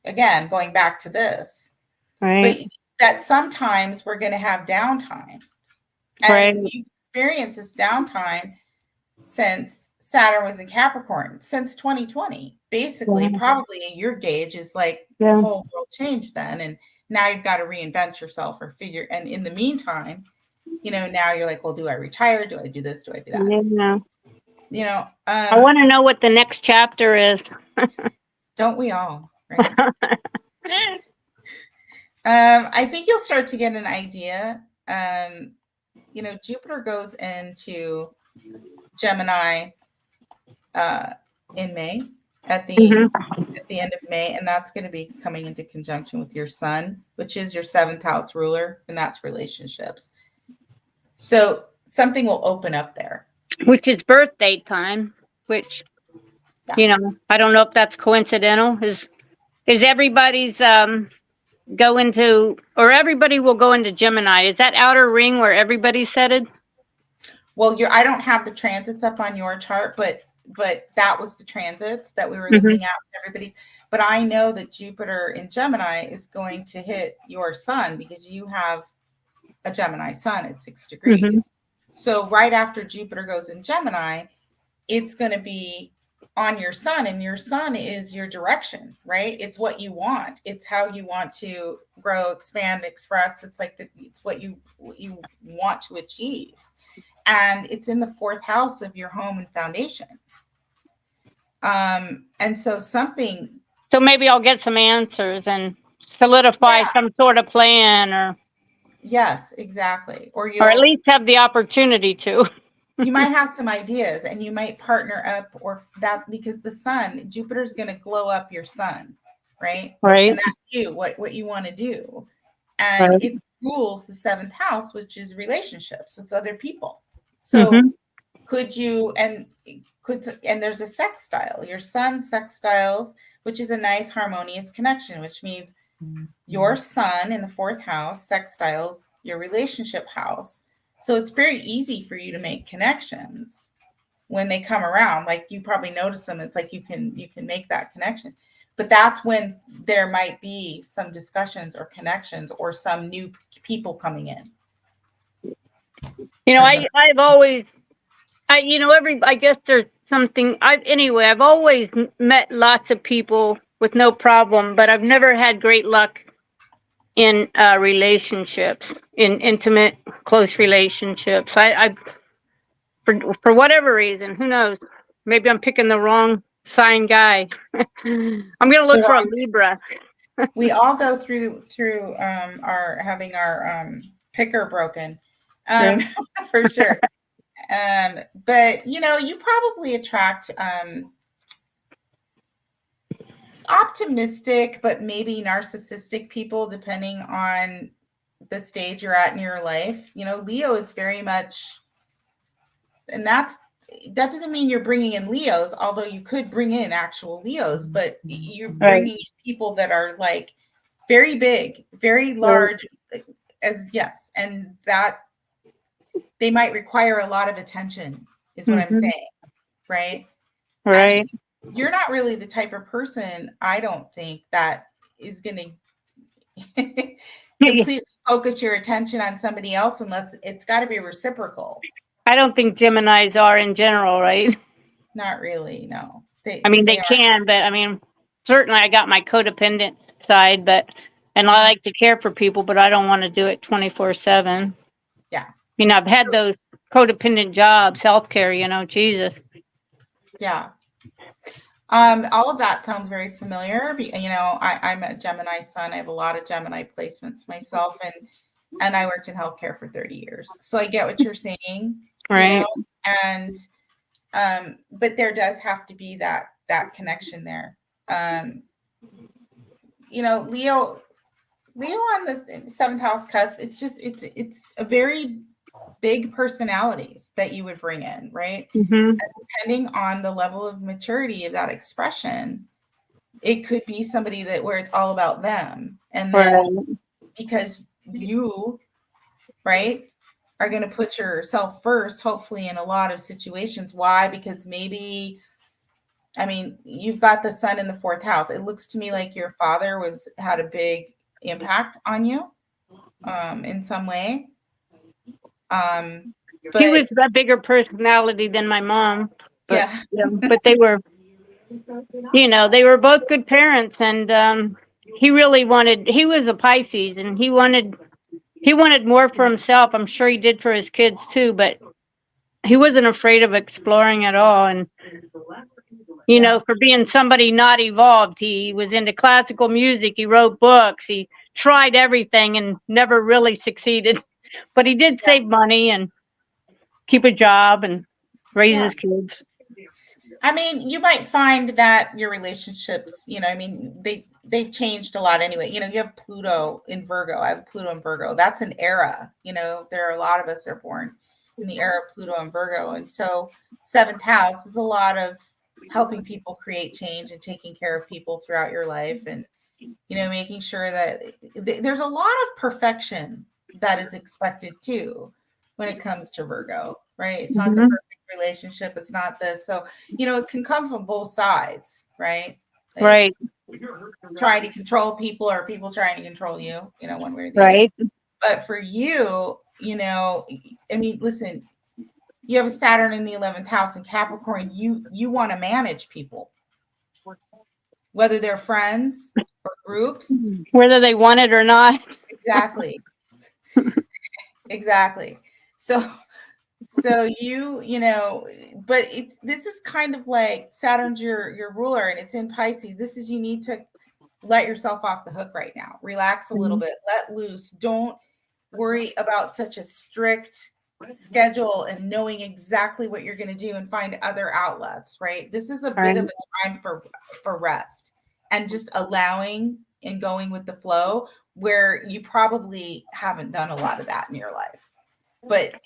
again, going back to this, but that sometimes we're going to have downtime. And you've experienced this downtime since Saturn was in Capricorn, since 2020. Basically, probably your gauge is like the whole world changed then. And now you've got to reinvent yourself or figure. And in the meantime, now you're like, well, do I retire? Do I do this? Do I do that? Yeah. I want to know what the next chapter is. Don't we all? Right. I think you'll start to get an idea. Jupiter goes into Gemini in May, at the end of May, and that's going to be coming into conjunction with your sun, which is your 7th house ruler, and that's relationships. So something will open up there. Which is birthday time, which, I don't know if that's coincidental. Is everybody's everybody will go into Gemini. Is that outer ring where everybody's headed? Well, I don't have the transits up on your chart, but that was the transits that we were looking at with everybody's. But I know that Jupiter in Gemini is going to hit your sun because you have a Gemini sun at 6 degrees. So right after Jupiter goes in Gemini, it's going to be on your sun, and your sun is your direction, right? It's what you want. It's how you want to grow, expand, express. It's like it's what you want to achieve. And it's in the 4th house of your home and foundation. And so maybe I'll get some answers and solidify some sort of plan, or yes, exactly. Or at least have the opportunity to. You might have some ideas, and you might partner up, or that, because the sun, Jupiter's going to glow up your sun, right? Right. And that's what you want to do. And it rules the 7th house, which is relationships. It's other people. So could you, and there's a sextile, your sun sextiles, which is a nice harmonious connection, which means your sun in the 4th house sextiles your relationship house. So it's very easy for you to make connections when they come around. Like, you probably notice them. It's like you can make that connection. But that's when there might be some discussions or connections or some new people coming in. I've always, I guess there's something, I've always met lots of people with no problem, but I've never had great luck in relationships, in intimate, close relationships. I for whatever reason, who knows? Maybe I'm picking the wrong sign guy. I'm gonna look for a Libra. We all go through our having our picker broken, for sure. But you probably attract optimistic but maybe narcissistic people, depending on the stage you're at in your life. Leo is very much, and that doesn't mean you're bringing in Leos, although you could bring in actual Leos, but you're bringing in people that are like very big, very large, and that they might require a lot of attention, is what I'm saying, right? Right. And you're not really the type of person, I don't think, that is going to completely focus your attention on somebody else, unless it's got to be reciprocal. I don't think Geminis are in general, right? Not really, no. They can, but certainly I got my codependent side, and I like to care for people, but I don't want to do it 24/7. Yeah. I've had those codependent jobs, healthcare, Jesus. Yeah. All of that sounds very familiar. I'm a Gemini sun. I have a lot of Gemini placements myself, and I worked in healthcare for 30 years. So I get what you're saying. Right. And but there does have to be that connection there. Leo on the 7th house cusp, it's a very big personalities that you would bring in, right? And depending on the level of maturity of that expression, it could be somebody where it's all about them, and then because you, right, are going to put yourself first, hopefully, in a lot of situations. Why? Because maybe, you've got the sun in the 4th house. It looks to me like your father had a big impact on you, in some way. But he was a bigger personality than my mom. But, but they were both good parents, and he was a Pisces, and he wanted he wanted more for himself. I'm sure he did for his kids too, but he wasn't afraid of exploring at all. And, you know, for being somebody not evolved, he was into classical music. He wrote books. He tried everything and never really succeeded. But he did save money and keep a job and raise his kids. I mean, you might find that your relationships, you know, I mean, they've changed a lot anyway. You know, you have Pluto in Virgo. I have Pluto in Virgo. That's an era. You know, there are a lot of us that are born in the era of Pluto and Virgo. And so 7th house is a lot of helping people create change and taking care of people throughout your life, and, you know, making sure that there's a lot of perfection that is expected too when it comes to Virgo, right? It's not the perfect relationship. It's not this. So, you know, it can come from both sides, right? Like, Right. trying to control people or people trying to control you, you know, one way or the Right. other. But for you, you know, I mean, listen, you have a Saturn in the 11th house in Capricorn. You want to manage people, whether they're friends or groups. Whether they want it or not. Exactly. Exactly. So you know, but this is kind of like Saturn's your ruler, and it's in Pisces. This is, you need to let yourself off the hook right now. Relax a little bit, let loose. Don't worry about such a strict schedule and knowing exactly what you're going to do, and find other outlets, right? This is a bit of a time for rest and just allowing and going with the flow, where you probably haven't done a lot of that in your life. But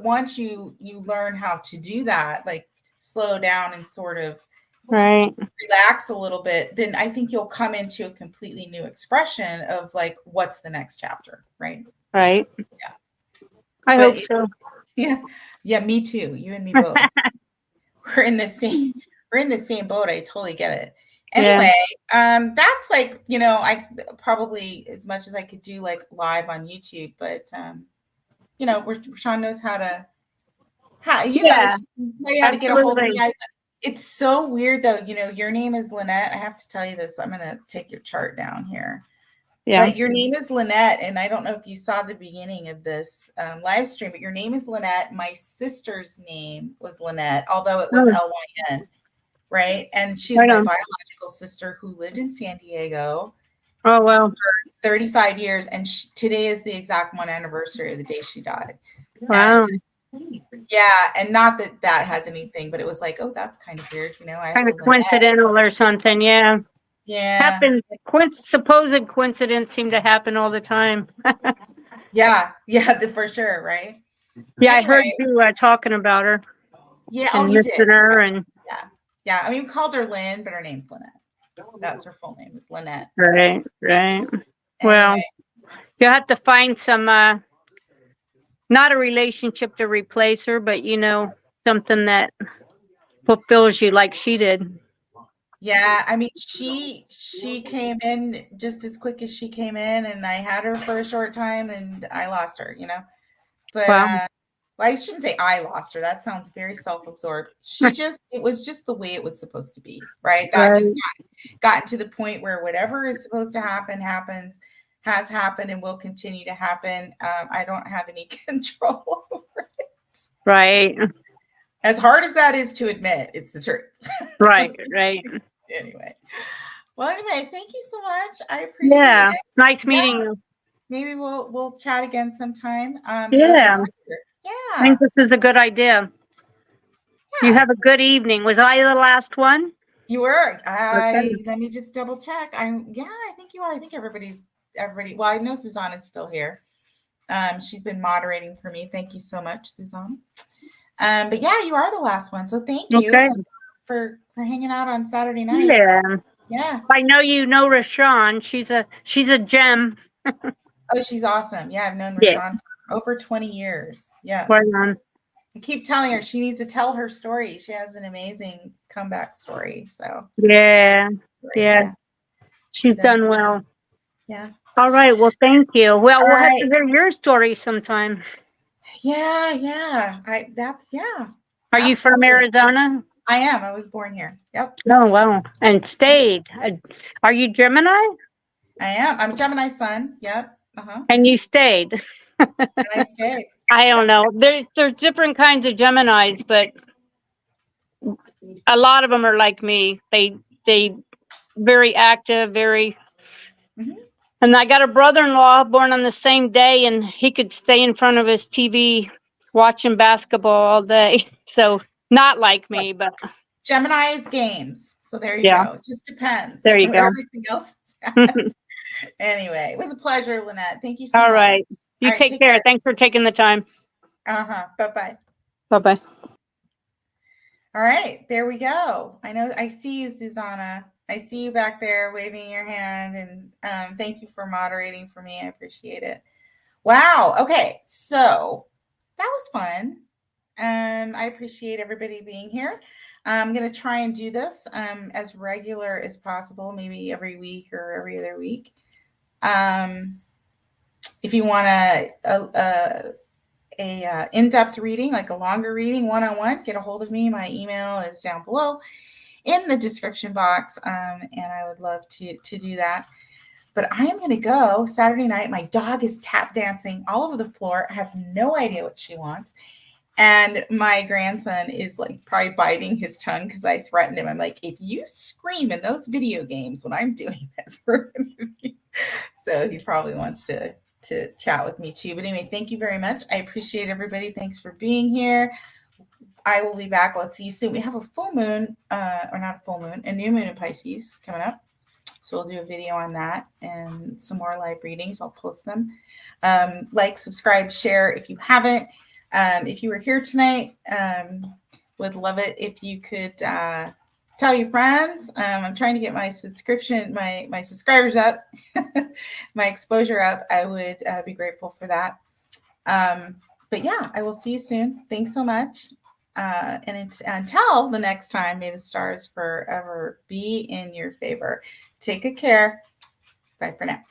once you learn how to do that, like slow down and sort of relax a little bit, then I think you'll come into a completely new expression of like, what's the next chapter, right? Right. Yeah. I hope so. Yeah, me too. You and me both. we're in the same boat. I totally get it. Anyway, that's like, you know, I probably, as much as I could do like live on YouTube, but you know, Sean knows how to tell you how to get a hold of me. It's so weird though, you know, your name is Lynette. I have to tell you this. I'm gonna take your chart down here. Yeah. But your name is Lynette, and I don't know if you saw the beginning of this live stream, but your name is Lynette. My sister's name was Lynette, although it was Lyn, right? And she's my biological sister who lived in San Diego. Oh, wow. For 35 years. And today is the exact 1 anniversary of the day she died. Wow. And, yeah. And not that has anything, but it was like, oh, that's kind of weird. You know, kind of coincidental or something. Yeah. Yeah. Happens. Supposed coincidence seem to happen all the time. Yeah. For sure. Right. Yeah. Anyway, I heard you talking about her. Yeah. And missing her. And yeah. I mean, we called her Lynn, but her name's Lynette. That's her full name, is Lynette. Right. Anyway. Well, you have to find some, not a relationship to replace her, but, you know, something that fulfills you like she did. Yeah, I mean, she came in just as quick as she came in, and I had her for a short time, and I lost her, you know. But well, I shouldn't say I lost her. That sounds very self-absorbed. It was just the way it was supposed to be, right? That just gotten to the point where whatever is supposed to happen has happened, and will continue to happen. I don't have any control over it. Right. As hard as that is to admit, it's the truth. Right. Anyway, thank you so much. I appreciate it. It's nice meeting you. Maybe we'll chat again sometime. Yeah. I think this is a good idea. Yeah. You have a good evening. Was I the last one? You were. Let me just double check. I think you are. I think everybody. Well, I know Suzanne is still here. She's been moderating for me. Thank you so much, Suzanne. But yeah, you are the last one. So thank you for hanging out on Saturday night. Yeah. I know you know Rashawn. She's a gem. Oh, she's awesome. Yeah, I've known Rashawn for over 20 years. Yeah. I keep telling her she needs to tell her story. She has an amazing comeback story. So yeah. She's done well. Yeah. All right. Well, thank you. Well, we'll have to hear your story sometime. Yeah. Are you from Arizona? I am. I was born here. Yep. Oh, wow. And stayed. Are you Gemini? I am. I'm a Gemini sun. Yep. and you stayed. And I stayed. I don't know. There's different kinds of Geminis, but a lot of them are like me. They very active, very. Mhm. And I got a brother-in-law born on the same day, and he could stay in front of his TV watching basketball all day. So not like me, but Gemini's games. So there you Yeah. go. It just depends. There you go. Everything else is at. Anyway, it was a pleasure, Lynette. Thank you so much. all right. You All right, take take care. care. Thanks for taking the time. Bye-bye. Bye-bye. All right, there we go. I know I see you, Susanna. I see you back there waving your hand, and thank you for moderating for me. I appreciate it. Wow. Okay, so that was fun. I appreciate everybody being here. I'm going to try and do this as regular as possible, maybe every week or every other week. If you want a in-depth reading, like a longer reading, one-on-one, get a hold of me. My email is down below in the description box, and I would love to do that. But I am going to go Saturday night. My dog is tap dancing all over the floor. I have no idea what she wants. And my grandson is like probably biting his tongue because I threatened him. I'm like, if you scream in those video games when I'm doing this, we're going to be. So he probably wants to chat with me too. But anyway, thank you very much. I appreciate everybody. Thanks for being here. I will be back. I'll see you soon. We have a full moon, or not a full moon, a new moon in Pisces coming up. So we'll do a video on that and some more live readings. I'll post them. Like, subscribe, share if you haven't. If you were here tonight, would love it if you could tell your friends. I'm trying to get my subscription, my subscribers up, my exposure up. I would be grateful for that. But yeah, I will see you soon. Thanks so much. And until the next time, may the stars forever be in your favor. Take good care. Bye for now.